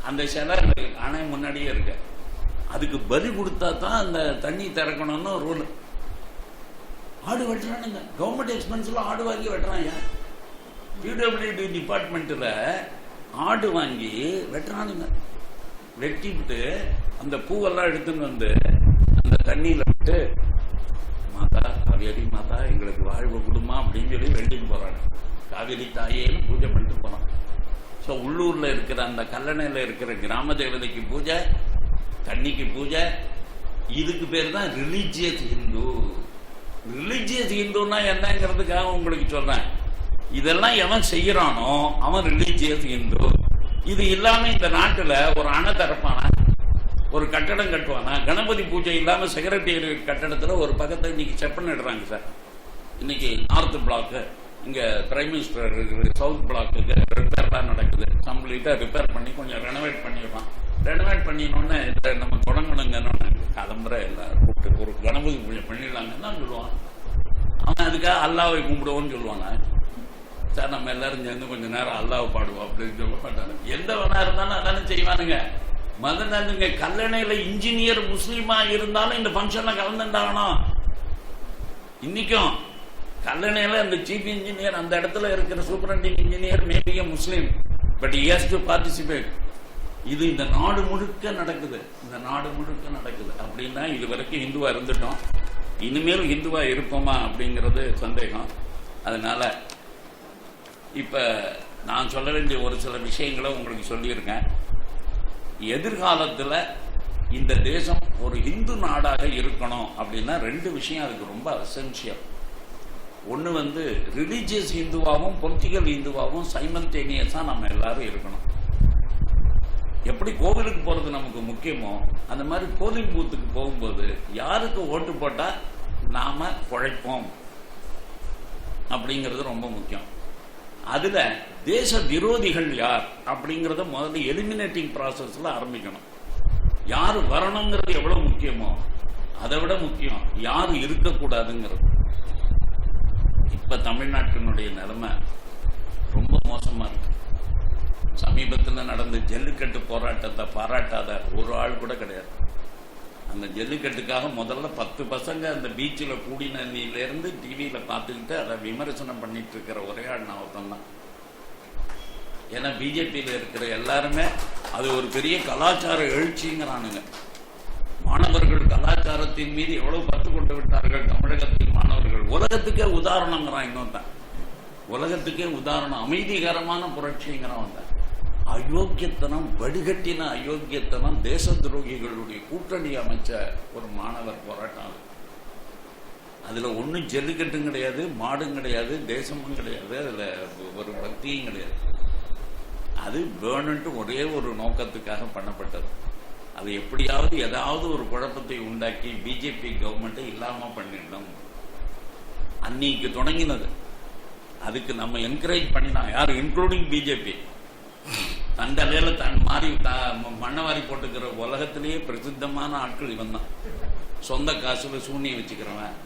அந்த சிலை அணை முன்னாடியே இருக்கு. அதுக்கு பலி கொடுத்தா தான் அந்த தண்ணி திறக்கணும்னு ரூல். ஆடு வெட்டுறானுங்க. கவர்மெண்ட் எக்ஸ்பென்ஸ்ல ஆடு வாங்கி வெட்டுறாங்க. பிடபிள்யூடி டிபார்ட்மெண்ட்ல ஆடு வாங்கி வெட்டுறானுங்க. வெட்டிவிட்டு அந்த பூவெல்லாம் எடுத்துன்னு வந்து அந்த தண்ணியில விட்டு, மாதா காவேரி மாதா எங்களுக்கு வாழ்வு கொடுமா அப்படின்னு சொல்லி வேண்டிட்டு போறாங்க. காவேரி தாயேன்னு பூஜை பண்ணிட்டு போறான். ஸோ உள்ளூர்ல இருக்கிற அந்த கல்லணையில இருக்கிற கிராம தேவதைக்கு பூஜை, தண்ணிக்கு பூஜை. இதுக்கு பேர் தான் ரிலிஜியஸ் ஹிந்து. ரிலிஜியஸ் ஹிந்துன்னா என்னங்கிறதுக்காக உங்களுக்கு சொல்றேன். இதெல்லாம் எவன் செய்யறானோ அவன் ரிலிஜியஸ் ஹிந்து. இது இல்லாம இந்த நாட்டுல ஒரு அணை திறப்பானா, ஒரு கட்டடம் கட்டுவானா? கணபதி பூஜை இல்லாம செக்ரட்டரியேட் கட்டடத்துல ஒரு பக்கத்தை இன்னைக்கு செப்பன் இடுறாங்க சார். இன்னைக்கு நார்த் பிளாக் இங்கே பிரைம் மினிஸ்டர் இருக்கிற சவுத் பிளாக்கு ரிப்பேர்லாம் நடக்குது. கம்ப்ளீட்டாக ரிப்பேர் பண்ணி கொஞ்சம் ரெனோவேட் பண்ணிடுவான். ரெனோவேட் பண்ணினோடனே நம்ம தொடங்கணுங்கன்னு கிளம்புற எல்லாரும் கூப்பிட்டு ஒரு கணபதி பூஜை பண்ணிடலாங்கன்னு தான் சொல்லுவான். அவன் அதுக்காக அல்லாவை கும்பிடுவோன்னு சொல்லுவானா? சார் நம்ம எல்லாரும் சேர்ந்து கொஞ்சம் நேரம் அல்லாவை பாடுவோம் அப்படின்னு சொல்ல மாட்டாங்க. எந்த வேணா இருந்தாலும் அதானே செய்வானுங்க. மதனானுங்க கல்லணையில இன்ஜினியர் முஸ்லீமா இருந்தாலும் இந்த ஃபங்க்ஷன்ல கலந்துட்டாகணும். இன்னைக்கும் கல்லணையில அந்த சீஃப் இன்ஜினியர் அந்த இடத்துல இருக்கிற superintending engineer maybe Muslim, but he has to participate. இது இந்த நாடு முழுக்க நடக்குது. இந்த நாடு முழுக்க நடக்குது. அப்படின்னா இது வரைக்கும் ஹிந்துவா இருந்துட்டோம், இனிமேல் ஹிந்துவா இருப்போமா அப்படிங்கிறது சந்தேகம். அதனால இப்ப நான் சொல்ல வேண்டிய ஒரு சில விஷயங்களை உங்களுக்கு சொல்லியிருக்கேன். எதிர்காலத்தில் இந்த தேசம் ஒரு இந்து நாடாக இருக்கணும் அப்படின்னா ரெண்டு விஷயம் அதுக்கு ரொம்ப அசென்சியல். ஒன்று ரிலீஜியஸ் ஹிந்துவாகவும் பொலிட்டிக்கல் ஹிந்துவாகவும் சைமல்டேனியஸா நம்ம எல்லாரும் இருக்கணும். எப்படி கோவிலுக்கு போறது நமக்கு முக்கியமோ அந்த மாதிரி போலிங் பூத்துக்கு போகும்போது யாருக்கு ஓட்டு போட்டா நாம குழைப்போம் அப்படிங்கிறது ரொம்ப முக்கியம். அதுல தேச விரோதிகள் யார் அப்படிங்கறத முதல்ல எலிமினேட்டிங் ப்ராசஸ்ல ஆரம்பிக்கணும். யாரு வரணுங்கிறது எவ்வளவு முக்கியமோ அதை விட முக்கியம் யாரு இருக்கக்கூடாதுங்கிறது. இப்ப தமிழ்நாட்டினுடைய நிலைமை ரொம்ப மோசமா இருக்கு. சமீபத்தில் நடந்த ஜல்லிக்கட்டு போராட்டத்தை பாராட்டாத ஒரு ஆள் கூட கிடையாது. அந்த ஜல்லிக்கட்டுக்காக முதல்ல 10 பசங்க அந்த பீச்சில் கூடினிலிருந்து டிவியில பார்த்துக்கிட்டு அதை விமர்சனம் பண்ணிட்டு இருக்கிற ஒரே ஆள் நான் ஒருத்தன் தான். ஏன்னா பிஜேபியில் இருக்கிற எல்லாருமே அது ஒரு பெரிய கலாச்சார எழுச்சிங்கிறானுங்க. மாணவர்கள் கலாச்சாரத்தின் மீது எவ்வளவு பற்று கொண்டு விட்டார்கள் தமிழகத்தின் மாணவர்கள். உலகத்துக்கே உதாரணங்கிறான் இன்னொருத்தான். உலகத்துக்கே உதாரணம் அமைதிகரமான புரட்சிங்கிறவன் தான். அயோக்கியத்தனம், வடிகட்டின அயோக்கியத்தனம், தேச துரோகிகளுடைய கூட்டணி அமைச்ச ஒரு மாணவர் போராட்டம். அதுல ஒன்னும் ஜல்லிக்கட்டும் கிடையாது, மாடும் கிடையாது, தேசமும் கிடையாது, அதுல ஒரு பக்தியும் கிடையாது. அது வேணும்ட்டு ஒரே ஒரு நோக்கத்துக்காக பண்ணப்பட்டது. அது எப்படியாவது ஏதாவது ஒரு குழப்பத்தை உண்டாக்கி பிஜேபி கவர்மெண்ட்டை இல்லாம பண்ணிடணும். அன்னைக்கு தொடங்கினது. அதுக்கு நம்ம என்கரேஜ் பண்ணினோம். யாரு? Including BJP. தண்டலையில தன் மாறி மண்ணவாரி போட்டுக்கிற உலகத்திலேயே பிரசித்தமான ஆட்கள் இவன் தான். சொந்த காசுல சூனியம் வச்சுக்கிறவன்,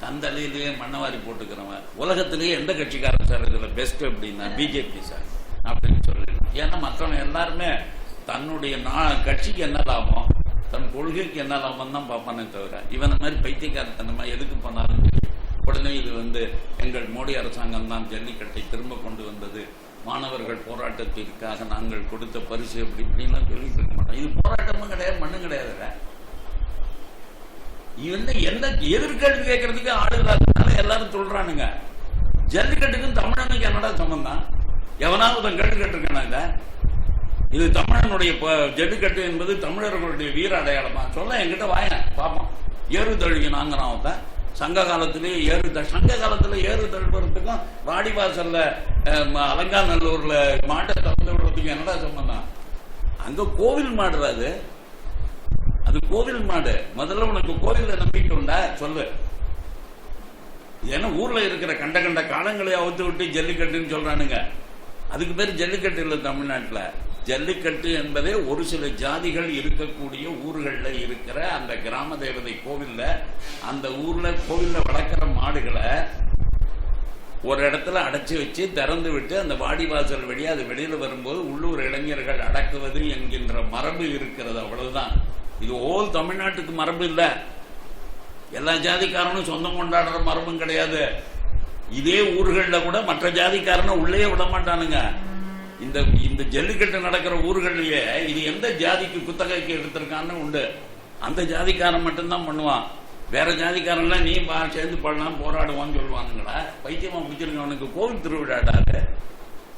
தந்தலையிலேயே மண்ணவாரி போட்டுக்கிறவன். உலகத்திலேயே எந்த கட்சிக்காரன் சார் இதுல பெஸ்ட் அப்படின்னா பிஜேபி சார் அப்படின்னு சொல்லிடலாம். ஏன்னா மற்றவங்க எல்லாருமே தன்னுடைய கட்சிக்கு என்ன லாபம், தன் கொள்கைக்கு என்ன லாபம் தான் பார்ப்பானே தவிர இவன் மாதிரி பைத்தியக்காரத்தனமா எதுக்கு போனாலும் உடனே இது எங்கள் மோடி அரசாங்கம் தான் ஜல்லிக்கட்டை திரும்ப கொண்டு வந்தது, மாணவர்கள் போராட்டத்திற்காக நாங்கள் கொடுத்த பரிசு எப்படி இப்படின்லாம் சொல்லிட்டு இருக்க மாட்டோம். இது போராட்டமும் கிடையாது, மண்ணும் கிடையாது. எந்த எதிர்கேள்வி கேட்கறதுக்கு ஆளுகிறாருனால எல்லாரும் சொல்றானுங்க. ஜல்லிக்கட்டுக்கும் தமிழனுக்கு என்னடா சம்பந்தம்? எவனாவது கேள்வி கேட்டிருக்கானாங்க? இது தமிழனுடைய ஜல்லிக்கட்டு என்பது தமிழர்களுடைய வீர அடையாளமா சொல்ல என்கிட்ட வாய பாப்போம். ஏறு தழுவி நாங்கிறான். சங்க காலத்திலேயே சங்க காலத்துல ஏறு தழுவுறதுக்கும் வாடிவாசல்ல அலங்காநல்லூர்ல மாட்டை திறந்து விடுறதுக்கு என்னடா சம்பந்தம்? அங்க கோவில் மாடுறாது, அது கோவில் மாடு. முதல்ல உனக்கு கோவில்ல நம்பிக்கை உண்டா சொல்லு. ஏன்னா ஊர்ல இருக்கிற கண்ட கண்ட காலங்களை அவுத்து விட்டு ஜல்லிக்கட்டுன்னு சொல்றானுங்க. அதுக்கு பேர் ஜல்லிக்கட்டு இல்லை தமிழ்நாட்டுல. ஜல்லிக்கட்டு என்பதே ஒரு சில ஜாதிகள் இருக்கக்கூடிய ஊர்கள்ல இருக்கிற அந்த கிராம தேவதை கோவில்ல, அந்த ஊர்ல கோவில்ல வளர்க்கிற மாடுகளை ஒரு இடத்துல அடைச்சி வச்சு திறந்து விட்டு அந்த வாடிவாசல் வழியா அது வெளியில வரும்போது உள்ளூர் இளைஞர்கள் அடக்குவது என்கின்ற மரபு இருக்கிறது. அவ்வளவுதான். இது ஓல் தமிழ்நாட்டுக்கு மரபு இல்லை. எல்லா ஜாதிக்காரனும் சொந்தம் கொண்டாடுற மரபும் கிடையாது. இதே ஊர்களில் கூட மற்ற ஜாதிக்காரனை உள்ளே விட மாட்டானுங்க. இந்த ஜல்லிக்கட்டு நடக்கிற ஊர்கள்லயே இது எந்த ஜாதிக்கு குத்தகைக்கு எடுத்திருக்கான்னு உண்டு. அந்த ஜாதிக்காரன் மட்டும்தான் பண்ணுவான். வேற ஜாதிக்காரன்லாம் நீ சேர்ந்து பண்ணலாம் போராடுவான்னு சொல்லுவானுங்களா? பைத்தியமா பிடிச்சிருக்கவனுக்கு கோவில் திருவிழாடாது.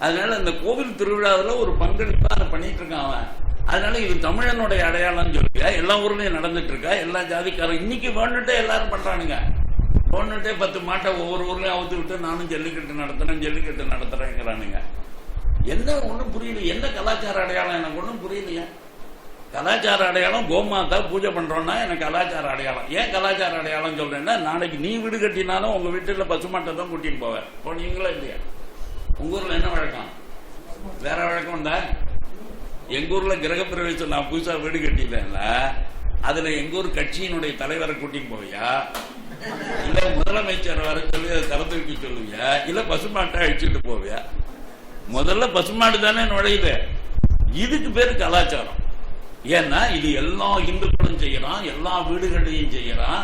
அதனால அந்த கோவில் திருவிழாவில் ஒரு பங்களிப்பா அதை பண்ணிட்டு இருக்கான் அவன். அதனால இது தமிழனுடைய அடையாளம் சொல்லியா எல்லா ஊர்லயும் நடந்துட்டு இருக்கா. எல்லா ஜாதிக்காரன் இன்னைக்கு வேண்டுட்டே எல்லாரும் பண்றானுங்க. வேண்டுட்டே 10 மாட்டை ஒவ்வொரு ஊர்லயும் அவுத்து விட்டு நானும் ஜல்லிக்கட்டு நடத்துறேங்கிறானுங்க. என்ன ஒண்ணும் புரியல. என்ன கலாச்சார அடையாளம் எனக்கு ஒன்றும் புரியலையா? கலாச்சார அடையாளம் கோமாதா பூஜை பண்றோம்னா எனக்கு கலாச்சார அடையாளம். ஏன் கலாச்சார அடையாளம் சொல்றேன்னா, நாளைக்கு நீ வீடு கட்டினாலும் உங்க வீட்டுல பசுமாட்டை தான் கூட்டிட்டு போவேன். போனீங்களா இல்லையா? உங்க ஊர்ல என்ன வழக்கம்? வேற வழக்கம் உண்டா? எங்க ஊர்ல கிரகப்பிரவேசம் நான் புதுசா வீடு கட்டிட்டேன்ல, அதுல எங்க ஊர் கட்சியினுடைய தலைவரை கூட்டிட்டு போவியா, இல்ல முதலமைச்சர் வர சொல்லி அதை திறந்து வைக்க சொல்லுவியா, இல்ல பசுமாட்டை அழிச்சுட்டு போவியா? முதல்ல பசுமாடு தானே நுழையுது. இதுக்கு பேரு கலாச்சாரம். ஏன்னா இது எல்லா இந்துக்களும் செய்யறான், எல்லா வீடுகளையும் செய்யறான்.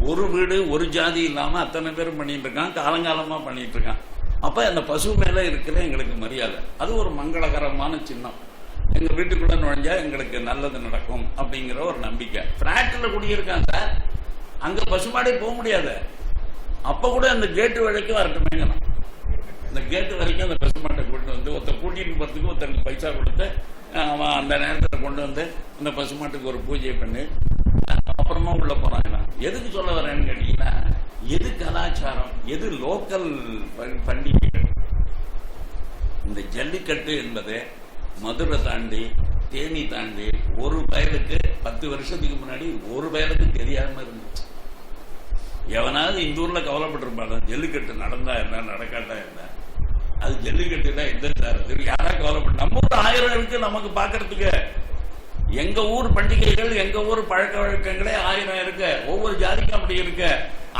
ஒரு வீடு ஒரு ஜாதி இல்லாம அத்தனை பேரும் பண்ணிட்டு இருக்கான், காலங்காலமா பண்ணிட்டு இருக்கான். அப்ப அந்த பசு மேல இருக்கிற எங்களுக்கு மரியாதை, அது ஒரு மங்களகரமான சின்னம். எங்க வீட்டுக்குள்ள நுழைஞ்சா எங்களுக்கு நல்லது நடக்கும் அப்படிங்கிற ஒரு நம்பிக்கை. பிளாட்ல குடியிருக்கான் சார், அங்க பசுமாடே போக முடியாது. அப்ப கூட அந்த கேட்டு வரைக்கும் வரட்டுமேங்கணும். இந்த கேட்டு வரைக்கும் அந்த பசுமாட்டை கூட்டு வந்து ஒருத்தர் கூட்டிட்டு போறதுக்கு ஒருத்தருக்கு பைசா கொடுத்து அவன் அந்த நேரத்தில் கொண்டு வந்து அந்த பசுமாட்டுக்கு ஒரு பூஜை பண்ணி அப்புறமா உள்ள போறாங்க. எதுக்கு சொல்ல வரேன்னு கேட்டீங்கன்னா, எது கலாச்சாரம், எது லோக்கல் பண்டிகைகள். இந்த ஜல்லிக்கட்டு என்பது மதுரை தாண்டி தேனி தாண்டி ஒரு பயலுக்கு 10 வருஷத்துக்கு முன்னாடி ஒரு பயலுக்கு தெரியாம இருந்துச்சு. எவனாவது இந்த ஊர்ல கவலைப்பட்டிருப்பாங்க, ஜல்லிக்கட்டு நடந்தா என்ன நடக்காட்டா என்ன, அது ஜல்லிக்கட்டு தான் எந்த சார் யாரா கவலைப்பட்டு. நம்ம ஊர் 1000 இருக்கு நமக்கு பாக்குறதுக்கு. எங்க ஊர் பண்டிகைகள் எங்க ஊர் பழக்க வழக்கங்களே 1000 இருக்கு. ஒவ்வொரு ஜாதிக்கும் அப்படி இருக்கு.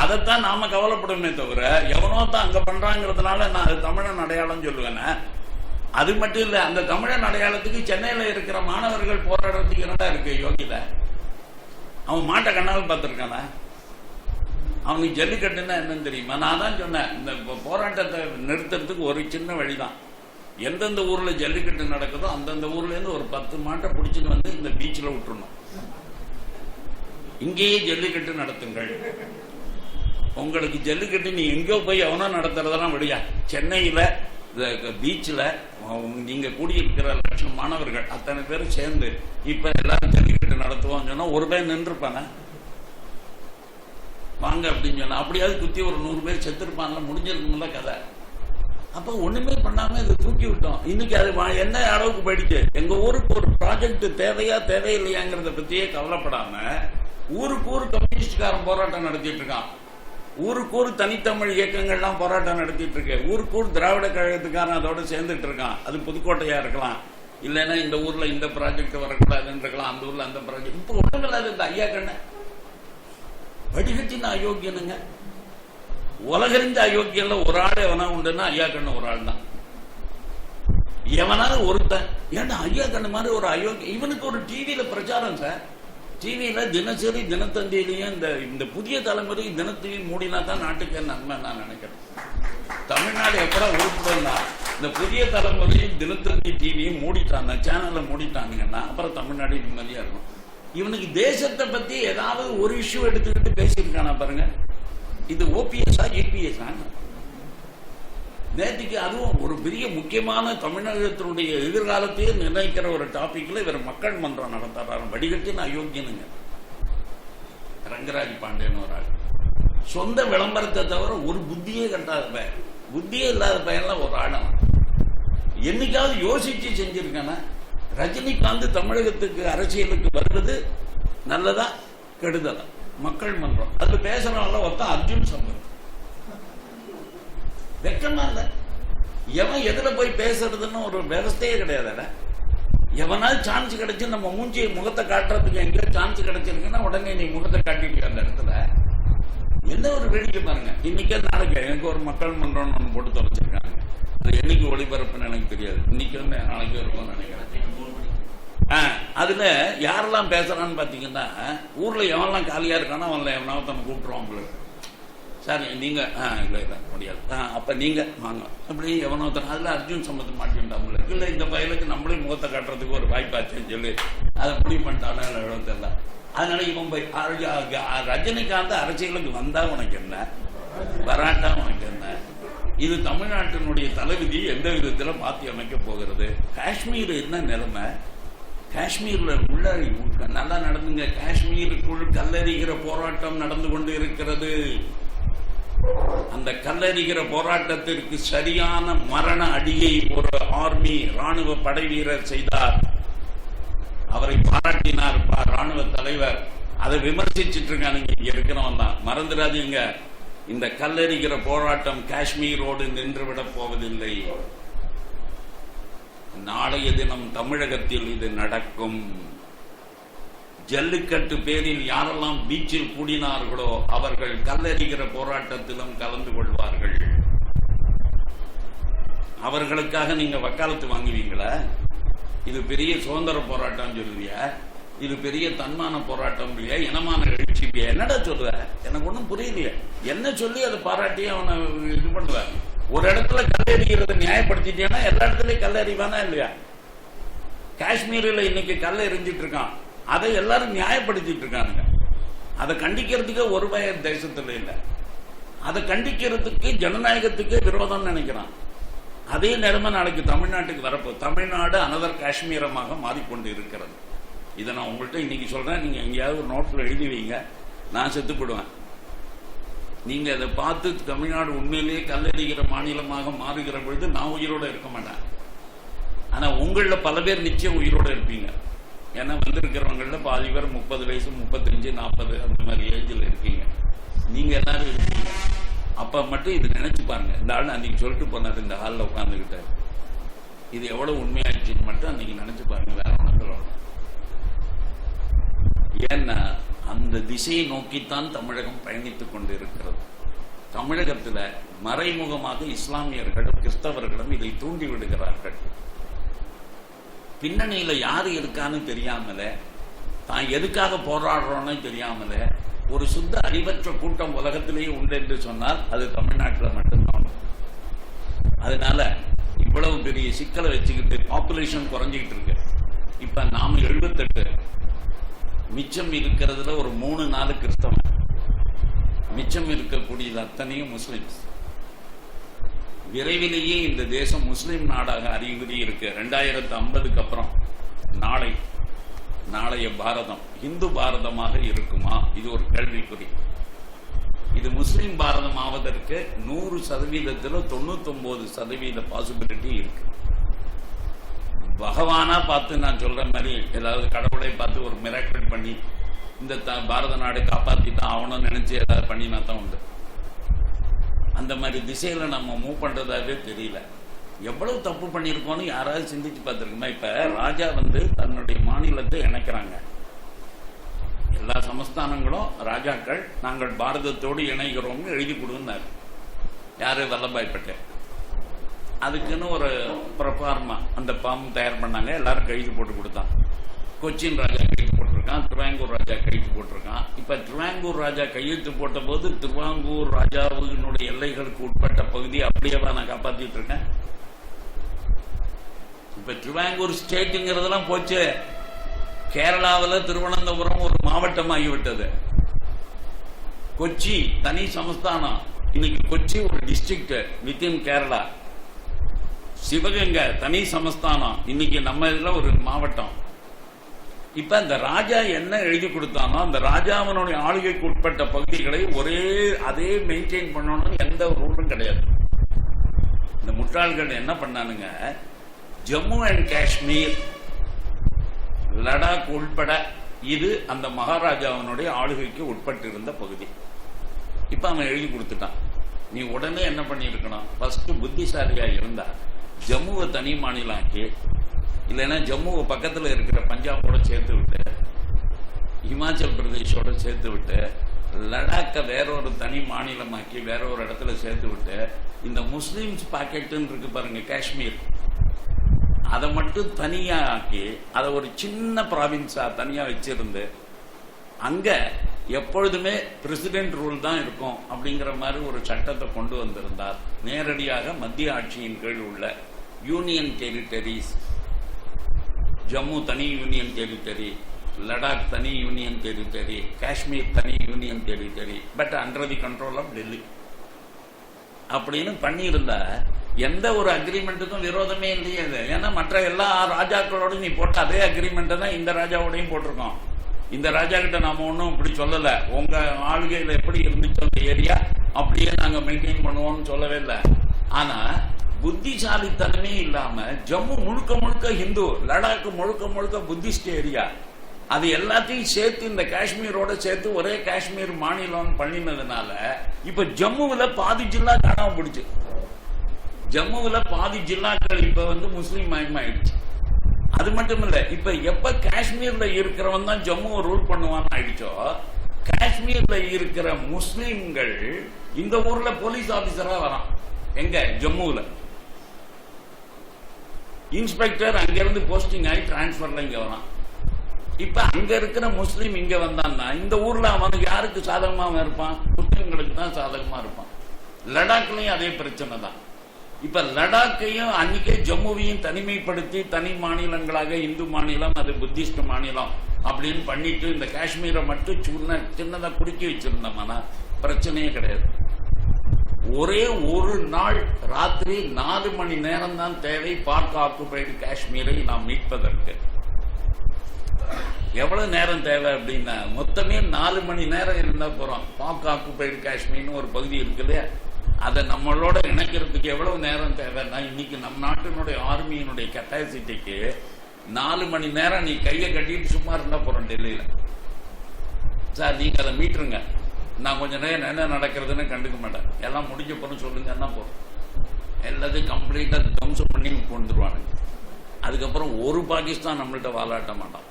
அதைத்தான் நாம கவலைப்படுமே தவிர, எவனோ தான் அங்க பண்றாங்கிறதுனால நான் அது தமிழன் அடையாளம் சொல்லுவேன். அது மட்டும் இல்ல, அந்த தமிழன் அடையாளத்துக்கு சென்னையில இருக்கிற மாணவர்கள் போராடுறதுக்கு என்னடா இருக்கு யோகில? அவன் மாட்டை கண்ணால் பார்த்திருக்கானா? அவனுக்கு ஜல்லிக்கட்டுன்னா என்னன்னு தெரியுமா? நான் தான் சொன்னேன், இந்த போராட்டத்தை நிறுத்துறதுக்கு ஒரு சின்ன வழிதான். எந்தெந்த ஊர்ல ஜல்லிக்கட்டு நடக்குதோ அந்தந்த ஊர்ல இருந்து ஒரு 10 மாட்டை பிடிச்சிட்டு வந்து இந்த பீச்சில் விட்டுறணும். இங்கேயே ஜல்லிக்கட்டு நடத்துங்கள். உங்களுக்கு ஜல்லிக்கட்டு நீ எங்கேயோ போய் எவனோ நடத்துறதெல்லாம் விடியா. சென்னையில பீச்சில் நீங்க கூடியிருக்கிற லட்சம் மாணவர்கள் அத்தனை பேரும் சேர்ந்து இப்ப எல்லாரும் ஜல்லிக்கட்டு நடத்துவோம் சொன்னா ஒரு பேர் நின்றுப்பான வாங்க அப்படின்னு சொன்னா, அப்படியாவது குத்தி ஒரு 100 பேர் செத்துருப்பான்ல, முடிஞ்சிருக்கும்ல கதை. அப்ப ஒண்ணுமே பண்ணாம இதை தூக்கி விட்டோம். இன்னைக்கு அது என்ன அளவுக்கு போயிடுச்சு. எங்க ஊருக்கு ஒரு ப்ராஜெக்ட் தேவையா தேவையில்லையாங்கிறத பத்தியே கவலைப்படாம ஊருக்கு ஊர் கம்யூனிஸ்ட்காரன் போராட்டம் நடத்திட்டு இருக்கான். ஊருக்கு ஊர் தனித்தமிழ் இயக்கங்கள்லாம் போராட்டம் நடத்திட்டு இருக்கு. ஊருக்கு ஊர் திராவிட கழகத்துக்காரன் அதோட சேர்ந்துட்டு இருக்கான். அது புதுக்கோட்டையா இருக்கலாம், இல்லைன்னா இந்த ஊர்ல இந்த ப்ராஜெக்ட் வரக்கூடாதுன்னு இருக்கலாம், அந்த ஊர்ல அந்த ப்ராஜெக்ட். இப்ப ஒண்ணுங்களாது இந்த ஐயா கண்ண வடிகட்டின அயோக்கியனுங்க. உலகறிஞ்ச அயோக்கியல்ல ஒரு ஆள் எவனா உண்டுன்னா ஐயா கண்ணு ஒரு ஆள் தான். எவனாவது ஒருத்தன் ஏன்னா ஐயா கண்ணு மாதிரி ஒரு அயோக்கிய. இவனுக்கு ஒரு டிவியில பிரச்சாரம் சார். டிவியில தினசரி தினத்தந்தியிலையும் இந்த புதிய தலைமுறை தினத்தையும் மூடினா தான் நாட்டுக்கு நன்மை நான் நினைக்கிறேன். தமிழ்நாடு எப்படா உருப்படும்னா, இந்த புதிய தலைமுறையும் தினத்தந்தி டிவியும் மூடிட்டாங்க, சேனலை மூடிட்டாங்கன்னா அப்புறம் தமிழ்நாடு நிம்மதியா இருக்கும். இவனுக்கு தேசத்தை பத்தி ஏதாவது ஒரு இஷ்யூ எடுத்துக்கிட்டு பேசியிருக்கானா பாருங்க. இது ஓபிஎஸ்ஆ ஜிபிஎஸ்ஆ? நேற்றுக்கு அதுவும் ஒரு பெரிய முக்கியமான தமிழகத்தினுடைய எதிர்காலத்தையே நிர்ணயிக்கிற ஒரு டாபிக்ல இவர் மக்கள் மன்றம் நடத்துறாரு. வடிகட்டின அயோக்கியனுங்க. ரங்கராஜ் பாண்டேன்னு ஒரு ஆள். சொந்த விளம்பரத்தை தவிர ஒரு புத்தியே கட்டாத பையன், புத்தியே இல்லாத பையன்லாம் ஒரு ஆள். என்னைக்காவது யோசிச்சு செஞ்சிருக்கானா? ரஜினிகாந்த் தமிழகத்துக்கு அரசியலுக்கு வருவது நல்லதா கெடுதலா? மக்கள் மன்றம் அது பேசுறவங்கள ஒருத்தன் அர்ஜுன் சம்பத். வெக்கமா இல்ல? எவன் எதுல போய் பேசுறதுன்னு ஒரு விவஸ்தையே கிடையாது. எவனாவது சான்ஸ் கிடைச்சு நம்ம மூஞ்சி முகத்தை காட்டுறதுக்கு எங்கேயோ சான்ஸ் கிடைச்சிருக்குன்னா உடனே நீ முகத்தை காட்டிட்டு அந்த இடத்துல என்ன ஒரு வேடிக்கை பாருங்க. இன்னைக்கே நாளைக்கு எனக்கு ஒரு மக்கள் மன்றம்னு ஒன்று போட்டு தொலைச்சிருக்காங்க. அது என்னைக்கு ஒளிபரப்புன்னு எனக்கு தெரியாது. இன்னைக்கு வந்து நாளைக்கு இருக்கும்னு நினைக்கிறேன். அதுல யாரெல்லாம் பேசுறான்னு பாத்தீங்கன்னா, ஊர்ல எவன்லாம் காலியா இருக்கானோ அவன்ல எவனாவது நம்ம கூப்பிட்டுருவோம். உங்களுக்கு சார் நீங்க இல்லை முடியாது, அப்ப நீங்க வாங்க அப்படி எவனோத்தன. அதுல அர்ஜுன் சம்பந்தம் மாட்டிட்டாங்களுக்கு இல்ல இந்த பயலுக்கு நம்மளே முகத்தை காட்டுறதுக்கு ஒரு வாய்ப்பாச்சுன்னு சொல்லி அதை முடிவு பண்ணிட்டானே தெரியல. அதனால இவன் போய் ரஜினிகாந்த் அரசியலுக்கு வந்தா உனக்கு என்ன, வராட்டா உனக்கு என்ன? இது தமிழ்நாட்டினுடைய தலைவிதி எந்த விதத்துல மாற்றி அமைக்க போகிறது? காஷ்மீர் என்ன நிலைமை? காஷ்மீர்ல உள்ள நல்லா நடந்துங்க. காஷ்மீருக்குள் கல்லறிகிற போராட்டம் நடந்து கொண்டு இருக்கிறது. அந்த கல்லறிகிற போராட்டத்திற்கு சரியான மரண அடியை ஒரு ஆர்மி ராணுவ படை வீரர் செய்தார். அவரை பாராட்டினார் ராணுவ தலைவர். அதை விமர்சிச்சுட்டு இருக்கானுங்க இங்க இருக்கிறவன் தான். மறந்துடாதீங்க, இந்த கல்லெறிகிற போராட்டம் காஷ்மீரோடு நின்றுவிட போவதில்லை. நாளைய தினம் தமிழகத்தில் இது நடக்கும். ஜல்லிக்கட்டு பேரில் யாரெல்லாம் பீச்சில் கூடினார்களோ அவர்கள் கல்லெறிகிற போராட்டத்திலும் கலந்து கொள்வார்கள். அவர்களுக்காக நீங்க வக்காலத்து வாங்குவீங்களா? இது பெரிய சுதந்திர போராட்டம் சொல்லுவியா? இது பெரிய தன்மான போராட்டம் இல்லையா? இனமான எழுச்சி இல்லையா? என்னடா சொல்ற? எனக்கு ஒன்றும் புரியலையே. என்ன சொல்லி அதை பாராட்டி அவனை இது பண்ணுவாங்க. ஒரு இடத்துல கல்லெறிகிறத நியாயப்படுத்திட்டேன்னா எல்லா இடத்துலயும் கல்லெறிவானா இல்லையா? காஷ்மீரில் இன்னைக்கு கல்ல எறிஞ்சிட்டு இருக்கான், அதை எல்லாரும் நியாயப்படுத்திட்டு இருக்காங்க. அதை கண்டிக்கிறதுக்கு ஒரு பய தேசத்துல இல்லை. அதை கண்டிக்கிறதுக்கு ஜனநாயகத்துக்கு விரோதம் நினைக்கிறான். அதே நிலைமை நாளைக்கு தமிழ்நாட்டுக்கு வரப்போ தமிழ்நாடு அனதர் காஷ்மீரமாக மாறிக்கொண்டு இருக்கிறது. இதை நான் உங்கள்கிட்ட இன்னைக்கு சொல்றேன். நீங்க எங்கேயாவது நோட்ல எழுதி வைங்க, நான் செத்துப்படுவேன். நீங்க அதை பார்த்து தமிழ்நாடு உண்மையிலேயே கல்லெறிகிற மாநிலமாக மாறுகிற பொழுது நான் உயிரோட இருக்க மாட்டேன். ஆனா உங்கள பல பேர் நிச்சயம் உயிரோட இருப்பீங்க. ஏன்னா வந்திருக்கிறவங்கள பாதி பேர் 30 வயசு 35 40 அந்த மாதிரி ஏஜ்ல இருக்கீங்க. நீங்க எல்லாரும் இருக்கீங்க. அப்ப மட்டும் இது நினைச்சு பாருங்க. இந்த ஆள் அன்னைக்கு சொல்லிட்டு போனாரு இந்த ஹாலில் உட்கார்ந்துகிட்டாரு, இது எவ்வளவு உண்மையாச்சுன்னு மட்டும் அன்னைக்கு நினைச்சு பாருங்க. வேற ஒன்றும் சொல்லணும். ஏன்னா அந்த திசையை நோக்கித்தான் தமிழகம் பயணித்துக் கொண்டு இருக்கிறது. தமிழகத்தில் மறைமுகமாக இஸ்லாமியர்களும் கிறிஸ்தவர்களும் இதை தூண்டி விடுகிறார்கள். பின்னணியில யாரு இருக்கான்னு தெரியாமல, தான் எதுக்காக போராடுறோன்னு தெரியாமல ஒரு சுத்த அறிவற்ற கூட்டம் உலகத்திலேயே உண்டு என்று சொன்னால் அது தமிழ்நாட்டில் மட்டும்தான். அதனால இவ்வளவு பெரிய சிக்கலை வச்சுக்கிட்டு பாப்புலேஷன் குறைஞ்சிக்கிட்டு இருக்கு. இப்ப நாம 78, மிச்சம் இருக்கிறதுல ஒரு 3-4 கிறிஸ்தவன், மிச்சம் இருக்கக்கூடியது அத்தனையும் முஸ்லிம்ஸ். விரைவிலேயே இந்த தேசம் முஸ்லிம் நாடாக அறிகுறி இருக்கு. 2050க்கு அப்புறம் நாளைய பாரதம் இந்து பாரதமாக இருக்குமா? இது ஒரு கேள்விக்குறி. இது முஸ்லிம் பாரதம் ஆவதற்கு 100%, 99% பாசிபிலிட்டி இருக்கு. பகவானா பார்த்து நான் சொல்ற மாதிரி ஏதாவது கடவுளை பார்த்து ஒரு மிராக்கிள் பண்ணி இந்த பாரத நாடு காப்பாத்தி தான் ஆகணும்னு நினைச்சு ஏதாவது பண்ணினா தான் உண்டு. அந்த மாதிரி திசையில நம்ம மூவ் பண்றதாவே தெரியல. எவ்வளவு தப்பு பண்ணிருக்கோம்னு யாராவது சிந்திச்சு பார்த்திருக்குமா? இப்ப ராஜா தன்னுடைய மாநிலத்தை இணைக்கிறாங்க. எல்லா சமஸ்தானங்களும் ராஜாக்கள் நாங்கள் பாரதத்தோடு இணைகிறோம்னு எழுதி கொடுன்னாரு. யாரு? வல்லபாய் பட்டேல். அதுக்குன்னு ஒரு பிரபார்மா அந்த ஃபார்ம் தயார் பண்ணாங்க. எல்லாரும் கைது போட்டு கொடுத்தான். கொச்சின் ராஜா கைது போட்டிருக்கான், திருவாங்கூர் ராஜா கைது போட்டிருக்கான். இப்ப திருவாங்கூர் ராஜா கையெழுத்து போட்ட போது திருவாங்கூர் ராஜாவினுடைய எல்லைகளுக்கு உட்பட்ட பகுதியை அப்படியேவா நான் காப்பாத்திட்டு இருக்கேன்? இப்ப திருவாங்கூர் ஸ்டேட்டுங்கிறதெல்லாம் போச்சு. கேரளாவில் திருவனந்தபுரம் ஒரு மாவட்டம் ஆகிவிட்டது. கொச்சி தனி சமஸ்தானம். இன்னைக்கு கொச்சி ஒரு டிஸ்ட்ரிக்ட் வித்தின் கேரளா. சிவகங்கை தனி சமஸ்தானம், இன்னைக்கு நம்ம இதுல ஒரு மாவட்டம். இப்ப இந்த ராஜா என்ன எழுதி கொடுத்தானோ அந்த ராஜாவினுடைய ஆளுகைக்கு உட்பட்ட பகுதிகளை அதே மெயின்டைன் பண்ணணும்னு எந்த ரூலும் கிடையாது. இந்த முட்டாள்கள் என்ன பண்ணானுங்க, ஜம்மு அண்ட் காஷ்மீர், லடாக் உட்பட இது அந்த மகாராஜாவினுடைய ஆளுகைக்கு உட்பட்டு இருந்த பகுதி. இப்ப அவன் எழுதி கொடுத்துட்டான். நீ உடனே என்ன பண்ணிருக்கணும்? ஃபர்ஸ்ட் புத்திசாலியா இருந்தா ஜம்முவை தனி மாநிலம் ஆக்கி, இல்லைன்னா ஜம்முவை பக்கத்தில் இருக்கிற பஞ்சாபோட சேர்த்து விட்டு, இமாச்சல் பிரதேஷோட சேர்த்து விட்டு, லடாக்க வேறொரு தனி மாநிலமாக்கி வேற ஒரு இடத்துல சேர்த்து விட்டு, இந்த முஸ்லிம்ஸ் பாக்கெட்டுன்னு இருக்கு பாருங்க காஷ்மீர், அதை மட்டும் தனியா ஆக்கி அதை ஒரு சின்ன ப்ராவின்ஸா தனியா வச்சிருந்து அங்க எப்பொழுதுமே பிரசிடென்ட் ரூல் தான் இருக்கும் அப்படிங்கிற மாதிரி ஒரு சட்டத்தை கொண்டு வந்திருந்தார். நேரடியாக மத்திய ஆட்சியின் கீழ் உள்ள யூனியன் டெரிட்டரிஸ், ஜம்மு தனி யூனியன் டெரிட்டரி, லடாக் தனி யூனியன் டெரிட்டரி, காஷ்மீர் தனி union territory, but under the control of Delhi அப்படின்னு பண்ணியிருந்தா எந்த ஒரு அக்ரிமெண்ட்டுக்கும் விரோதமே இல்லையே. ஏன்னா மற்ற எல்லா ராஜாக்களோட நீ போட்ட அதே அக்ரிமெண்ட் தான் இந்த ராஜாவோடையும் போட்டிருக்கோம். இந்த ராஜா கிட்ட நாம ஒன்றும் இப்படி சொல்லல, உங்க ஆளுகையில எப்படி இருந்துச்சு அந்த ஏரியா அப்படியே நாங்க மெயின்டைன் பண்ணுவோம்னு சொல்லவே இல்லை. ஆனா புத்திசாலித்தனமே இல்லாம ஜம்மு முழுக்க முழுக்க ஹிந்து, லடாக் முழுக்க முழுக்க புத்திஸ்ட் ஏரியா, அது எல்லாத்தையும் சேர்த்து இந்த காஷ்மீரோட சேர்த்து ஒரே காஷ்மீர் மாநிலம் பண்ணினதுனால இப்ப ஜம்முல பாதி ஜில்லா காணாம போயிடுச்சு. ஜம்முல பாதி ஜில்லாக்கள் இப்ப முஸ்லீம் மயமாயிடுச்சு. அது மட்டும் இல்ல, இப்ப எப்ப காஷ்மீர்ல இருக்கிறவன் தான் ஜம்முவை ரூல் பண்ணுவான்னு ஆயிடுச்சோ, காஷ்மீர்ல இருக்கிற முஸ்லீம்கள் இந்த ஊர்ல போலீஸ் ஆபீசரா வரான். எங்க? ஜம்முல இன்ஸ்பெக்டர் அங்கிருந்து போஸ்டிங் ஆகி டிரான்ஸ்பர்ல இங்க வரான். இப்ப அங்க இருக்கிற முஸ்லீம் இங்க வந்தான்னா இந்த ஊர்ல அவனுக்கு யாருக்கு சாதகமா இருப்பான்? முஸ்லீம்களுக்கு தான் சாதகமா இருப்பான். லடாக்லயும் அதே பிரச்சனை தான். இப்ப லடாக்கையும் அன்னைக்கே ஜம்முவையும் தனிமைப்படுத்தி தனி மாநிலங்களாக இந்து மாநிலம், அது புத்திஸ்ட் மாநிலம் அப்படின்னு பண்ணிட்டு இந்த காஷ்மீரை மட்டும் சின்னதா குறுக்கி வச்சிருந்தோம்னா பிரச்சனையே கிடையாது. ஒரே ஒரு நாள் ராத்திரி 4 மணி நேரம் தான் தேவை பார்க் ஆக்குபைடு காஷ்மீரை நாம் மீட்பதற்கு. எவ்வளவு நேரம் தேவை அப்படின்னா மொத்தமே 4 மணி நேரம் இருந்தா போறோம். பார்க் ஆக்குபைடு காஷ்மீர்னு ஒரு பகுதி இருக்கு இல்லையா, அதை நம்மளோட இணைக்கிறதுக்கு எவ்வளவு நேரம் தேவைன்னா இன்னைக்கு நம் நாட்டினுடைய ஆர்மியினுடைய கெப்பாசிட்டிக்கு 4 மணி நேரம் நீ கையை கட்டிட்டு சும்மா இருந்தா போறோம் டெல்லியில. சார் நீங்க அதை மீட்டுருங்க, நான் கொஞ்ச நேரம் என்ன நடக்கிறதுன்னு கண்டுக்க மாட்டேன், எல்லாம் முடிஞ்ச போறோம் சொல்லுங்கன்னா போறோம். எல்லாத்தையும் கம்ப்ளீட்டா தம்சம் பண்ணி கொண்டுருவானுங்க. அதுக்கப்புறம் ஒரு பாகிஸ்தான் நம்மள்கிட்ட வாலாட்ட மாட்டான்.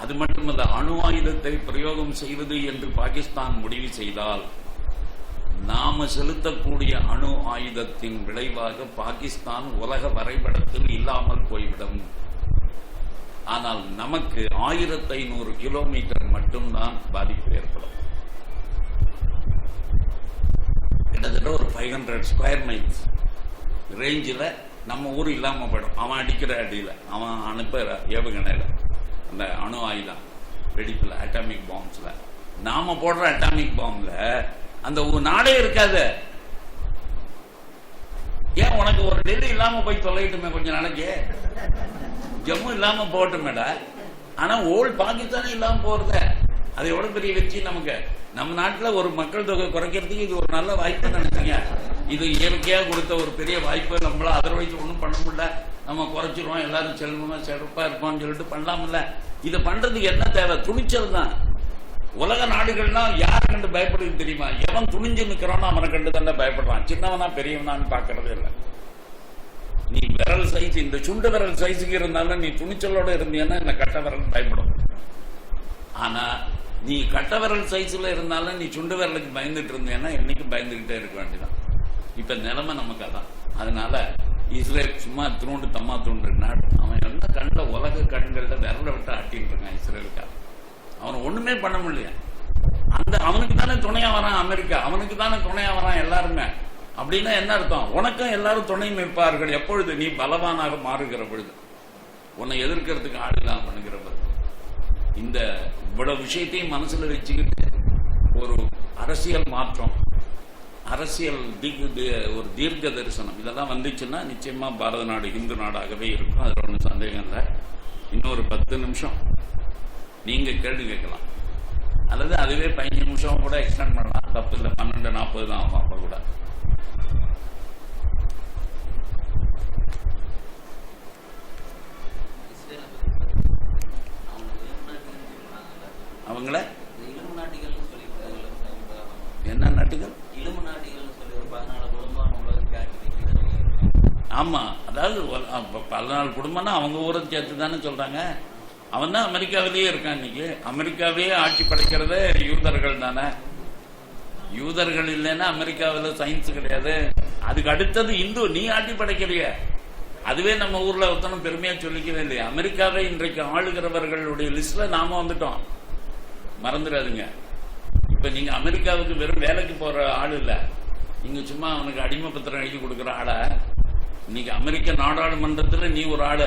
அது மட்டுமல்ல, அணு ஆயுதத்தை பிரயோகம் செய்வது என்று பாகிஸ்தான் முடிவு செய்தால் நாம செலுத்தக்கூடிய அணு ஆயுதத்தின் விளைவாக பாகிஸ்தான் உலக வரைபடத்தில் இல்லாமல் போய்விடும். ஆனால் நமக்கு 1500 கிலோமீட்டர் மட்டும்தான் பாதிப்பு ஏற்படும். கிட்டத்தட்ட ஒரு 500 ஸ்கொயர் மைல்ஸ் ரேஞ்சில் நம்ம ஊர் இல்லாம போயிடும். அவன் அடிக்கிற அடியில், அவன் அனுப்புற ஏவுகணையில, அந்த அணு ஆயுதம் வெடிப்புல, அட்டாமிக் பாம்ஸ்ல, நாம போடுற அட்டாமிக் பாம்ல அந்த நாடே இருக்காது. ஏன் உனக்கு ஒரு டெல்லி இல்லாம போய் தொலைட்டுமே கொஞ்ச நாளைக்கு, ஜம்மு இல்லாம போட்டுமேடா. ஆனா ஓல்ட் பாகிஸ்தானே இல்லாம போறத, அது எவ்வளவு பெரிய வெற்றி நமக்கு. நம்ம நாட்டுல ஒரு மக்கள் தொகை குறைக்கிறதுக்கு இது ஒரு நல்ல வாய்ப்பு நினைச்சீங்க. இது இயற்கையா கொடுத்த ஒரு பெரிய வாய்ப்பு. நம்மள அதர்வைஸ் ஒன்றும் பண்ண முடியல, நம்ம குறைச்சிருவோம், எல்லாரும் செல்வமா சிறப்பா இருப்போம்னு சொல்லிட்டு பண்ணலாம்ல. இதை பண்றதுக்கு என்ன தேவை? துணிச்சல் தான். உலக நாடுகள்லாம் யாரை கண்டு பயப்படுது தெரியுமா? எவன் துணிஞ்சு நிற்கிறானோ அவனை கண்டு தானே பயப்படுறான். சின்னவனா பெரியவனான்னு பாக்குறதே இல்லை. நீ விரல் சைஸ், இந்த சுண்டு விரல் சைஸுக்கு இருந்தாலும் நீ துணிச்சலோட இருந்தீன்னா இந்த கட்ட விரல் பயப்படும். ஆனா நீ கட்ட விரல் சைஸ்ல இருந்தாலும் நீ சுண்டு விரலுக்கு பயந்துட்டு இருந்தேன்னா என்னைக்கும் பயந்துகிட்டே இருக்க வேண்டியதான். இப்ப நிலைமை நமக்கு அதான். அதனால இஸ்ரேல் சும்மா தூண்டு தம்மா தூண்டு நாடு, அவன் என்ன கண்ட உலக கண்கள்ல விரல விட்டு ஆட்டிட்டு இருக்கான் இஸ்ரேலுக்காக. அவன் ஒண்ணுமே பண்ண முடியல. அந்த அவனுக்கு தானே துணையா வரான் அமெரிக்கா, அவனுக்கு தானே துணையா வரான் எல்லாருமே. அப்படின்னா என்ன அர்த்தம்? உனக்கும் எல்லாரும் துணை நிற்பார்கள் எப்பொழுது நீ பலவானாக மாறுகிற பொழுது, உன்னை எதிர்க்கிறதுக்கு ஆள் இல்லாம பண்ணுகிற பொழுது. இந்த இவ்வளவு விஷயத்தையும் மனசுல வச்சுக்கிட்டு ஒரு அரசியல் மாற்றம், அரசியல் ஒரு தீர்க்க தரிசனம் இதெல்லாம் வந்துச்சுன்னா நிச்சயமா பாரத நாடு இந்து நாடாகவே இருக்கும். அதுல ஒன்றும் சந்தேகம் இல்லை. இன்னொரு 10 நிமிஷம் நீங்க கேள்வி கேட்கலாம், அல்லது அதுவே 15 நிமிஷம் கூட எக்ஸ்டெண்ட் பண்ணலாம், தப்பு இல்லை. 12:40 தான் ஆகும். அப்ப கூட அவங்கள என்ன நாட்டுகள்? ஆமா, அதாவது 14 குடும்பம்னா அவங்க ஊரை சேர்த்து தானே சொல்றாங்க. அவன் தான் அமெரிக்காவிலேயே இருக்கான். இன்னைக்கு அமெரிக்காவே ஆட்சி படைக்கிறது யூதர்கள் தானே. யூதர்கள் இல்லைன்னா அமெரிக்காவில் சயின்ஸ் கிடையாது. அதுக்கு அடுத்தது இந்து. நீ ஆட்சி படைக்கிறிய, அதுவே நம்ம ஊர்ல ஒருத்தனும் பெருமையா சொல்லிக்கவே இல்லையா. அமெரிக்காவை இன்றைக்கு ஆளுகிறவர்களுடைய லிஸ்ட்ல நாம வந்துட்டோம், மறந்துடாதுங்க. இப்ப நீங்க அமெரிக்காவுக்கு வெறும் வேலைக்கு போற ஆள் இல்ல, நீங்க சும்மா அவனுக்கு அடிமை பத்திரம் எழுதி கொடுக்குற ஆளா. இன்னைக்கு அமெரிக்க நாடாளுமன்றத்துல நீ ஒரு ஆளு,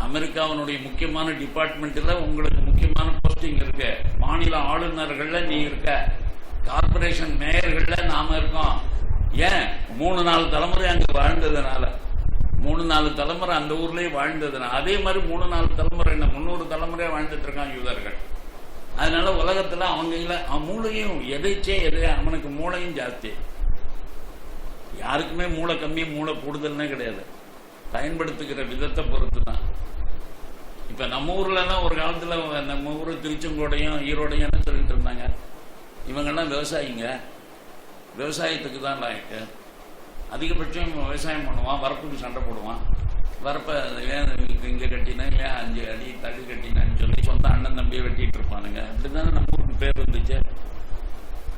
அமெரிக்காவினுடைய முக்கியமான டிபார்ட்மெண்ட்ல உங்களுக்கு முக்கியமான போஸ்டிங் இருக்கு, மாநில ஆளுநர்கள்ல நீ இருக்க, கார்பரேஷன் மேயர்கள்ல நாம இருக்கோம். ஏன்? 3-4 தலைமுறை அங்க வாழ்ந்ததுனால, 3-4 தலைமுறை அந்த ஊர்லயே வாழ்ந்ததுனால. அதே மாதிரி 3-4 தலைமுறை 300 தலைமுறையா வாழ்ந்துட்டு இருக்கான் யூதர்கள். அதனால உலகத்துல அவங்க மூளையும் எதைச்சே அவனுக்கு மூளையும் ஜாஸ்தி. யாருக்குமே மூளை கம்மி மூளை கூடுதல்னே கிடையாது, பயன்படுத்துகிற விதத்தை பொறுத்து தான். இப்ப நம்ம ஊர்லலாம் ஒரு காலத்துல நம்ம ஊர் திருச்செங்கோடையும் ஈரோடையும் என்ன சொல்லிட்டு இருந்தாங்க, இவங்கெல்லாம் விவசாயிங்க, விவசாயத்துக்கு தான் லாய்க்கு, அதிகபட்சம் விவசாயம் பண்ணுவான், வரப்புக்கு சண்டை போடுவான், வரப்ப ஏன் இங்க கட்டினா ஏன் 5 அடி தடி கட்டினான்னு சொல்லி சொந்த அண்ணன் தம்பியை வெட்டிட்டு இருப்பானுங்க. அப்படித்தானே நம்ம ஊருக்கு பேர் வந்துச்சு.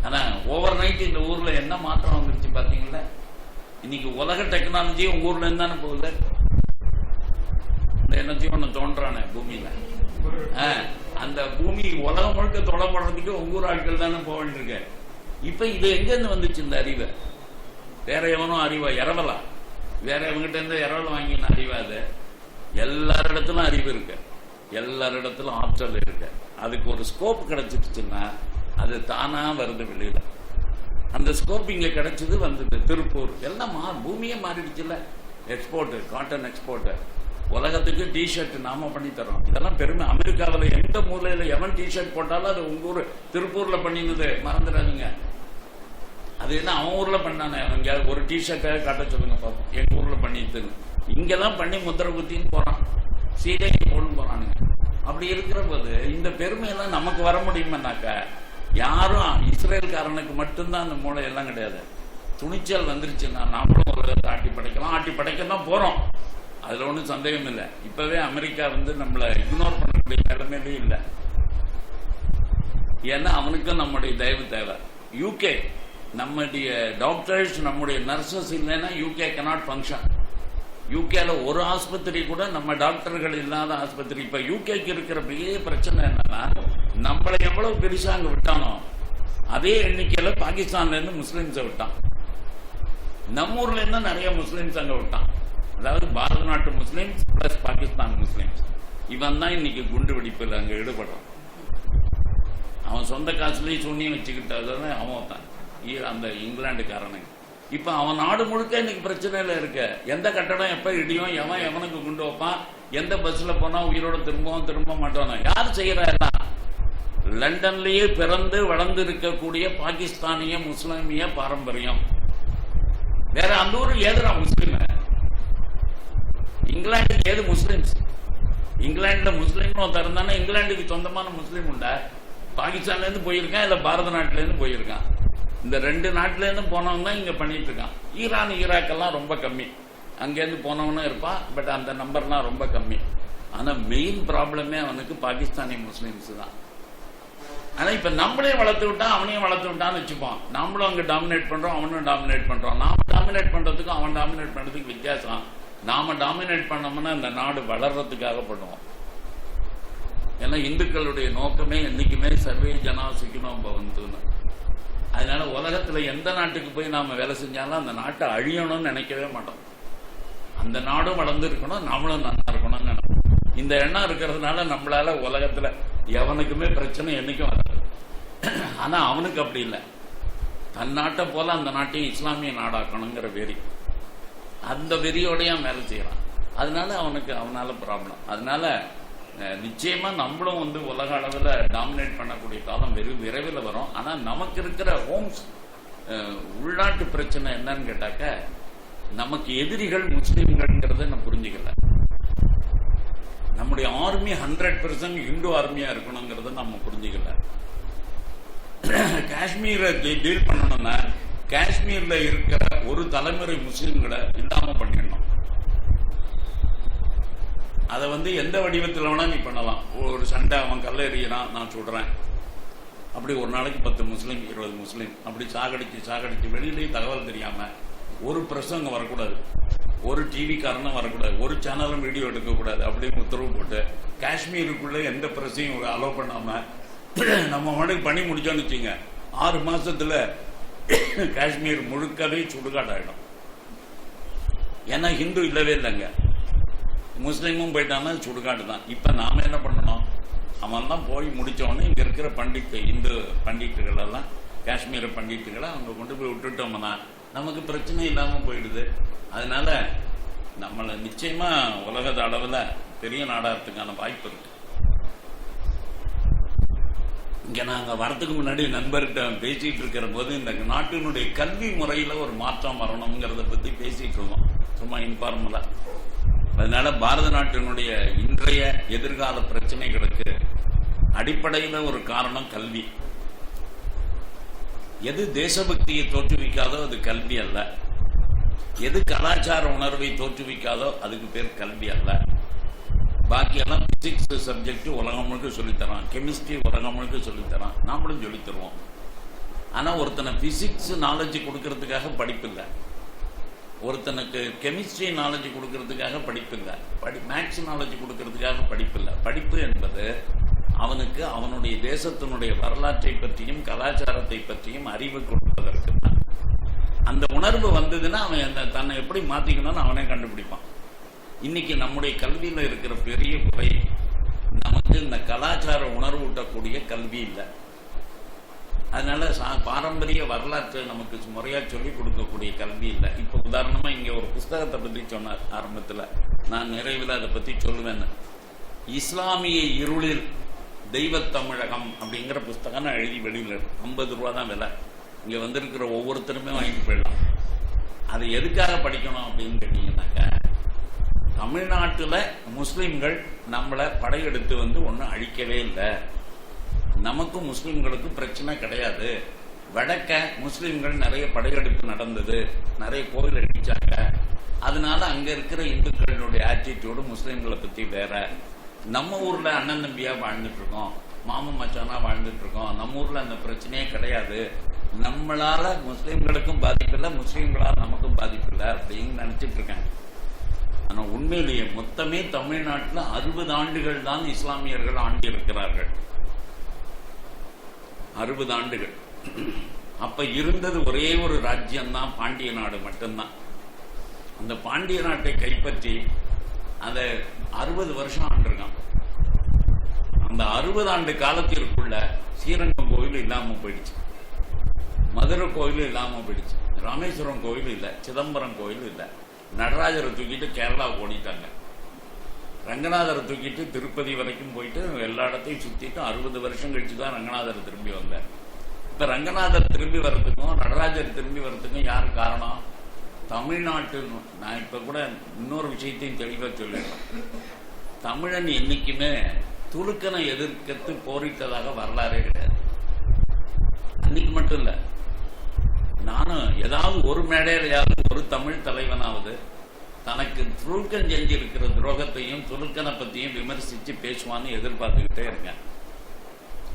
ஆனா ஓவர் நைட் இந்த ஊர்ல என்ன மாற்றம் வந்துருச்சு பாத்தீங்களா? இன்னைக்கு உலக டெக்னாலஜி உங்க ஊர்ல இருந்தானே போகுது. இந்த என்னத்தையும் ஒண்ணு தோன்றானே பூமியில, அந்த பூமி உலகம் முழுக்க தொடப்படுறதுக்கு உங்க ஊர் ஆட்கள் தானே போக வேண்டியிருக்கு. இப்ப இது எங்க இருந்து வந்துச்சு இந்த அறிவை? வேற எவனும் அறிவா இரவலாம், வேற இவங்கிட்ட இருந்து இரவல் வாங்கின அறிவாது. எல்லாரிடத்திலும் அறிவு இருக்கு, எல்லாரிடத்திலும் ஆற்றல் இருக்கு. அதுக்கு ஒரு ஸ்கோப் கிடைச்சிருச்சுன்னா அது தானா வருது வெளியில. அந்த ஸ்கோப் இங்க கிடைச்சது வந்தது. திருப்பூர் எல்லாம் பூமியே மாறிடுச்சுல்ல. எக்ஸ்போர்ட், காட்டன் எக்ஸ்போர்ட், உலகத்துக்கு டிஷர்ட் நாம பண்ணி தரோம். இதெல்லாம் பெருமை. அமெரிக்காவில் எந்த மூலையில எவன் டிஷர்ட் போட்டாலும் அது உங்க ஊர் திருப்பூர்ல பண்ணினது மறந்துடாதீங்க. அது என்ன அவன் ஊர்ல பண்ணானே, எங்கேயாவது ஒரு டிஷர்ட்டை காட்ட சொல்லுங்க பார்ப்போம், எங்க ஊர்ல பண்ணிட்டுன்னு. இங்கெல்லாம் பண்ணி முத்திரை குத்தின்னு போறான், சீதைக்கு போன்னு போறானுங்க. அப்படி இருக்கிற போது இந்த பெருமையெல்லாம் நமக்கு வர முடியுமானாக்கா, யாரும் இஸ்ரேல்காரனுக்கு மட்டும்தான் அந்த மூளை எல்லாம் கிடையாது. துணிச்சல் வந்துருச்சுன்னா நாமளும் உலகத்தை ஆட்டி படைக்கலாம், ஆட்டி படைக்கலாம் போறோம். அதுல ஒன்றும் சந்தேகம் இல்லை. இப்பவே அமெரிக்கா நம்மளை இக்னோர் பண்ணக்கூடிய நிலைமையிலே இல்லை. ஏன்னா அவனுக்கும் நம்முடைய தயவு தேவை. யூகே நம்முடைய டாக்டர்ஸ், நம்முடைய நர்சஸ் இல்லைன்னா யூகே cannot function. யூகேல ஒரு ஆஸ்பத்திரி கூட நம்ம டாக்டர்கள் இல்லாத ஆஸ்பத்திரி. இப்ப யூகேக்கு இருக்கிற பெரிய பிரச்சனை என்னன்னா, நம்மளை எவ்வளவு பெருசா அங்க விட்டானோ அதே எண்ணிக்கையில பாகிஸ்தான்ல இருந்து முஸ்லிம்ஸை விட்டான். நம்ம ஊர்ல இருந்து நிறைய முஸ்லிம்ஸ் அங்க விட்டான். அதாவது பாரத நாட்டு முஸ்லிம்ஸ் பிளஸ் பாகிஸ்தான் முஸ்லிம்ஸ். இவன் தான் இன்னைக்கு குண்டு வெடிப்பில் அங்க ஈடுபடுறான். அவன் சொந்த காசுலயும் சூன்யம் வச்சுக்கிட்டதான அவன் தான் அந்த இங்கிலாந்துக்காரனுங்க. இப்ப அவன் நாடு முழுக்க இன்னைக்கு பிரச்சனையில இருக்க. எந்த கட்டடம் எப்ப இடியும், எவன் எவனுக்கு குண்டு வைப்பான், எந்த பஸ்ல போனா உயிரோட திரும்ப மாட்டானோ, யார் செய்யறா? லண்டன்லயே பிறந்து வளர்ந்து இருக்கக்கூடிய பாகிஸ்தானிய முஸ்லிமிய பாரம்பரியம். வேற அந்த ஊர் ஏதுரா முஸ்லிம்? இங்கிலாந்துக்கு ஏது முஸ்லிம்ஸ்? இங்கிலாந்துல முஸ்லீம் இருந்தானே, இங்கிலாந்துக்கு சொந்தமான முஸ்லீம் உண்டா? பாகிஸ்தான்ல இருந்து போயிருக்கான், இல்ல பாரத நாட்டில இருந்து போயிருக்கான். இந்த 2 நாட்டில இருந்து போனவங்க தான் இங்க பண்ணிட்டு இருக்கான். ஈரான் ஈராக்கெல்லாம் ரொம்ப கம்மி, அங்கேருந்து போனவனும் இருப்பான். பட் அந்த நம்பர்லாம் ரொம்ப கம்மி. ஆனா மெயின் ப்ராப்ளமே அவனுக்கு பாகிஸ்தானி முஸ்லிம்ஸ் தான். ஆனா இப்ப நம்மளே வளர்த்து விட்டா அவனையும் வளர்த்து விட்டான்னு வச்சுப்போம். நம்மளும் அங்க டாமினேட் பண்றோம், அவனும் டாமினேட் பண்றோம். நாம டாமினேட் பண்றதுக்கும் அவன் டாமினேட் பண்றதுக்கு வித்தியாசம். நாம டாமினேட் பண்ணோம்னா இந்த நாடு வளர்றதுக்காக பண்ணுவோம். ஏன்னா இந்துக்களுடைய நோக்கமே என்னைக்குமே சர்வே ஜனா சுகினோ பவந்துன்னு. அதனால உலகத்துல எந்த நாட்டுக்கு போய் நாம வேலை செஞ்சாலும் அந்த நாட்டை அழியணும்னு நினைக்கவே மாட்டோம். அந்த நாடும் வளர்ந்து இருக்கணும், நம்மளும் நல்லா இருக்கணும்னு நினைப்போம். இந்த எண்ணம் இருக்கிறதுனால நம்மளால உலகத்துல எவனுக்குமே பிரச்சனை என்னைக்கும் வராது. ஆனா அவனுக்கு அப்படி இல்லை. தன் நாட்டை போல அந்த நாட்டையும் இஸ்லாமிய நாடாக்கணுங்கிற வெறி, அந்த வெறியோடையா மேல செய்யறான். அதனால அவனால ப்ராப்ளம். அதனால நிச்சயமா நம்மளும் உலக அளவில் டாமினேட் பண்ணக்கூடிய காலம் விரைவில் வரும். ஆனா நமக்கு இருக்கிற ஹோம்ஸ் உள்நாட்டு பிரச்சனை என்னன்னு கேட்டாக்க, நமக்கு எதிரிகள் முஸ்லீம்கள்ங்கிறத நம்ம புரிஞ்சுக்கல. நம்முடைய ஆர்மி 100% இந்து ஆர்மியா இருக்கணுங்கிறத நம்ம புரிஞ்சுக்கல. காஷ்மீரை டீல் பண்ணணும்னா காஷ்மீர்ல இருக்கிற ஒரு தலைமுறை முஸ்லீம்களை இல்லாம பண்ணிடணும். அதை எந்த வடிவத்தில் வேணா நீ பண்ணலாம். ஒரு சண்டை, அவன் கல்ல எறியறான், நான் சொல்றேன், அப்படி ஒரு நாளைக்கு 10 முஸ்லீம் 20 முஸ்லீம் அப்படி சாகடிச்சு வெளியிலேயே தகவல் தெரியாம ஒரு பிரசங்கம் வரக்கூடாது, ஒரு டிவி காரணம் வரக்கூடாது, ஒரு சேனலும் வீடியோ எடுக்கக்கூடாது அப்படின்னு உத்தரவு போட்டு காஷ்மீருக்குள்ள எந்த பிரச்சனையும் அலோவ் பண்ணாம நம்ம மனுக்கு பண்ணி முடிச்சோன்னு வச்சுங்க, 6 மாசத்துல காஷ்மீர் முழுக்கவே சுடுகாடாயிடும். ஏன்னா ஹிந்து இல்லவே இல்லைங்க, முஸ்லீமும் போயிட்டான்னா சுடுகாடு தான். இப்ப நாம என்ன பண்ணணும், அவன் தான் போய் முடிச்சோன்னு இங்க இருக்கிற இந்து பண்டிட்டுகள் எல்லாம், காஷ்மீர பண்டிட்டுகளை அவங்க கொண்டு போய் விட்டுட்டோம்னா நமக்கு பிரச்சனை இல்லாம போயிடுது. அதனால நம்மளை நிச்சயமா உலக அளவுல பெரிய நாடாகிறதுக்கான வாய்ப்பு இருக்கு. இங்கே நாங்கள் வரத்துக்கு முன்னாடி நண்பர்கிட்ட பேசிகிட்டு இருக்கிற போது இந்த நாட்டினுடைய கல்வி முறையில் ஒரு மாற்றம் வரணுங்கிறத பற்றி பேசிகிட்டு இருந்தோம், சும்மா இன்ஃபார்மலாக. அதனால பாரத நாட்டினுடைய இன்றைய எதிர்கால பிரச்சனைகளுக்கு அடிப்படையில் ஒரு காரணம் கல்வி. எது தேசபக்தியை தோற்றுவிக்காதோ அது கல்வி அல்ல, எது கலாச்சார உணர்வை தோற்றுவிக்காதோ அதுக்கு பேர் கல்வி அல்ல. பாக்கியெல்லாம் பிசிக்ஸ் சப்ஜெக்ட் உலகம் முழுக்க சொல்லித்தரான், கெமிஸ்ட்ரி உலகம் முழுக்க சொல்லித்தரான், நாமளும் சொல்லித்தருவோம். ஆனால் ஒருத்தனை பிசிக்ஸ் நாலேஜ் கொடுக்கறதுக்காக படிப்பு இல்லை, ஒருத்தனுக்கு கெமிஸ்ட்ரி நாலேஜ் கொடுக்கறதுக்காக படிப்பு இல்லை, மேக்ஸ் நாலேஜ் கொடுக்கறதுக்காக படிப்பு இல்லை. படிப்பு என்பது அவனுக்கு அவனுடைய தேசத்தினுடைய வரலாற்றை பற்றியும் கலாச்சாரத்தை பற்றியும் அறிவு கொடுப்பதற்கு தான். அந்த உணர்வு வந்ததுன்னா அவன் தன்னை எப்படி மாற்றிக்கணும்னு அவனே கண்டுபிடிப்பான். இன்னைக்கு நம்முடைய கல்வியில் இருக்கிற பெரிய குறை, நமக்கு இந்த கலாச்சார உணர்வு ஊட்டக்கூடிய கல்வி இல்லை. அதனால பாரம்பரிய வரலாற்றை நமக்கு முறையாக சொல்லிக் கொடுக்கக்கூடிய கல்வி இல்லை. இப்போ உதாரணமாக இங்கே ஒரு புஸ்தகத்தை பற்றி சொன்னார் ஆரம்பத்தில், நான் நிறைவில் அதை பற்றி சொல்லுவேன்னு. இஸ்லாமிய இருளில் தெய்வத்தமிழகம் அப்படிங்கிற புஸ்தகம் நான் எழுதி வெளியில் 50 ரூபா தான் விலை. இங்கே வந்திருக்கிற ஒவ்வொருத்தருமே வாங்கிட்டு போயிடலாம். அது எதுக்காக படிக்கணும் அப்படின்னு கேட்டீங்கன்னாக்கா, தமிழ்நாட்டில் முஸ்லீம்கள் நம்மளை படையெடுத்து ஒன்றும் அழிக்கவே இல்லை, நமக்கும் முஸ்லீம்களுக்கும் பிரச்சனை கிடையாது. வடக்க முஸ்லீம்கள் நிறைய படையெடுப்பு நடந்தது, நிறைய கோவில் அடிச்சாங்க, அதனால அங்க இருக்கிற இந்துக்களுடைய ஆட்டிடியூடு முஸ்லீம்களை பத்தி வேற. நம்ம ஊர்ல அண்ணன் தம்பியா வாழ்ந்துட்டு இருக்கோம், மாமன் மச்சானா வாழ்ந்துட்டு இருக்கோம், நம்ம ஊர்ல அந்த பிரச்சனையே கிடையாது, நம்மளால முஸ்லீம்களுக்கும் பாதிப்பு இல்லை, முஸ்லீம்களால நமக்கும் பாதிப்பு இல்லை அப்படின்னு நினைச்சிட்டு இருக்காங்க. ஆனா உண்மையிலேயே மொத்தமே தமிழ்நாட்டில் 60 ஆண்டுகள் தான் இஸ்லாமியர்கள் ஆண்டு இருக்கிறார்கள். 60 ஆண்டுகள். அப்ப இருந்தது ஒரே ஒரு ராஜ்யம் தான், பாண்டிய நாடு மட்டும்தான். அந்த பாண்டிய நாட்டை கைப்பற்றி அந்த 60 வருஷம் ஆண்டிருக்கான். அந்த 60 ஆண்டு காலத்திற்குள்ள ஸ்ரீரங்கம் கோயில் இல்லாம போயிடுச்சு, மதுரை கோயில் இல்லாம போயிடுச்சு, ராமேஸ்வரம் கோயில் இல்லை, சிதம்பரம் கோயில் இல்லை, நடராஜரை தூக்கிட்டு கேரளா ஓடிட்டாங்க, ரங்கநாதரை தூக்கிட்டு திருப்பதி வரைக்கும் போயிட்டு எல்லா இடத்தையும் சுத்திட்டு 60 வருஷம் கழிச்சு தான் ரங்கநாதர் திரும்பி வந்தார். இப்ப ரங்கநாதர் திரும்பி வர்றதுக்கும் நடராஜர் திரும்பி வர்றதுக்கும் யாரு காரணம்? தமிழ்நாட்டு. நான் இப்ப கூட இன்னொரு விஷயத்தையும் தெளிவா சொல்லிடுறேன். தமிழன் என்னைக்குமே துலுக்கனை எதிர்த்து போரிட்டதாக வரலாறே கிடையாது. அன்னைக்கு மட்டும் இல்ல, நானும் ஏதாவது ஒரு மேடையிலையாவது ஒரு தமிழ் தலைவனாவது தனக்கு துலுக்கன் செஞ்சிருக்கிற துரோகத்தையும் துலுக்கனை பத்தியும் விமர்சிச்சு பேசுவான்னு எதிர்பார்த்துக்கிட்டே இருக்கேன்.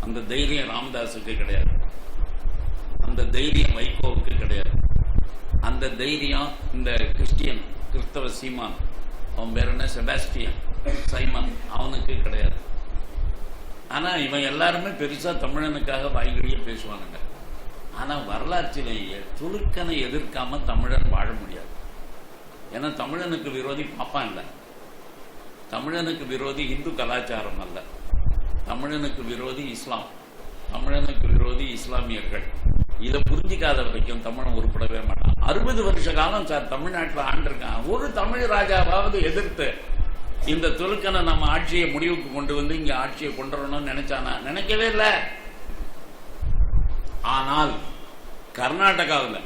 அந்த தைரியம் ராமதாஸுக்கு கிடையாது, அந்த தைரியம் வைகோவுக்கு கிடையாது, அந்த தைரியம் இந்த கிறிஸ்தவ சீமான், அவன் பேர் என்ன, செபாஸ்டியன் சைமன், அவனுக்கு கிடையாது. ஆனா இவன் எல்லாருமே பெருசா தமிழனுக்காக வாய்கழியே பேசுவானுங்க. ஆனா வரலாற்றிலேயே துலுக்கனை எதிர்க்காம தமிழன் வாழ முடியாது. ஏன்னா தமிழனுக்கு விரோதி பாப்பான் இல்ல, தமிழனுக்கு விரோதி இந்து கலாச்சாரம் அல்ல, தமிழனுக்கு விரோதி இஸ்லாம், தமிழனுக்கு விரோதி இஸ்லாமியர்கள். இதை புரிஞ்சிக்காத வரைக்கும் தமிழன் உருப்படவே மாட்டான். 60 வருஷ காலம் சார் தமிழ்நாட்டில் ஆண்டிருக்கான். ஒரு தமிழ் ராஜாவாவது எதிர்த்து இந்த துலுக்கனை நம்ம ஆட்சியை முடிவுக்கு கொண்டு வந்து இங்க ஆட்சியை கொண்டு வரணும்னு நினைச்சானா? நினைக்கவே இல்லை. ஆனால் கர்நாடகாவில்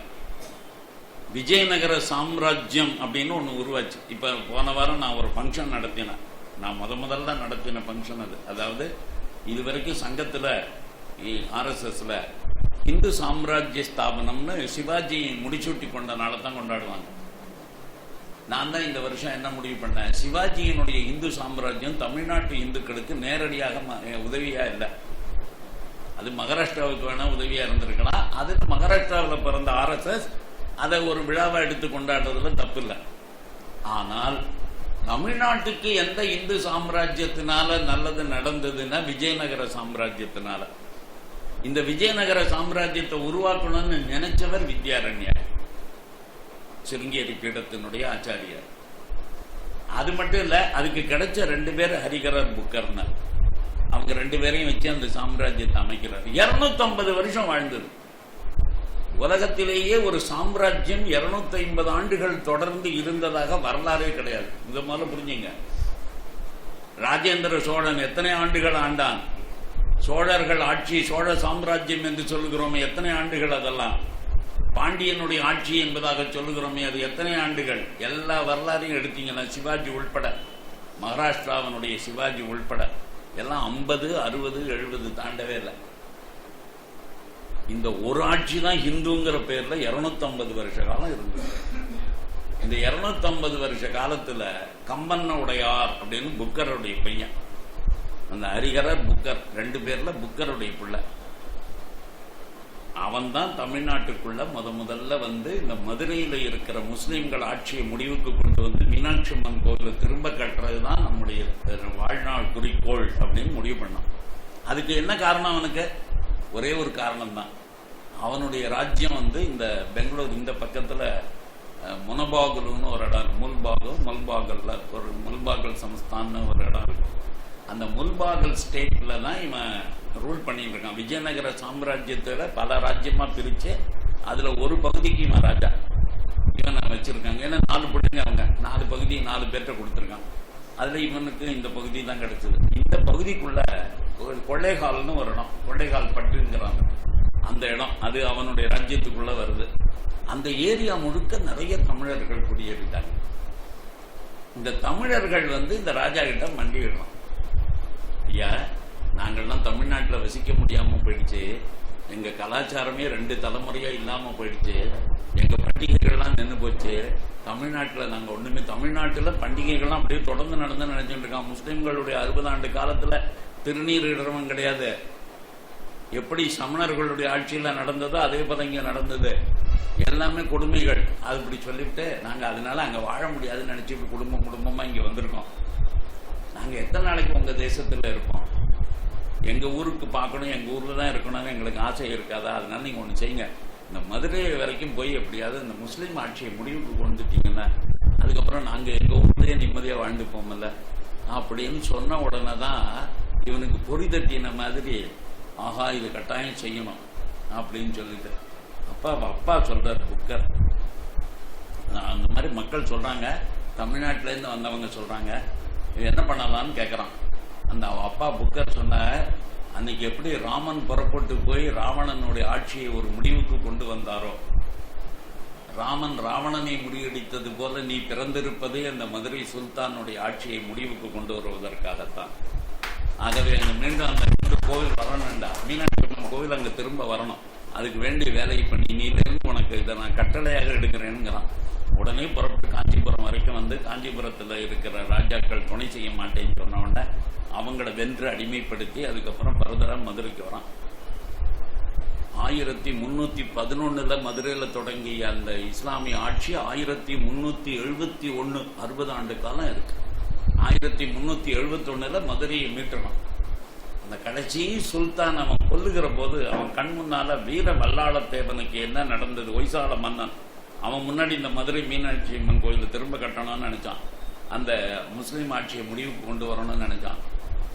விஜயநகர சாம்ராஜ்யம் அப்படின்னு ஒன்று உருவாச்சு. இப்ப போன வாரம் நான் ஒரு ஃபங்க்ஷன் நடத்தினேன். நான் முதல்ல நடத்தின ஃபங்க்ஷன் அது. அதாவது இதுவரைக்கும் சங்கத்துல RSSல இந்து சாம்ராஜ்ய ஸ்தாபனம்னு சிவாஜி முடிச்சூட்டி கொண்ட நாளை தான் கொண்டாடுவாங்க. நான் தான் இந்த வருஷம் என்ன முடிவு பண்ணேன், சிவாஜியினுடைய இந்து சாம்ராஜ்யம் தமிழ்நாட்டு இந்துக்களுக்கு நேரடியாக உதவியா இல்லை. அது மகாராஷ்டிராவுக்கு வேணா உதவியா இருந்திருக்கலாம். அது மகாராஷ்டிராவில் பிறந்த RSS அதை ஒரு விழாவை எடுத்து கொண்டாடுறதுல தப்பு இல்லை. ஆனால் தமிழ்நாட்டுக்கு எந்த இந்து சாம்ராஜ்யத்தினால நல்லது நடந்ததுன்னா விஜயநகர சாம்ராஜ்யத்தினால. இந்த விஜயநகர சாம்ராஜ்யத்தை உருவாக்கணும்னு நினைச்சவர் வித்யாரண்யர், சிருங்கேரி பீடத்தினுடைய ஆச்சாரியார். அது மட்டும் இல்ல, அதுக்கு கிடைச்ச 2 பேர் ஹரிகரர் புக்கர்னர். அவங்க 2 பேரையும் வச்சு அந்த சாம்ராஜ்யத்தை அமைக்கிறார். 250 வருஷம் வாழ்ந்தது. உலகத்திலேயே ஒரு சாம்ராஜ்யம் 250 ஆண்டுகள் தொடர்ந்து இருந்ததாக வரலாறே கிடையாது. இந்த முதல்ல புரிஞ்சுங்க. ராஜேந்திர சோழன் எத்தனை ஆண்டுகள் ஆண்டான்? சோழர்கள் ஆட்சி, சோழ சாம்ராஜ்யம் என்று சொல்லுகிறோமே, எத்தனை ஆண்டுகள் அதெல்லாம்? பாண்டியனுடைய ஆட்சி என்பதாக சொல்லுகிறோமே, அது எத்தனை ஆண்டுகள்? எல்லா வரலாறையும் எடுத்தீங்கன்னா சிவாஜி உள்பட, மகாராஷ்டிராவினுடைய சிவாஜி உள்பட எல்லாம் 50, 60, 70 தாண்டவே இல்லை. இந்த ஒரு ஆட்சி தான் ஹிந்துங்கிற பேர்ல 250 வருஷ காலம் இருந்தது. இந்த 250 வருஷ காலத்துல கம்பண்ண உடையார் அப்படின்னு புக்கருடைய பையன், அந்த ஹரிகரர் புக்கர் 2 பேர்ல புக்கருடைய பிள்ளை, அவன் தான் தமிழ்நாட்டுக்குள்ள முதல்ல வந்து இந்த மதுரையில் இருக்கிற முஸ்லீம்கள் ஆட்சியை முடிவுக்கு கொண்டு வந்து மீனாட்சி அம்மன் கோயிலை திரும்ப கட்டுறது தான் நம்முடைய வாழ்நாள் குறிக்கோள் அப்படின்னு முடிவு பண்ணான். அதுக்கு என்ன காரணம்? அவனுக்கு ஒரே ஒரு காரணம் தான். அவனுடைய ராஜ்யம் வந்து இந்த பெங்களூர் இந்த பக்கத்துல முனபாகுலுன்னு ஒரு இடம், முல்பாகல்ல ஒரு முல்பாகல் சமஸ்தான்னு ஒரு இடம் இருக்கு. அந்த முல்பாகல் ஸ்டேட்ல தான் இவன் ரூல் பண்ணிட்டு இருக்கான். விஜயநகர சாம்ராஜ்யத்துல பல ராஜ்யமா பிரிச்சு அதுல ஒரு பகுதிக்கு இவன் ராஜா இவனை வச்சிருக்காங்க. ஏன்னா 4 பிள்ளைங்க, அவங்க 4 பகுதி 4 பேர்ட்ட கொடுத்துருக்கான். அதுல இவனுக்கு இந்த பகுதி தான் கிடைச்சது. இந்த பகுதிக்குள்ள கொள்ளைகால்னு ஒரு இடம், கொள்ளைகால் பட்டுங்கிறாங்க அந்த இடம், அது அவனுடைய ராஜ்யத்துக்குள்ள வருது. அந்த ஏரியா முழுக்க நிறைய தமிழர்கள் குடியேறிட்டாங்க. இந்த தமிழர்கள் வந்து இந்த ராஜா கிட்ட மண்டியிடுறோம், ஐயா நாங்கள்லாம் தமிழ்நாட்டில் வசிக்க முடியாம போயிடுச்சு, எங்க கலாச்சாரமே 2 தலைமுறையா இல்லாம போயிடுச்சு, எங்க பண்டிகைகள்லாம் நின்று போச்சு, தமிழ்நாட்டில் நாங்க ஒண்ணுமே, தமிழ்நாட்டில் பண்டிகைகள்லாம் அப்படியே தொடர்ந்து நடந்து நினைச்சுட்டு இருக்கோம். முஸ்லிம்களுடைய 60 ஆண்டு காலத்துல திருநீர் இடமும் கிடையாது. எப்படி சமணர்களுடைய ஆட்சியில நடந்ததோ அதே போல இங்க நடந்தது. எல்லாமே கொடுமைகள். அது இப்படி சொல்லிவிட்டு நாங்க அதனால அங்க வாழ முடியாதுன்னு நினைச்சு குடும்பமா இங்க வந்திருக்கோம். நாங்க எத்தனை நாளைக்கு உங்க தேசத்துல இருப்போம்? எங்க ஊருக்கு பார்க்கணும், எங்க ஊர்ல தான் இருக்கணும்னு எங்களுக்கு ஆசை இருக்காதா? அதனால நீங்க ஒண்ணு செய்யுங்க, இந்த மதுரை வரைக்கும் போய் எப்படியாவது இந்த முஸ்லீம் ஆட்சியை முடிவுக்கு கொண்டுட்டீங்கன்னா அதுக்கப்புறம் நாங்க எங்க ஊர்லயே நிம்மதியா வாழ்ந்துப்போம்ல அப்படின்னு சொன்ன உடனே தான் இவனுக்கு பொறி தட்டின மாதிரி, ஆஹா இது கட்டாயம் செய்யணும் அப்படின்னு சொல்லிட்டு அப்பா சொல்றாரு புக்கர். அந்த மாதிரி மக்கள் சொல்றாங்க, தமிழ்நாட்டில இருந்து வந்தவங்க சொல்றாங்க, இது என்ன பண்ணலாம்னு கேட்கறான். அந்த அப்பா புக்கர் சொன்ன, அன்னைக்கு எப்படி ராமன் புறப்பட்டு போய் ராவணனுடைய ஆட்சியை ஒரு முடிவுக்கு கொண்டு வந்தாரோ, ராமன் ராவணனை முறியடித்தது போல நீ பிறந்திருப்பதே அந்த மதுரை சுல்தானுடைய ஆட்சியை முடிவுக்கு கொண்டு வருவதற்காகத்தான். ஆகவே அங்க மீண்டும் அந்த 2 கோவில் வரணும்டா, மீனாட்சி அம்மன் கோவில் அங்க திரும்ப வரணும், அதுக்கு வேண்டிய வேலையை பண்ணி நீலேருந்து உனக்கு இதை நான் கட்டளையாக எடுக்கிறேன்னுங்கிறான். உடனே புறப்பட்டு காஞ்சிபுரம் வரைக்கும் வந்து காஞ்சிபுரத்துல இருக்கிற ராஜாக்கள் துணை செய்ய மாட்டேன்னு சொன்ன உடனே அவங்கள வென்று அடிமைப்படுத்தி அதுக்கப்புறம் பரதரா மதுரைக்கு வரான். 1311 மதுரையில தொடங்கிய அந்த இஸ்லாமிய ஆட்சி 1371 60 ஆண்டு காலம் இருக்கு. 1371 மதுரையை மீட்டணும். அந்த கடைசி சுல்தான் அவன் கொல்லுகிற போது அவன் கண் முன்னால வீர வல்லாளத்தேவனுக்கு என்ன நடந்தது, ஒய்சால மன்னன் அவன் முன்னாடி இந்த மதுரை மீனாட்சி அம்மன் கோயிலை திரும்ப கட்டணும்னு நினைச்சான், அந்த முஸ்லீம் ஆட்சியை முடிவுக்கு கொண்டு வரணும்னு நினைச்சான்.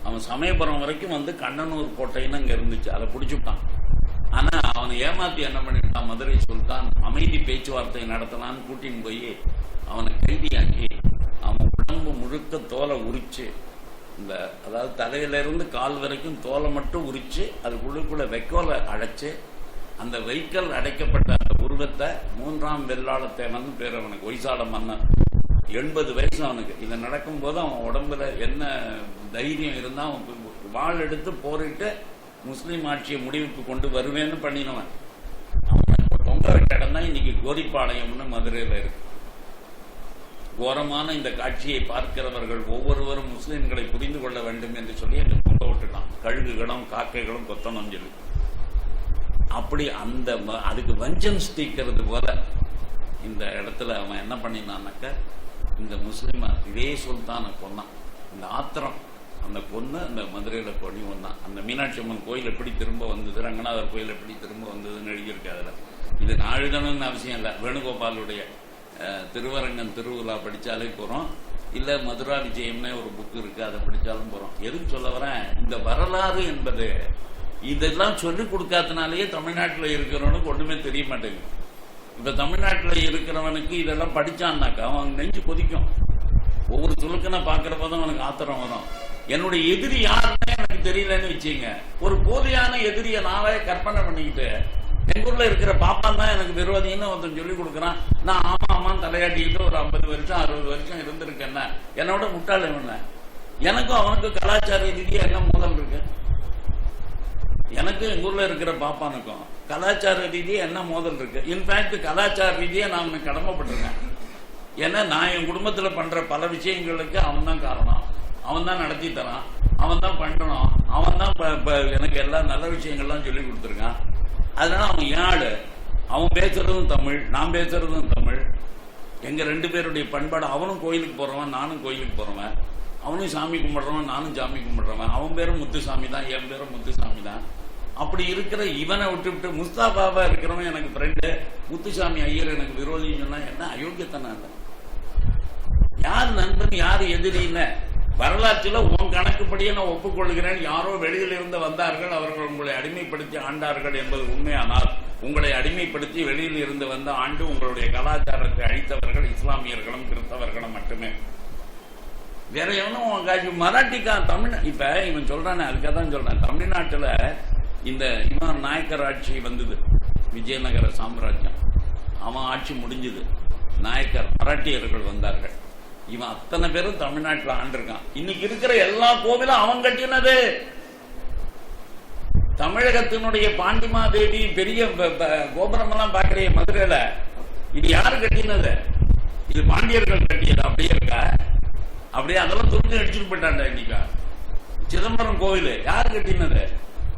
அவன் சமயபுரம் வரைக்கும் வந்து கண்ணனூர் கோட்டைன்னு அங்க இருந்துச்சு, அதை பிடிச்சுட்டான். ஆனா அவனை ஏமாத்தி என்ன பண்ணிட்டான், மதுரை சுல்தான் அமைதி பேச்சுவார்த்தை நடத்தலான்னு கூட்டின்னு போய் அவனை கைதியாக்கி அவன் உடம்பு முழுக்க தோலை உரிச்சு, இந்த அதாவது தலையிலிருந்து கால் வரைக்கும் தோலை மட்டும் உரிச்சு அதுக்குள்ளுக்குள்ள வைக்கோலை அடைச்சு, அந்த வைக்கல் அடைக்கப்பட்ட அந்த உருவத்தை 3ஆம் வெள்ளாளத்தேவன் பேர் அவனுக்கு, ஒய்சால மன்னன், 80 வயசு அவனுக்கு. இதை நடக்கும் போது அவன் உடம்புல என்ன தைரியம் இருந்தா அவன் வாள் எடுத்து போரிட்டு முஸ்லீம் ஆட்சியை முடிவுக்கு கொண்டு வருவேன்னு பண்ணினவன். அவன் தொங்க விட்ட இடம் தான் இன்னைக்கு கோரிப்பாளையம்னு மதுரையில இருக்கு. கோரமான இந்த காட்சியை பார்க்கிறவர்கள் ஒவ்வொருவரும் முஸ்லிம்களை புரிந்து கொள்ள வேண்டும் என்று சொல்லி அங்க தொங்க விட்டுட்டான். கழுகுகளும் காக்கைகளும் கொத்தணும் சொல்லி. அப்படி அந்த அதுக்கு வஞ்சன்ஸ் தீக்கிறது போல இந்த இடத்துல அவன் என்ன பண்ணினான்னாக்க, இந்த முஸ்லிம் இதே சுல்தானை கொன்னான். இந்த ஆத்திரம் அந்த பொண்ணு அந்த மதுரையில கொடி வந்தான். அந்த மீனாட்சி அம்மன் கோயில் எப்படி திரும்ப வந்தது, ரங்கநாதர் கோயில் எப்படி திரும்ப வந்ததுன்னு எழுதியிருக்கு. அதுல இது நான் எழுதணும்னு அவசியம் இல்லை, வேணுகோபாலுடைய திருவரங்கன் திருவிழா படிச்சாலே போறோம், இல்ல மதுரா விஜயம்னே ஒரு புக் இருக்கு, அதை படிச்சாலும் போறோம். எதுக்கு சொல்ல வரேன், இந்த வரலாறு என்பது இதெல்லாம் சொல்லிக் கொடுக்காதனாலேயே தமிழ்நாட்டில் இருக்கிறவனுக்கு ஒண்ணுமே தெரிய மாட்டேங்குது. இப்ப தமிழ்நாட்டில் இருக்கிறவனுக்கு இதெல்லாம் படிச்சான்னாக்கா அவன் நெஞ்சு கொதிக்கும். ஒவ்வொரு துலுக்கனை பார்க்கிறப்பதான் அவனுக்கு ஆத்திரம் வரும். என்னுடைய எதிரி யாருன்னு எனக்கு தெரியலன்னு வச்சுங்க. ஒரு போலியான எதிரியை நானே கற்பனை பண்ணிக்கிட்டு எங்க ஊர்ல இருக்கிற பாப்பான் தான் எனக்கு விரோதின்னு ஒருத்தன் சொல்லி கொடுக்குறான். நான் ஆமா ஆமான்னு தலையாட்டிக்கிட்டு ஒரு 50 வருஷம் 60 வருஷம் இருந்திருக்கேன். என்னோட முட்டாள் என்ன? எனக்கும் அவனுக்கும் கலாச்சார ரீதியா என்ன மோதல் இருக்கு? எனக்கு எங்க ஊர்ல இருக்கிற பாப்பானுக்கும் கலாச்சார ரீதியா என்ன மோதல் இருக்கு? இன்ஃபேக்ட் கலாச்சார ரீதியா நான் அவனுக்கு கடமைப்பட்டிருக்கேன். ஏன்னா நான் என் குடும்பத்துல பண்ற பல விஷயங்களுக்கு அவன் தான் காரணம். அவன் தான் நடத்தி தரான், அவன் தான் பண்ணணும், அவன் தான் எனக்கு எல்லா நல்ல விஷயங்கள்லாம் சொல்லி கொடுத்துருக்கான். அதனால அவன் யாழ், அவன் பேசுறதும் தமிழ், நான் பேசுறதும் தமிழ். எங்க 2 பேருடைய பண்பாடு. அவனும் கோயிலுக்கு போறவன், நானும் கோயிலுக்கு போறவன். அவனும் சாமி கும்பிடுறவன், நானும் சாமி கும்பிடுறவன். அவன் பேரும் முத்துசாமி தான், என் பேரும் முத்துசாமி தான். அப்படி இருக்கிற இவனை விட்டு முஸ்தாபாவா இருக்கிறவன் எனக்கு ஃப்ரெண்டு, முத்துசாமி ஐயர் எனக்கு விரோதின்னு சொன்னா என்ன அயோக்கியத்தனா? யார் நண்பன் யார் எதிரின்னு வரலாற்றில் உன் கணக்குப்படியே நான் ஒப்புக்கொள்கிறேன். யாரோ வெளியில் இருந்து வந்தார்கள், அவர்கள் உங்களை அடிமைப்படுத்தி ஆண்டார்கள் என்பது உண்மையானால், உங்களை அடிமைப்படுத்தி வெளியில் இருந்து வந்த ஆண்டு உங்களுடைய கலாச்சாரத்தை அழித்தவர்கள் இஸ்லாமியர்களும் கிறிஸ்தவர்களும் மட்டுமே. வேற எவனும் மராட்டிக்கான் தமிழ். இப்ப இவன் சொல்றானே, அதுக்காக தான் சொல்றேன். தமிழ்நாட்டில் இந்த இவன் நாயக்கர் ஆட்சி வந்தது, விஜயநகர சாம்ராஜ்யம். அவன் ஆட்சி முடிஞ்சது, நாயக்கர் மராட்டியர்கள் வந்தார்கள். இவன் அத்தனை பேரும் தமிழ்நாட்டில் ஆண்டிருக்கான். இன்னைக்கு இருக்கிற எல்லா கோவிலும் அவன் கட்டினது. தமிழகத்தினுடைய பாண்டிமாதேவி பெரிய கோபுரம் எல்லாம் பாக்குறீங்க மதுரையில, இது யாரு கட்டினது? இது பாண்டியர்கள் கட்டியது. அப்படியே இருக்கா? அப்படியே அதெல்லாம் துணிஞ்சு அடிச்சுட்டு போயிட்டாண்டா. இன்னைக்கா சிதம்பரம் கோவில் யாரு கட்டினது?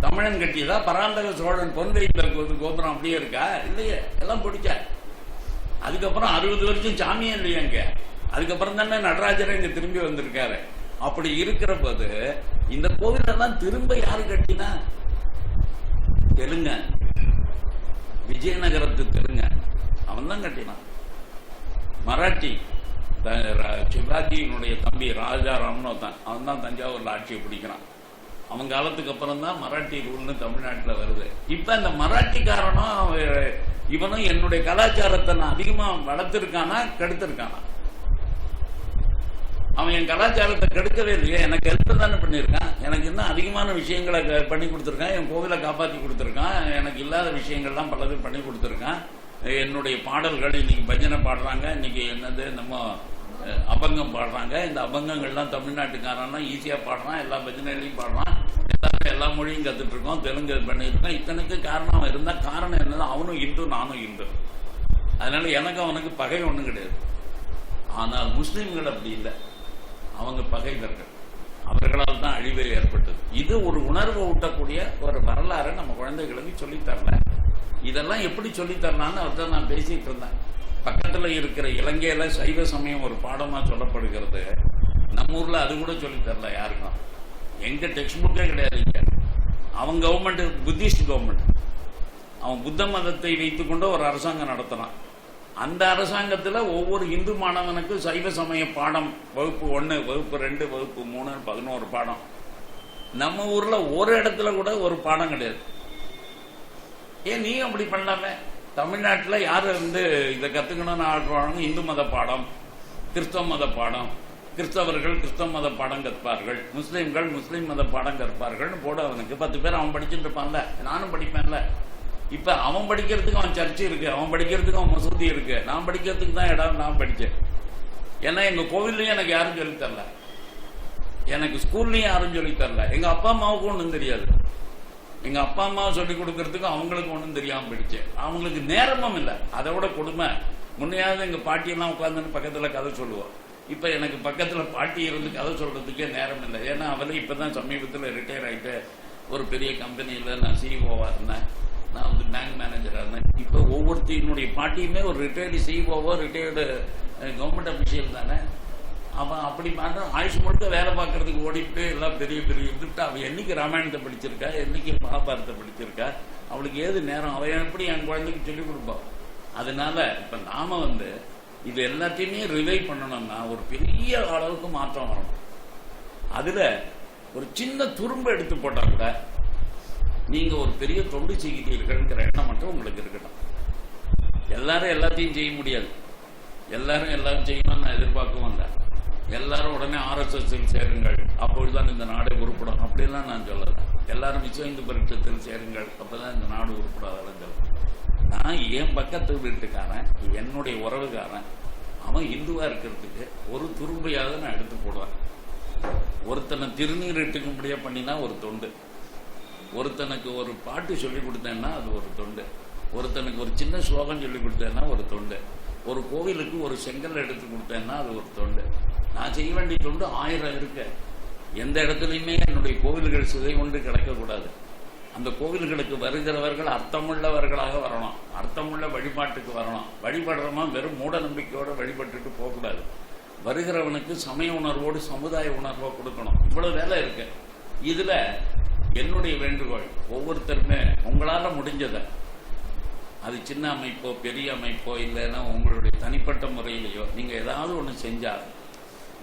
தமிழன் கட்டியதா? பராந்தக சோழன் பொன்வையில் கோபுரம் அப்படியே இருக்கா? இல்லையே, எல்லாம் பிடிச்ச. அதுக்கப்புறம் 60 வருஷம் சாமியே இல்லையா இங்க. அதுக்கப்புறம் தானே நடராஜர் இங்க திரும்பி வந்திருக்காரு. அப்படி இருக்கிற போது இந்த கோவிலெல்லாம் திரும்ப யாரு கட்டினா? தெலுங்க, விஜயநகரத்து தெலுங்க அவன் தான் கட்டினான். மராட்டி சிவாஜியினுடைய தம்பி ராஜாராம்னு தான், அவன் தான் தஞ்சாவூர்ல ஆட்சியை பிடிக்கிறான். அவன் காலத்துக்கு அப்புறம் தான் மராட்டி ரூல்னு தமிழ்நாட்டில் வருது. இப்ப இந்த மராட்டி காரணம் இவனும் என்னுடைய கலாச்சாரத்தை நான் அதிகமா வளர்த்திருக்கானா கெடுத்திருக்கானா? அவன் என் கலாச்சாரத்தை கெடுக்கவே இல்லையே, எனக்கு ஹெல்ப் தானே பண்ணியிருக்கான். எனக்கு இன்னும் அதிகமான விஷயங்களை பண்ணி கொடுத்துருக்கான். என் கோவிலை காப்பாற்றி கொடுத்துருக்கான். எனக்கு இல்லாத விஷயங்கள்லாம் பலது பண்ணி கொடுத்துருக்கான். என்னுடைய பாடல்கள் இன்னைக்கு பஜனை பாடுறாங்க, இன்னைக்கு என்னது நம்ம அபங்கம் பாடுறாங்க. இந்த அபங்கங்கள்லாம் தமிழ்நாட்டுக்காரன்னா ஈஸியா பாடுறான், எல்லா பஜனையிலையும் பாடுறான். எல்லாரும் எல்லா மொழியும் கத்துட்டு இருக்கோம், தெலுங்கு பண்ணியிருக்கோம். இத்தனைக்கு காரணம் இருந்தா காரணம் என்னன்னா அவனும் இந்து நானும் இந்து. அதனால எனக்கு அவனுக்கு பகை ஒண்ணும் கிடையாது. ஆனால் முஸ்லிம்கள் அப்படி இல்லை, அவங்க பகைவர்கள். அவர்களால் தான் அழிவே ஏற்பட்டது. இது ஒரு உணர்வை ஊட்டக்கூடிய ஒரு வரலாறு நம்ம குழந்தைகளுக்கு சொல்லித்தரல. இதெல்லாம் எப்படி சொல்லித்தரலான்னு அவர்தான் நான் பேசிட்டு இருந்தேன். பக்கத்துல இருக்கிற இலங்கையில சைவ சமயம் ஒரு பாடமா சொல்லப்படுகிறது. நம்ம ஊர்ல அது கூட சொல்லித்தரல யாருக்கும். எங்க டெக்ஸ்ட் புக்கே கிடையாது இங்க. அவன் கவர்மெண்ட் புத்திஸ்ட் கவர்மெண்ட், அவன் புத்த மதத்தை வைத்துக் கொண்டு ஒரு அரசாங்கம் நடத்தினான். அந்த அரசாங்கத்தில் ஒவ்வொரு இந்து மாணவனுக்கும் சைவ சமய பாடம் வகுப்பு 1, வகுப்பு 2, வகுப்பு 3, 11 பாடம். நம்ம ஊர்ல ஒரு இடத்துல கூட ஒரு பாடம் கிடையாது. ஏன் நீ அப்படி பண்ணலாமே? தமிழ்நாட்டில் யாரு இதை கத்துக்கணும்னு ஆடுறாங்க? இந்து மத பாடம், கிறிஸ்தவ மத பாடம், கிறிஸ்தவர்கள் கிறிஸ்தவ மத பாடம் கற்பார்கள், முஸ்லீம்கள் முஸ்லீம் மத பாடம் கற்பார்கள் போட. அவனுக்கு 10 பேர் அவன் படிச்சுட்டு இருப்பான்ல, நானும் படிப்பேன்ல. இப்ப அவன் படிக்கிறதுக்கு அவன் சர்ச்சு இருக்கு, அவன் படிக்கிறதுக்கு அவன் மசூதி இருக்கு, நான் படிக்கிறதுக்கு தான் இடம் நான் படிச்சேன். ஏன்னா எங்க கோவில்லையும் எனக்கு யாரும் சொல்லித்தரல, எனக்கு ஸ்கூல்லையும் யாரும் சொல்லித்தரல. எங்க அப்பா அம்மாவுக்கு ஒன்றும் தெரியாது. எங்க அப்பா அம்மாவை சொல்லிக் கொடுக்கறதுக்கு அவங்களுக்கு ஒன்றும் தெரியாம போயிடுச்சு. அவங்களுக்கு நேரமும் இல்லை. அதை விட கொடுமை, முன்னையாவது எங்க பாட்டியெல்லாம் உட்காந்துன்னு பக்கத்துல கதை சொல்லுவோம். இப்ப எனக்கு பக்கத்துல பாட்டி இருந்து கதை சொல்றதுக்கே நேரம் இல்லை. ஏன்னா அவளே இப்பதான் சமீபத்தில் ரிட்டையர் ஆயிட்டு ஒரு பெரிய கம்பெனியில நான் சிஇஓவா இருந்தேன். நான் பேங்க் மேனேஜரா இருந்தேன். இப்ப ஒவ்வொருத்தனுடைய பாட்டியுமே ஒரு ரிட்டையர்டு சிஇஓவோ ரிட்டையர்டு கவர்மெண்ட் அபிஷியல் தானே. அவன் அப்படி பார்த்தா ஆயுஷ் முழுக்க வேலை பார்க்கறதுக்கு ஓடிட்டு எல்லாம் பெரிய பெரிய இருந்துட்டு அவன் என்னைக்கு ராமாயணத்தை படிச்சிருக்கா, என்னைக்கு மகாபாரத்தை படிச்சிருக்கா, அவளுக்கு ஏது நேரம்? அவன் எப்படி என் குழந்தைக்கு சொல்லிக் கொடுப்பான்? அதனால இப்ப நாம இது எல்லாத்தையுமே ரிவைவ் பண்ணணும்னா ஒரு பெரிய அளவுக்கு மாற்றம் வரணும். அதுல ஒரு சின்ன துரும்பு எடுத்து போட்டா கூட நீங்க ஒரு பெரிய தொண்டு செய்கிறீர்கள்ங்கிற எண்ணம் மட்டும் உங்களுக்கு இருக்கட்டும். எல்லாரும் எல்லாத்தையும் செய்ய முடியாது, எல்லாரும் செய்யணும்னு நான் எதிர்பார்க்கவும் இல்லை. எல்லாரும் உடனே ஆர்எஸ்எஸ்ஸில் சேருங்கள், அப்பொழுதுதான் இந்த நாடே உருப்படும் அப்படிலாம் நான் சொல்லலை. எல்லாரும் விஸ்வ இந்து பரிஷத்தில் சேருங்கள், அப்பதான் இந்த நாடு உருப்படாதெல்லாம் சொல்ல. நான் என் பக்கத்து வீட்டுக்காரன், என்னுடைய உறவுக்காரன், அவன் இந்துவா இருக்கிறதுக்கு ஒரு துரும்பையாவது நான் எடுத்து போடுவேன். ஒருத்தனை திருநீர் இட்டுக்கும்படியா பண்ணினா ஒரு தொண்டு, ஒருத்தனுக்கு ஒரு பாட்டு சொல்லி கொடுத்தேன்னா அது ஒரு தொண்டு, ஒருத்தனுக்கு ஒரு சின்ன ஸ்லோகம் சொல்லி கொடுத்தேன்னா ஒரு தொண்டு, ஒரு கோவிலுக்கு ஒரு செங்கல் எடுத்து கொடுத்தேன்னா அது ஒரு தொண்டு. நான் செய்ய வேண்டிய தொண்டு 1000 இருக்கு. எந்த இடத்துலையுமே என்னுடைய கோவில்கள் சிதை கொண்டு கிடக்கக்கூடாது. அந்த கோவில்களுக்கு வருகிறவர்கள் அர்த்தமுள்ளவர்களாக வரணும், அர்த்தமுள்ள வழிபாட்டுக்கு வரணும். வழிபடுறோமா வெறும் மூட நம்பிக்கையோட வழிபட்டுட்டு போகக்கூடாது. வருகிறவனுக்கு சமய உணர்வோடு சமுதாய உணர்வோ கொடுக்கணும். இவ்வளவு வேலை இருக்கு. இதுல என்னுடைய வேண்டுகோள், ஒவ்வொருத்தருமே உங்களால முடிஞ்சதை, அது சின்ன அமைப்போ பெரிய அமைப்போ இல்லைன்னா உங்களுடைய தனிப்பட்ட முறையிலையோ நீங்க ஏதாவது ஒன்று செஞ்சால்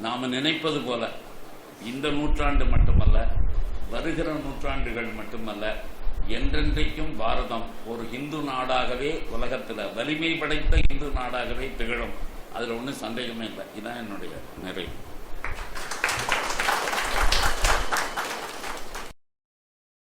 நாம நினைப்பது போல இந்த நூற்றாண்டு மட்டுமல்ல, வருகிற நூற்றாண்டுகள் மட்டுமல்ல, என்றென்றைக்கும் பாரதம் ஒரு இந்து நாடாகவே, உலகத்தில் வலிமை படைத்த இந்து நாடாகவே திகழும். அதில் ஒன்றும் சந்தேகமே இல்லை. இதுதான் என்னுடைய நிறைவு.